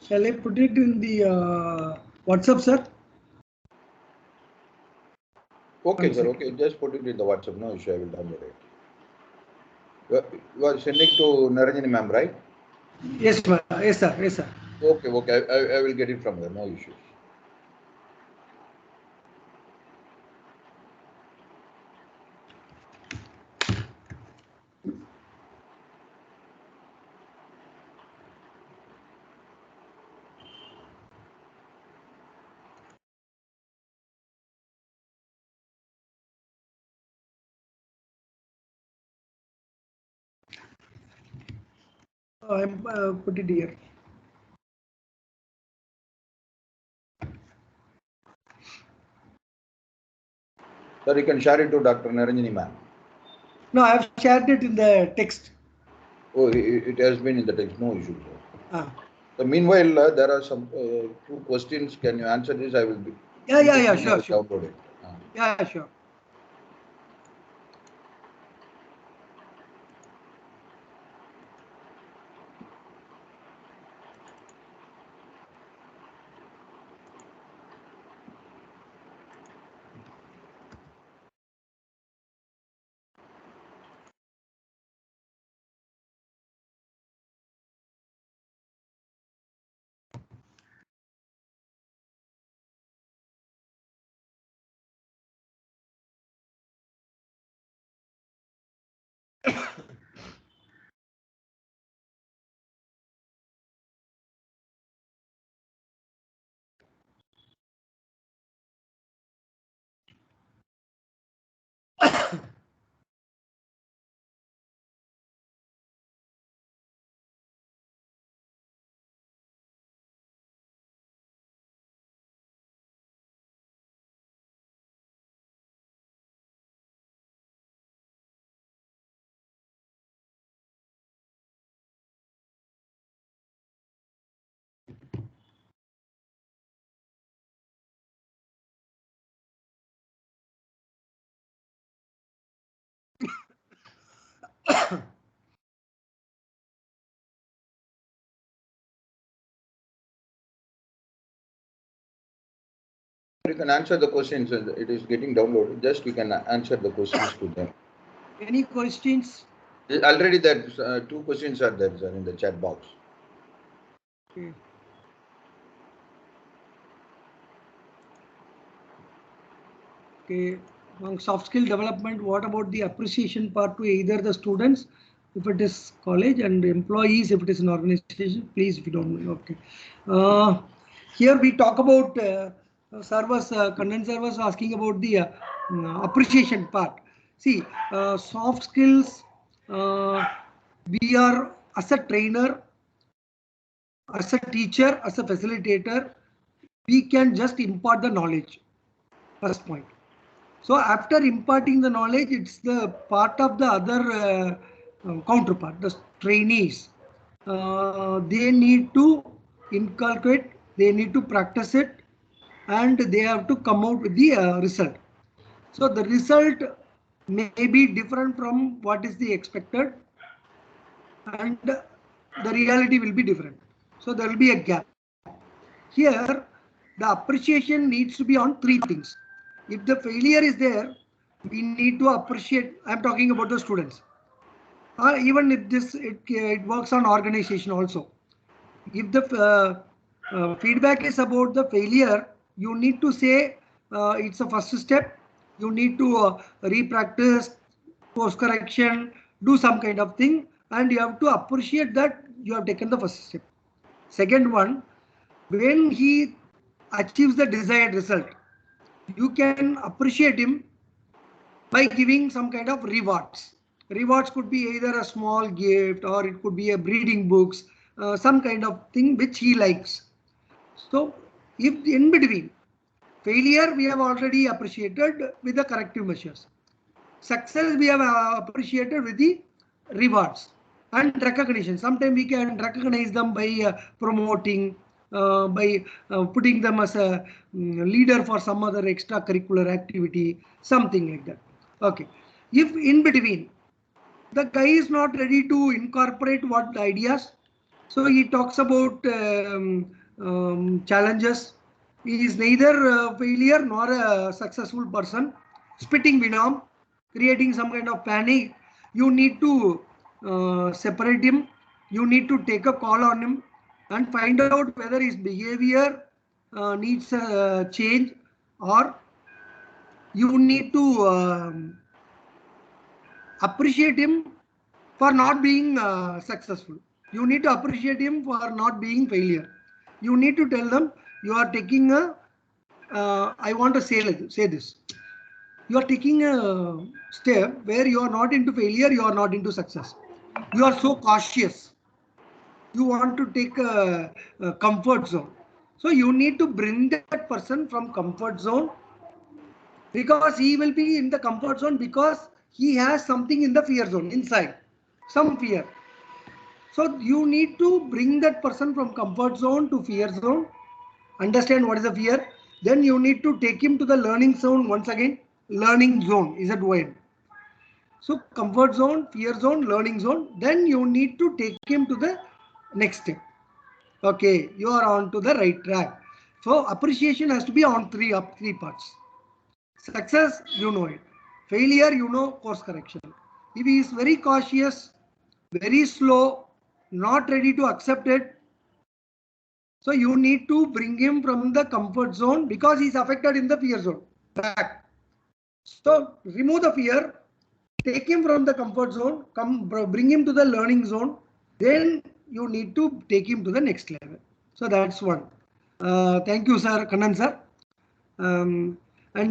Shall I put it in the WhatsApp, sir? Okay, 1 sir. second. Okay, just put it in the WhatsApp. No issue. I will download it. You are sending to Naranjini ma'am, right? Yes, yes, sir. Yes, sir. Okay, okay. I will get it from her. No issues. I'm put it here. Sir, you can share it to Dr. Naranjini ma'am. No, I have shared it in the text. Oh, it has been in the text. No issue, sir. Ah. So meanwhile, there are some 2 questions. Can you answer this? I will be. Yeah. Sure. Download it. Yeah, sure. You can answer the questions. It is getting downloaded. Just you can answer the questions to them. Any questions? Already that 2 questions are there, sir, in the chat box. Okay. Okay. On soft skill development, what about the appreciation part to either the students, if it is college, and employees, if it is an organization? Please, if you don't know. Okay. Here we talk about condenser was asking about the appreciation part. See, soft skills we are, as a trainer, as a teacher, as a facilitator, we can just impart the knowledge. First point. So after imparting the knowledge, it's the part of the other counterpart, the trainees. They need to inculcate, they need to practice it, and they have to come out with the result. So the result may be different from what is the expected, and the reality will be different. So there will be a gap. Here, the appreciation needs to be on three things. If the failure is there, we need to appreciate. I'm talking about the students. Even if it works on organization also. If the feedback is about the failure, you need to say it's a first step. You need to re-practice, course correction, do some kind of thing, and you have to appreciate that you have taken the first step. Second one, when he achieves the desired result, you can appreciate him by giving some kind of rewards. Rewards could be either a small gift or it could be a reading books, some kind of thing which he likes. So if in between, failure we have already appreciated with the corrective measures. Success we have appreciated with the rewards and recognition. Sometimes we can recognize them by promoting, by putting them as a leader for some other extracurricular activity, something like that. Okay. If in between the guy is not ready to incorporate what ideas, so he talks about challenges. He is neither a failure nor a successful person, spitting venom, creating some kind of panic. You need to separate him. You need to take a call on him and find out whether his behavior needs a change, or you need to appreciate him for not being successful. You need to appreciate him for not being failure. You need to tell them you are taking a, I want to say this. You are taking a step where you are not into failure, you are not into success. You are so cautious. You want to take a comfort zone. So you need to bring that person from comfort zone, because he will be in the comfort zone because he has something in the fear zone inside, some fear. So you need to bring that person from comfort zone to fear zone, understand what is the fear. Then you need to take him to the learning zone once again. Learning zone is at wide. So comfort zone, fear zone, learning zone. Then you need to take him to the next step. Okay, you are on to the right track. So appreciation has to be on three parts. Success, you know it. Failure, you know, course correction. If he is very cautious, very slow, not ready to accept it, so you need to bring him from the comfort zone because he is affected in the fear zone. Back. So remove the fear, take him from the comfort zone, bring him to the learning zone. Then you need to take him to the next level. So that's one. Thank you, sir. Kannan sir. And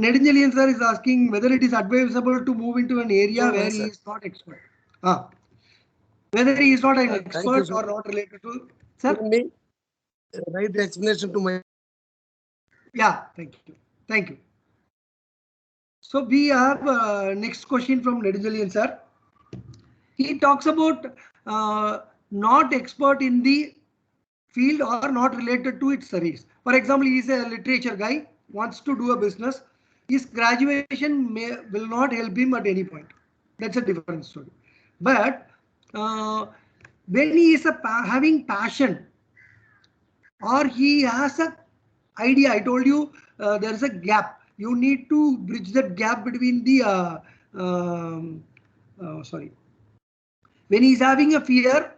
Nedinjalian sir is asking whether it is advisable to move into an area where he is not expert. Whether he is not an expert or not related to. Sir? Right explanation to my. Yeah, thank you. Thank you. So we have next question from Nedinjalian sir. He talks about not expert in the field or not related to its service. For example, he is a literature guy, wants to do a business. His graduation will not help him at any point. That's a different story. But when he is having passion, or he has a idea, I told you there is a gap. You need to bridge that gap between the when he is having a fear,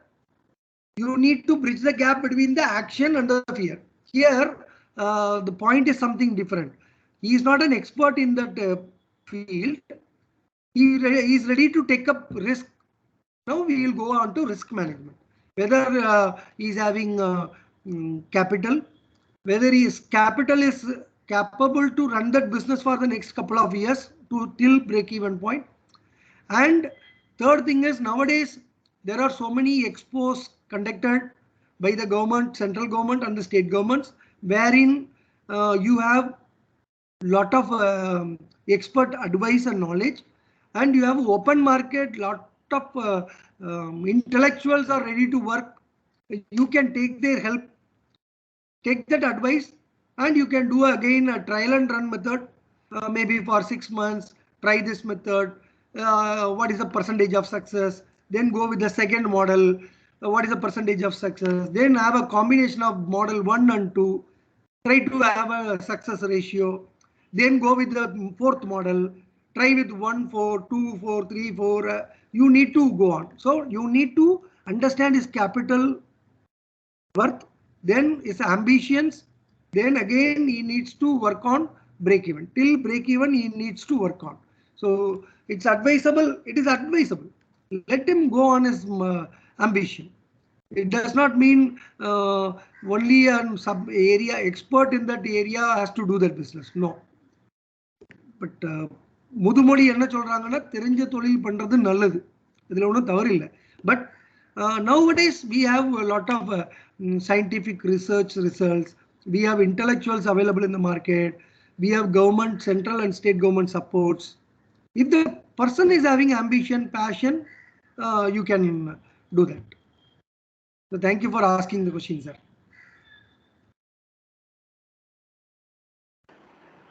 you need to bridge the gap between the action and the fear. Here, the point is something different. He is not an expert in that field. He is ready to take up risk. Now we will go on to risk management. Whether he is having capital, whether his capital is capable to run that business for the next couple of years till break-even point. And third thing is, nowadays there are so many expos conducted by the government, central government and the state governments, wherein you have lot of expert advice and knowledge, and you have open market, lot of intellectuals are ready to work. You can take their help, take that advice, and you can do again a trial and run method, maybe for 6 months, try this method, what is the percentage of success, then go with the second model, what is the percentage of success, then have a combination of model 1 and 2, try to have a success ratio, then go with the fourth model, try with 1 4 2 4 3 4, you need to go on. So you need to understand his capital worth, then his ambitions, then again he needs to work on break even. Till break even he needs to work on. So it's advisable, it is advisable. Let him go on his ambition. It does not mean only a sub area expert in that area has to do that business. No. But முதுமொழி என்ன சொல்றாங்கன்னா தெரிஞ்ச தொழில் பண்றது நல்லது, இதுல ஒன்றும் தவறு இல்லை. But nowadays we have a lot of scientific research results, we have intellectuals available in the market, we have government, central and state government supports. If the person is having ambition, passion, you can do that. So thank you for asking the question, sir.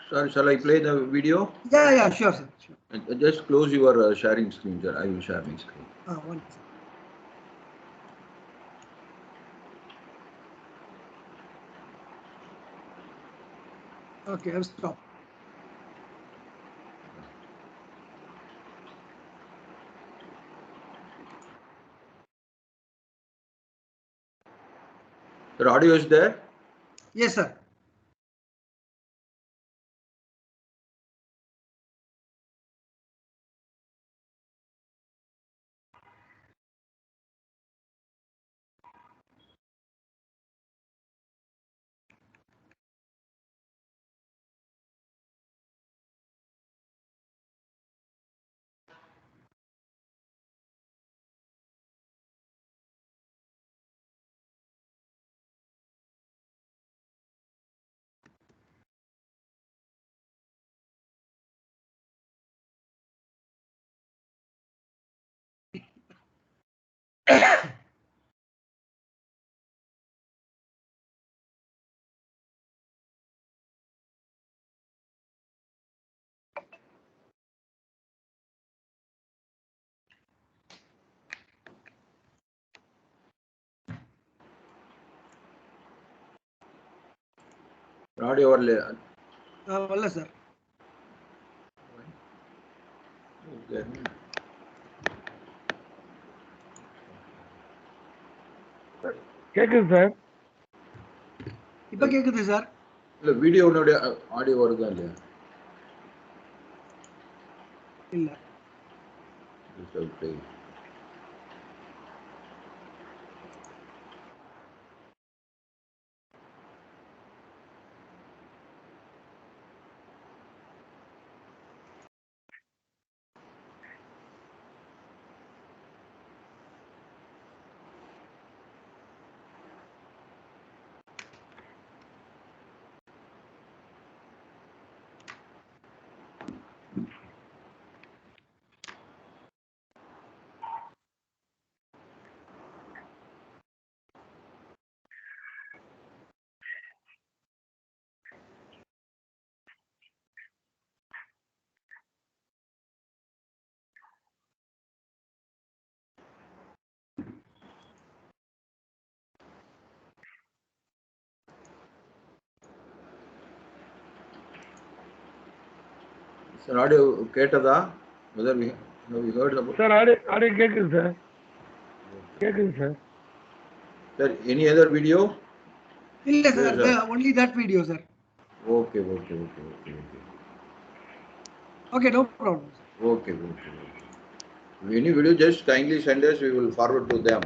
Sir, shall I play the video? Yeah, sure, sir. Sure. Just close your sharing screen, sir. I will share my screen. One second. Okay, I've stopped. Your audio is there? Yes, sir. Audio or Well, sir. கேக்குது sir. இப்ப கேக்குது sir. இல்ல வீடியோனுடைய audio வருதா இல்லையா? இல்ல. Sir, audio கேட்டதா? Whether we heard about? Sir audio கேக்குது sir. கேக்குது sir. Sir, any other video? இல்ல sir, only that video, sir. Okay. Okay, no problem. Okay. Any video, just kindly send us. We will forward to them.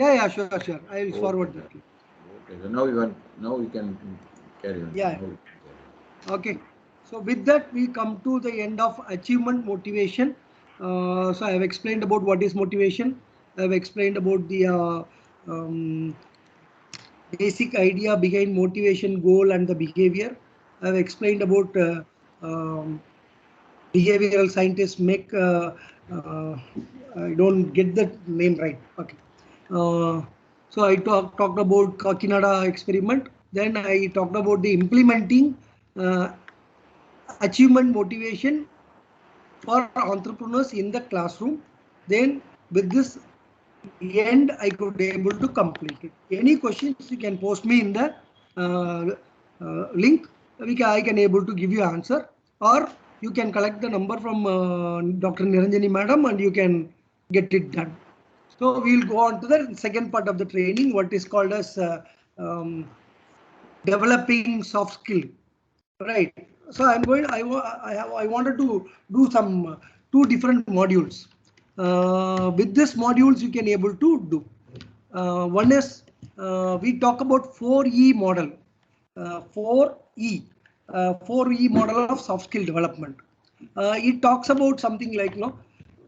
Yeah, sure. I will forward that. Okay. So now we can carry on. Yeah. Okay. So with that, we come to the end of achievement motivation. So I have explained about what is motivation. I have explained about the basic idea behind motivation, goal, and the behavior. I have explained about behavioral scientists make. I don't get the name right. Okay. So I talked about Kakinada experiment. Then I talked about the implementing achievement motivation for entrepreneurs in the classroom. Then with this end, I could be able to complete it. Any questions you can post me in the link. I can able to give you answer, or you can collect the number from Dr. Niranjani madam and you can get it done. So we'll go on to the second part of the training, what is called as developing soft skill. Right. So I'm going. I wanted to do some two different modules. With this modules you can able to do. One is we talk about 4E model. 4E. 4E model of soft skill development. It talks about something like,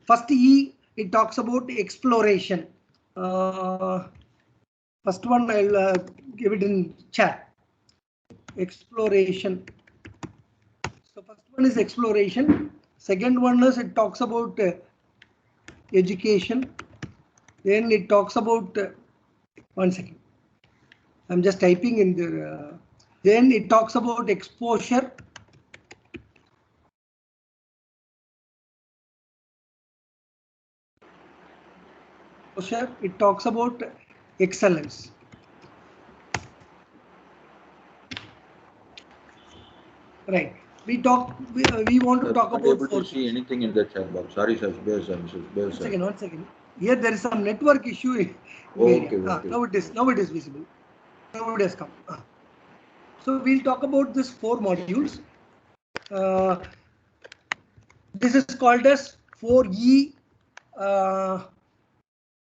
first E, it talks about exploration. First one I'll give it in chat. Exploration. So first one is exploration. Second one is it talks about education. Then it talks about 1 second. I'm just typing in the. Then it talks about exposure. It talks about excellence. Right. We want to talk about. Able to see anything in the chat box. Sorry, sir. One second. Here there is some network issue. Okay. Now it is visible. Now it has come. So we'll talk about this 4 modules. This is called as 4E.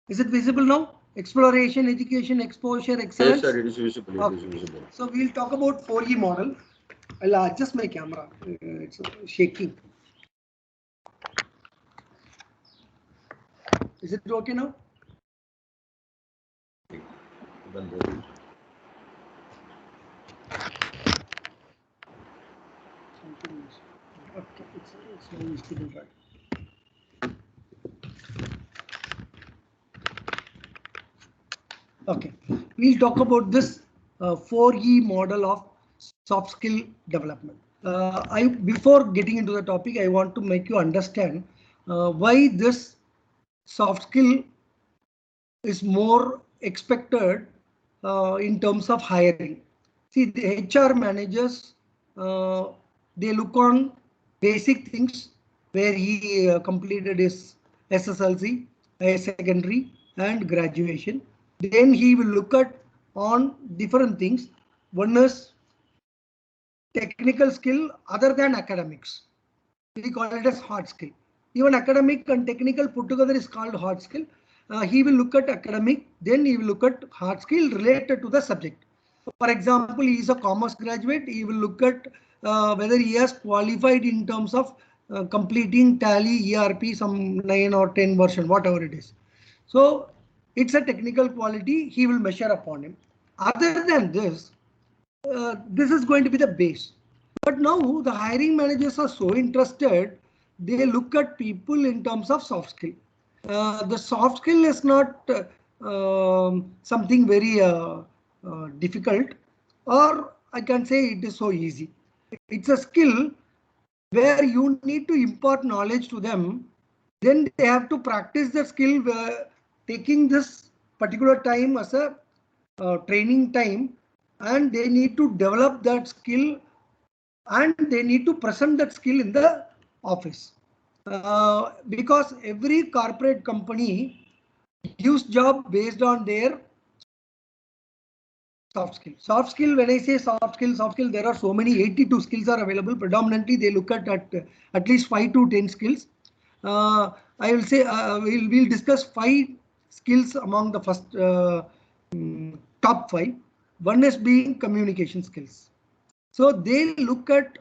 Is it visible now? Exploration, education, exposure, excellence. Yes, sir. It is visible. Okay. It is visible. So we'll talk about 4E model. I'll adjust my camera. It's shaking. Is it okay now? Okay, it's very visible, right? Okay, we'll talk about this 4E model of soft skill development. Before getting into the topic, I want to make you understand why this soft skill is more expected in terms of hiring. See, the HR managers, they look on basic things where he completed his SSLC, higher secondary and graduation. Then he will look at on different things. One is technical skill other than academics. We call it as hard skill. Even academic and technical put together is called hard skill. He will look at academic, then he will look at hard skill related to the subject. For example, he is a commerce graduate. He will look at whether he has qualified in terms of completing Tally, ERP, some 9 or 10 version, whatever it is. So it's a technical quality. He will measure upon him. Other than this, this is going to be the base. But now the hiring managers are so interested, they look at people in terms of soft skill. The soft skill is not something very difficult, or I can say it is so easy. It's a skill where you need to impart knowledge to them. Then they have to practice the skill, taking this particular time as a training time, and they need to develop that skill and they need to present that skill in the office. Because every corporate company gives job based on their soft skill. Soft skill, when I say soft skill, there are so many, 82 skills are available. Predominantly, they look at least 5 to 10 skills. I will say we'll discuss 5 skills among the first top 5. One is being communication skills. So they look at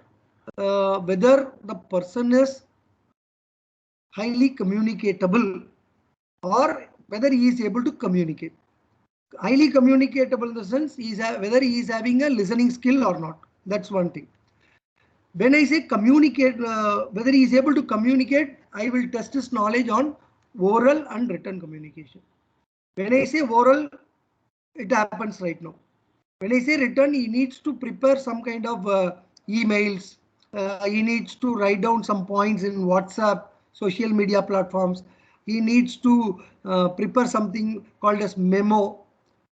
whether the person is highly communicatable or whether he is able to communicate. Highly communicatable in the sense whether he is having a listening skill or not. That's one thing. When I say communicate, whether he is able to communicate, I will test his knowledge on oral and written communication. When I say oral, it happens right now. When I say written, he needs to prepare some kind of emails. He needs to write down some points in WhatsApp, social media platforms. He needs to prepare something called as memo,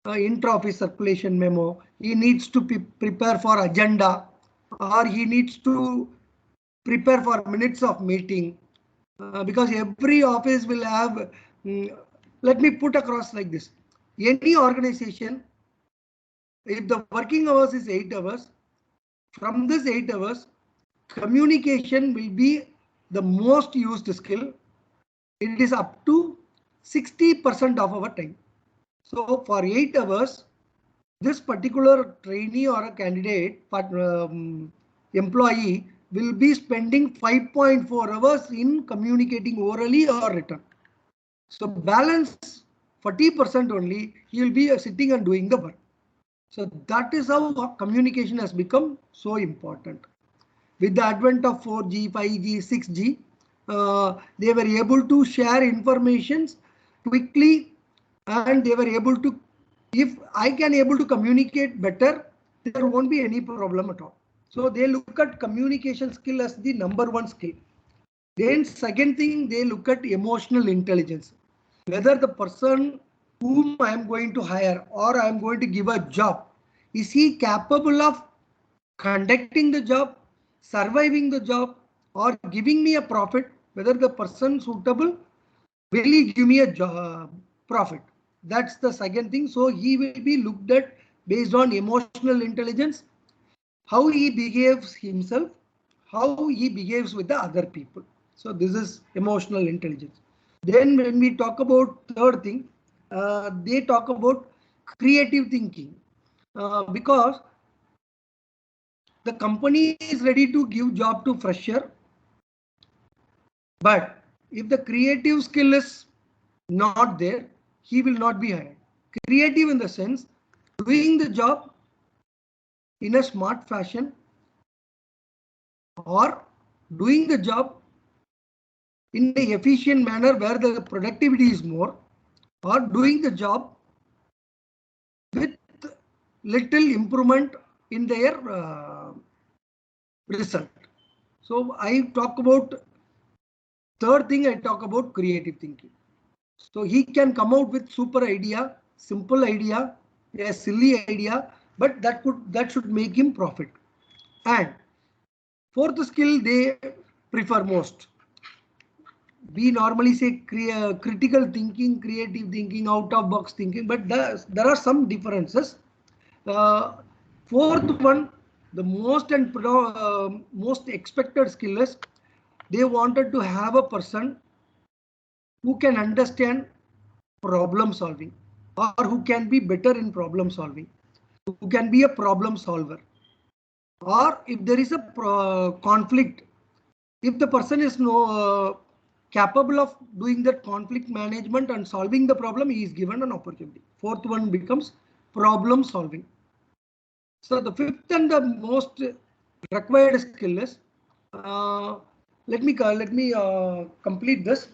intra-office circulation memo. He needs to prepare for agenda, or he needs to prepare for minutes of meeting, because every office will have, let me put across like this. Any organization, if the working hours is 8 hours, from this 8 hours, communication will be the most used skill. It is up to 60% of our time. So for 8 hours, this particular trainee or a candidate, employee will be spending 5.4 hours in communicating orally or written. So balance 40% only, he will be sitting and doing the work. So that is how communication has become so important. With the advent of 4G, 5G, 6G, they were able to share information quickly, and they were able to, if I can able to communicate better, there won't be any problem at all. So they look at communication skill as the #1 skill. Then second thing, they look at emotional intelligence. Whether the person whom I am going to hire or I am going to give a job, is he capable of conducting the job, surviving the job, or giving me a profit? Whether the person suitable, will he give me a job, profit? That's the second thing. So he will be looked at based on emotional intelligence, how he behaves himself, how he behaves with the other people. So this is emotional intelligence. Then when we talk about third thing, they talk about creative thinking, because the company is ready to give job to fresher, but if the creative skill is not there, he will not be hired. Creative in the sense, doing the job in a smart fashion, or doing the job in an efficient manner where the productivity is more, or doing the job with little improvement in their result. So I talk about third thing, I talk about creative thinking. So he can come out with super idea, simple idea, a silly idea, but that should make him profit. And fourth skill they prefer most. We normally say critical thinking, creative thinking, out of box thinking, but there are some differences. Fourth one, the most and most expected skill is they wanted to have a person who can understand problem solving, or who can be better in problem solving, who can be a problem solver, or if there is a conflict, if the person is capable of doing that conflict management and solving the problem, he is given an opportunity. Fourth one becomes problem solving. So the fifth and the most required skill is, let me complete this.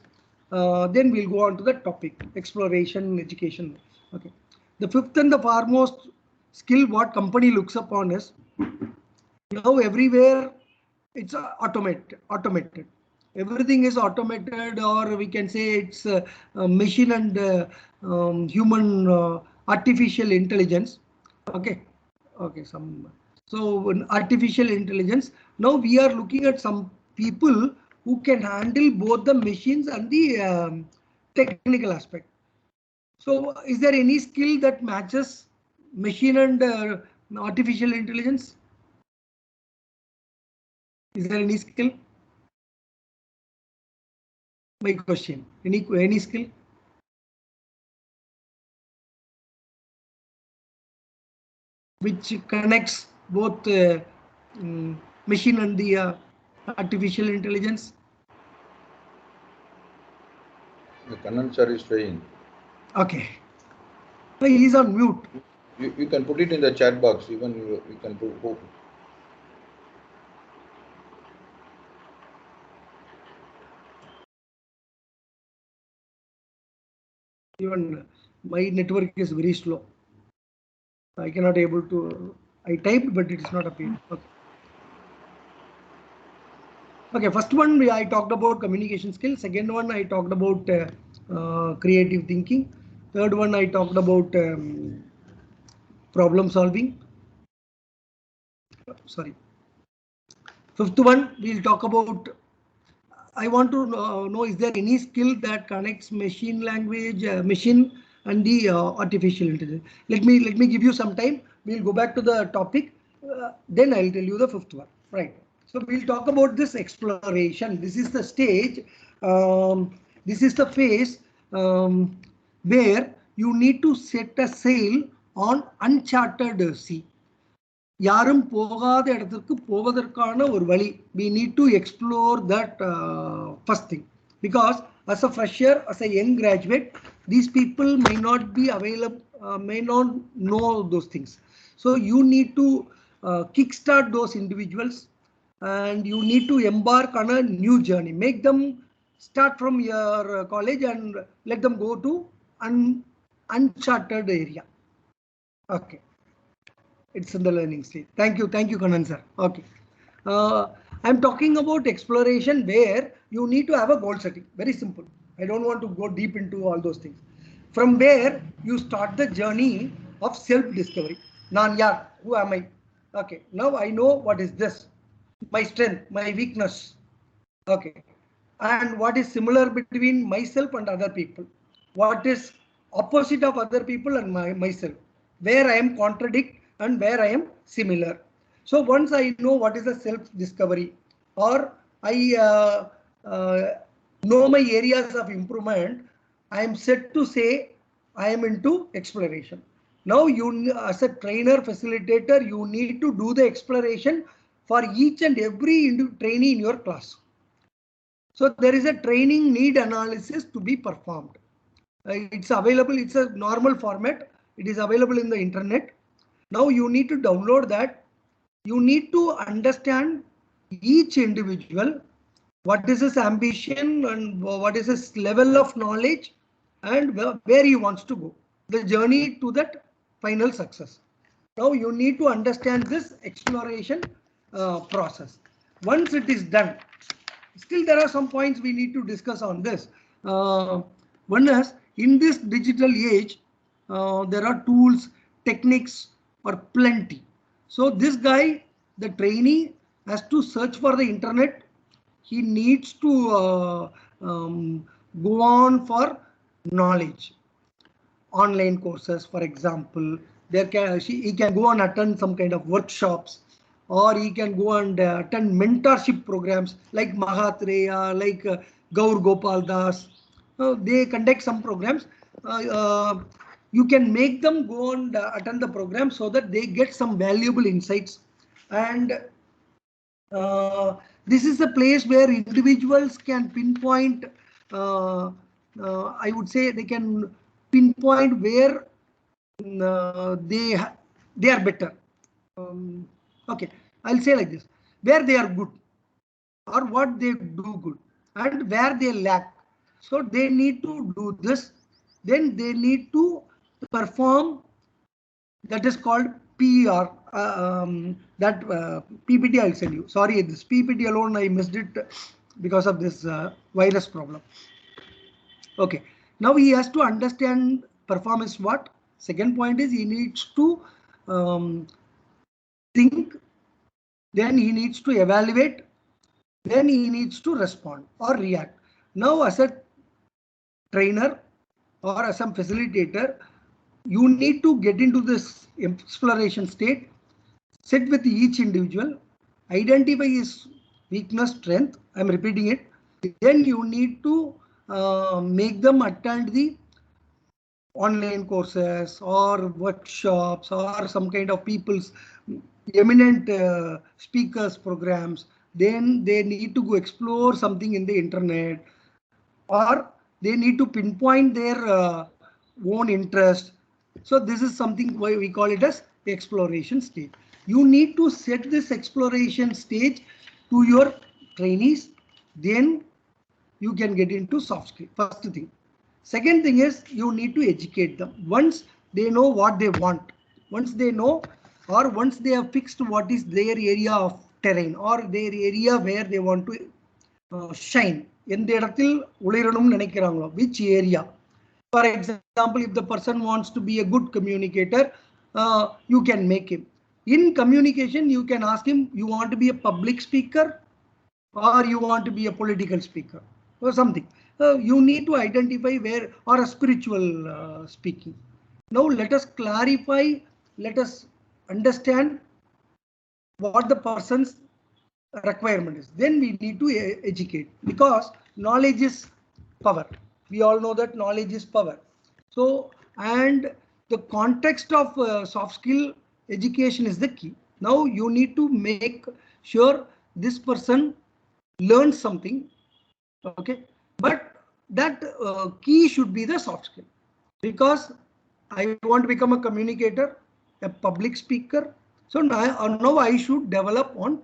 Then we'll go on to the topic, exploration, education. Okay. The fifth and the foremost skill what company looks upon is, now everywhere it's automated. Everything is automated, or we can say it's machine and human artificial intelligence. Okay. Okay. So artificial intelligence. Now we are looking at some people who can handle both the machines and the technical aspect. So is there any skill that matches machine and artificial intelligence? Is there any skill? My question. Any skill? Which connects both machine and the artificial intelligence? The Kannan sir is saying Okay. He's on mute. You can put it in the chat box. Even you can put. Even my network is very slow. I cannot able to. I typed, but it is not appearing. Okay. Okay. First one I talked about communication skills. Second one I talked about creative thinking. Third one I talked about problem solving. Sorry. Fifth one we'll talk about. I want to know, is there any skill that connects machine language, machine and the artificial intelligence? Let me give you some time. We'll go back to the topic. Then I'll tell you the fifth one. Right. So we'll talk about this exploration. This is the stage. This is the phase where you need to set a sail on uncharted sea. யாரும் போகாத இடத்துக்கு போவதற்கான ஒரு வழி. We need to explore that first thing, because as a fresher, as a young graduate, these people may not be available, may not know those things. So you need to kickstart those individuals, and you need to embark on a new journey. Make them start from your college and let them go to uncharted area. Okay. It's in the learning stage. Thank you, Kannan sir. Okay. I'm talking about exploration where you need to have a goal setting. Very simple. I don't want to go deep into all those things. From where you start the journey of self-discovery. Nan yaar, who am I? Okay. Now I know what is this. My strength, my weakness. Okay. And what is similar between myself and other people? What is opposite of other people and myself? Where I am contradict and where I am similar. So once I know what is the self-discovery, or I know my areas of improvement, I am set to say I am into exploration. Now you, as a trainer, facilitator, you need to do the exploration for each and every trainee in your class. So there is a training need analysis to be performed. It's available. It's a normal format. It is available in the internet. Now you need to download that. You need to understand each individual, what is his ambition and what is his level of knowledge and where he wants to go. The journey to that final success. Now you need to understand this exploration process. Once it is done, still there are some points we need to discuss on this. One is, in this digital age, there are tools, techniques are plenty. So this guy, the trainee, has to search for the internet. He needs to go on for knowledge. Online courses, for example, he can go and attend some kind of workshops, or he can go and attend mentorship programs like Mahatreya, like Gaur Gopal Das. They conduct some programs. You can make them go and attend the program so that they get some valuable insights. And this is a place where individuals can pinpoint, I would say they can pinpoint where they are better. Okay, I'll say like this: where they are good, or what they do good, and where they lack. So they need to do this. Then they need to perform. That is called PER. That PPT I'll send you. Sorry, this PPT alone I missed it because of this virus problem. Okay, now he has to understand performance what. Second point is he needs to think, then he needs to evaluate, then he needs to respond or react. Now as a trainer or as a facilitator, you need to get into this exploration state, sit with each individual, identify his weakness, strength. I'm repeating it. Then you need to make them attend the online courses or workshops or some kind of people's eminent speakers programs. Then they need to go explore something in the internet, or they need to pinpoint their own interest. So this is something why we call it as exploration stage. You need to set this exploration stage to your trainees, then you can get into soft skill. First thing. Second thing is you need to educate them. Once they know what they want, once they know, or once they have fixed what is their area of terrain or their area where they want to shine, எந்த இடத்தில் ஒளிரணும்னு நினைக்கிறாங்களோ, which area. For example, if the person wants to be a good communicator, you can make him. In communication, you can ask him, you want to be a public speaker or you want to be a political speaker or something. You need to identify where, or a spiritual speaking. Now let us clarify, let us understand what the person's requirement is. Then we need to educate, because knowledge is power. We all know that knowledge is power. So, and the context of soft skill education is the key. Now you need to make sure this person learns something, okay, but that key should be the soft skill, because I want to become a communicator, a public speaker. So now I should develop on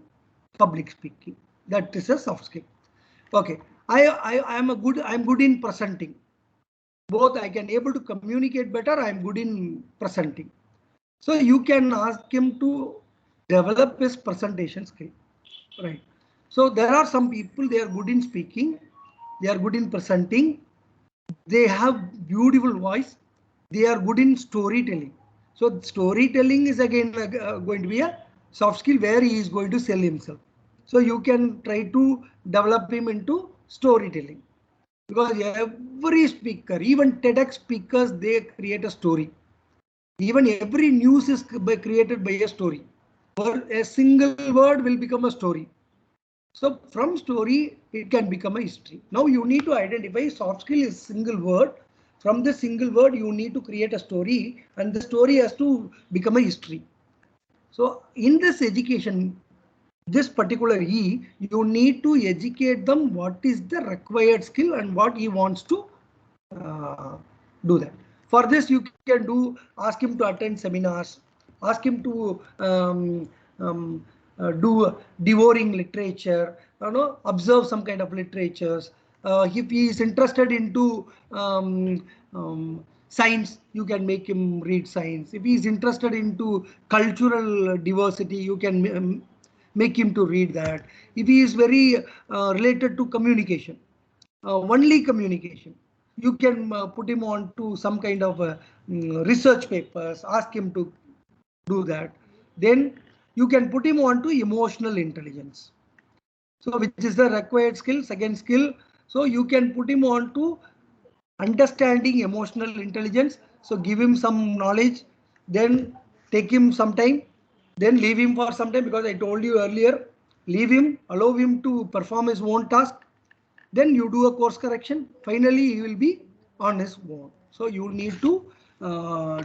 public speaking. That is a soft skill. Okay, I'm good in presenting. Both I can able to communicate better, I'm good in presenting. So you can ask him to develop his presentation skill, right? So there are some people, they are good in speaking, they are good in presenting, they have beautiful voice, they are good in storytelling. So storytelling is again going to be a soft skill where he is going to sell himself. So you can try to develop him into storytelling, because every speaker, even TEDx speakers, they create a story. Even every news is created by a story, or a single word will become a story. So from story, it can become a history. Now you need to identify soft skill is single word. From the single word, you need to create a story, and the story has to become a history. So in this education, this particular you need to educate them what is the required skill and what he wants to do that. For this, you can do, ask him to attend seminars, ask him to do devouring literature, observe some kind of literatures. If he is interested into science, you can make him read science. If he is interested into cultural diversity, you can make him to read that. If he is very related to communication, only communication, you can put him on to some kind of research papers, ask him to do that. Then you can put him on to emotional intelligence, so which is the required skill, second skill. So you can put him on to understanding emotional intelligence. So give him some knowledge, then take him some time, then leave him for some time, because I told you earlier, leave him, allow him to perform his own task, then you do a course correction, finally he will be on his own. So you need to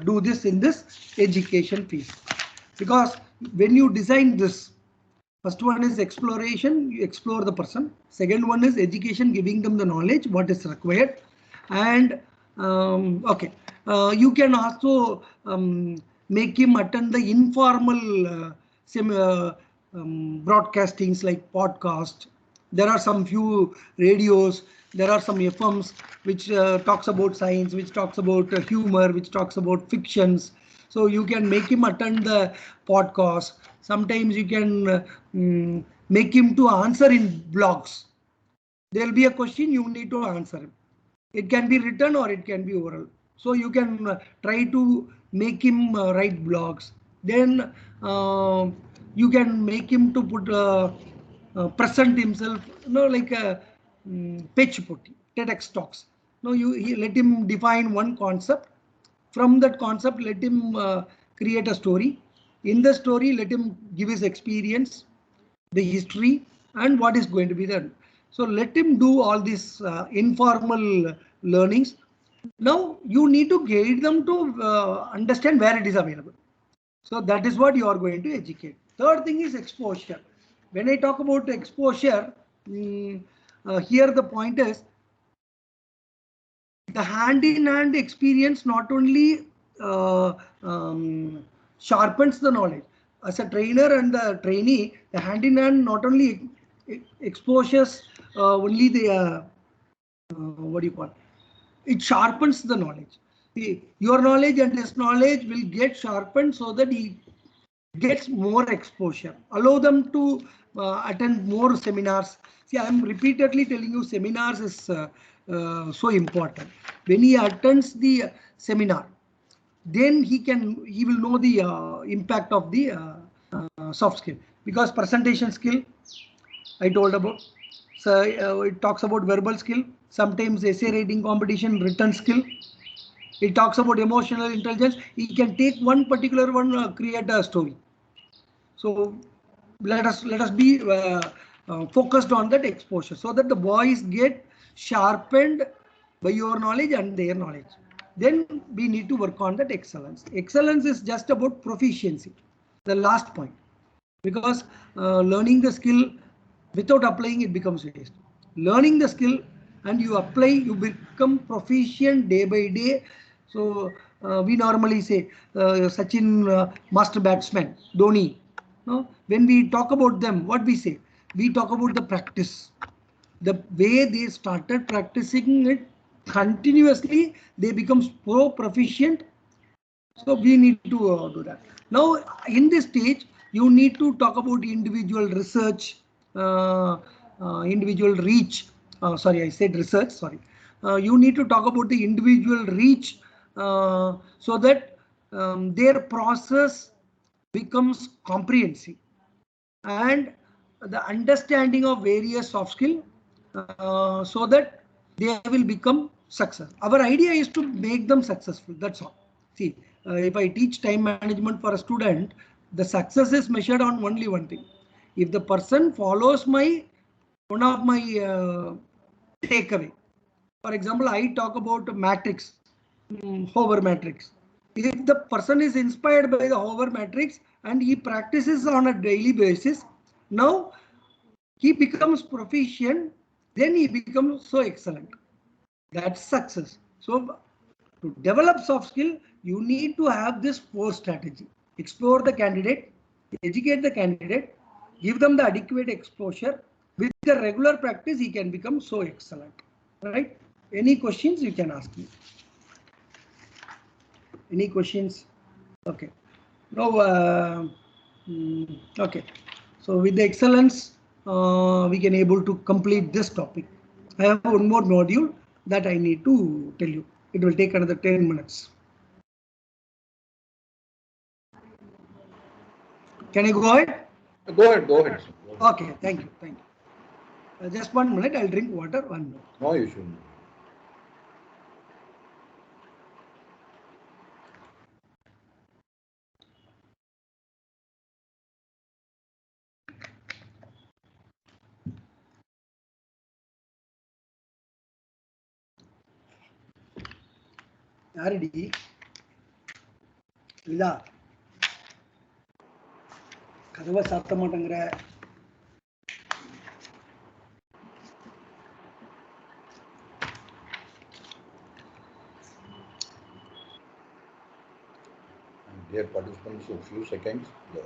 do this in this education piece, because when you design this, first one is exploration, you explore the person. Second one is education, giving them the knowledge, what is required. And okay, you can also make him attend the informal broadcastings like podcast. There are some few radios, there are some FMs which talks about science, which talks about humor, which talks about fictions. So you can make him attend the podcast. Sometimes you can make him to answer in blogs. There will be a question, you need to answer him. It can be written or it can be oral. So you can try to make him write blogs. Then you can make him to put present himself, like a pitch putty, TEDx talks. Now you let him define one concept. From that concept, let him create a story. In the story, let him give his experience, the history, and what is going to be done. So let him do all these informal learnings. Now you need to guide them to understand where it is available. So that is what you are going to educate. Third thing is exposure. When I talk about exposure, here the point is, The hand-in-hand experience not only sharpens the knowledge. As a trainer and the trainee, the hand-in-hand not only exposes only the what do you call it? It sharpens the knowledge. Your knowledge and his knowledge will get sharpened so that he gets more exposure. Allow them to attend more seminars. See, I am repeatedly telling you seminars is so important. When he attends the seminar, then he will know the impact of the soft skill, because presentation skill I told about. So it talks about verbal skill, sometimes essay writing competition, written skill. It talks about emotional intelligence. He can take one particular one, create a story. So let us be focused on that exposure, so that the boys get sharpened by your knowledge and their knowledge. Then we need to work on that excellence. Excellence is just about proficiency, the last point, because learning the skill without applying it becomes waste. Learning the skill and you apply, you become proficient day by day. So we normally say Sachin, master batsman, Dhoni. No? When we talk about them, what we say? We talk about the practice. The way they started practicing it continuously, they become proficient. So we need to do that. Now, in this stage, you need to talk about individual research, individual reach. Sorry, I said research. Sorry. You need to talk about the individual reach so that their process becomes comprehensive, and the understanding of various soft skill so that they will become success. Our idea is to make them successful. That's all. See, if I teach time management for a student, the success is measured on only one thing. If the person follows one of my takeaway. For example, I talk about matrix, Hoover matrix. If the person is inspired by the Hoover matrix and he practices on a daily basis, now he becomes proficient, then he becomes so excellent. That's success. So to develop soft skill, you need to have this 4 strategy. Explore the candidate, educate the candidate, give them the adequate exposure. With the regular practice, he can become so excellent. Right? Any questions you can ask me. Any questions? Okay. Now, okay. So with the excellence, we can able to complete this topic. I have one more module that I need to tell you. It will take another 10 minutes. Can I go ahead? Go ahead, go ahead. Okay, thank you, thank you. Just 1 minute, I'll drink water. 1 minute. No, you shouldn't. யாரடி இதா கதவை சாத்த மாட்டேங்கிற. Dear participants, in a few seconds, the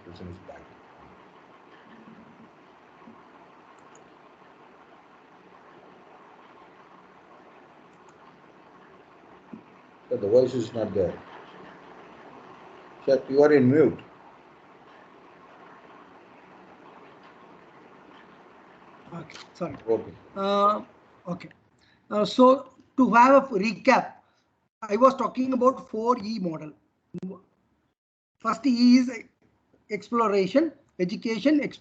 person is back. So the voice is not there. Sir, you are in mute. Okay, sorry. Okay. Okay. So to have a recap, I was talking about 4E model. First E is exploration, education,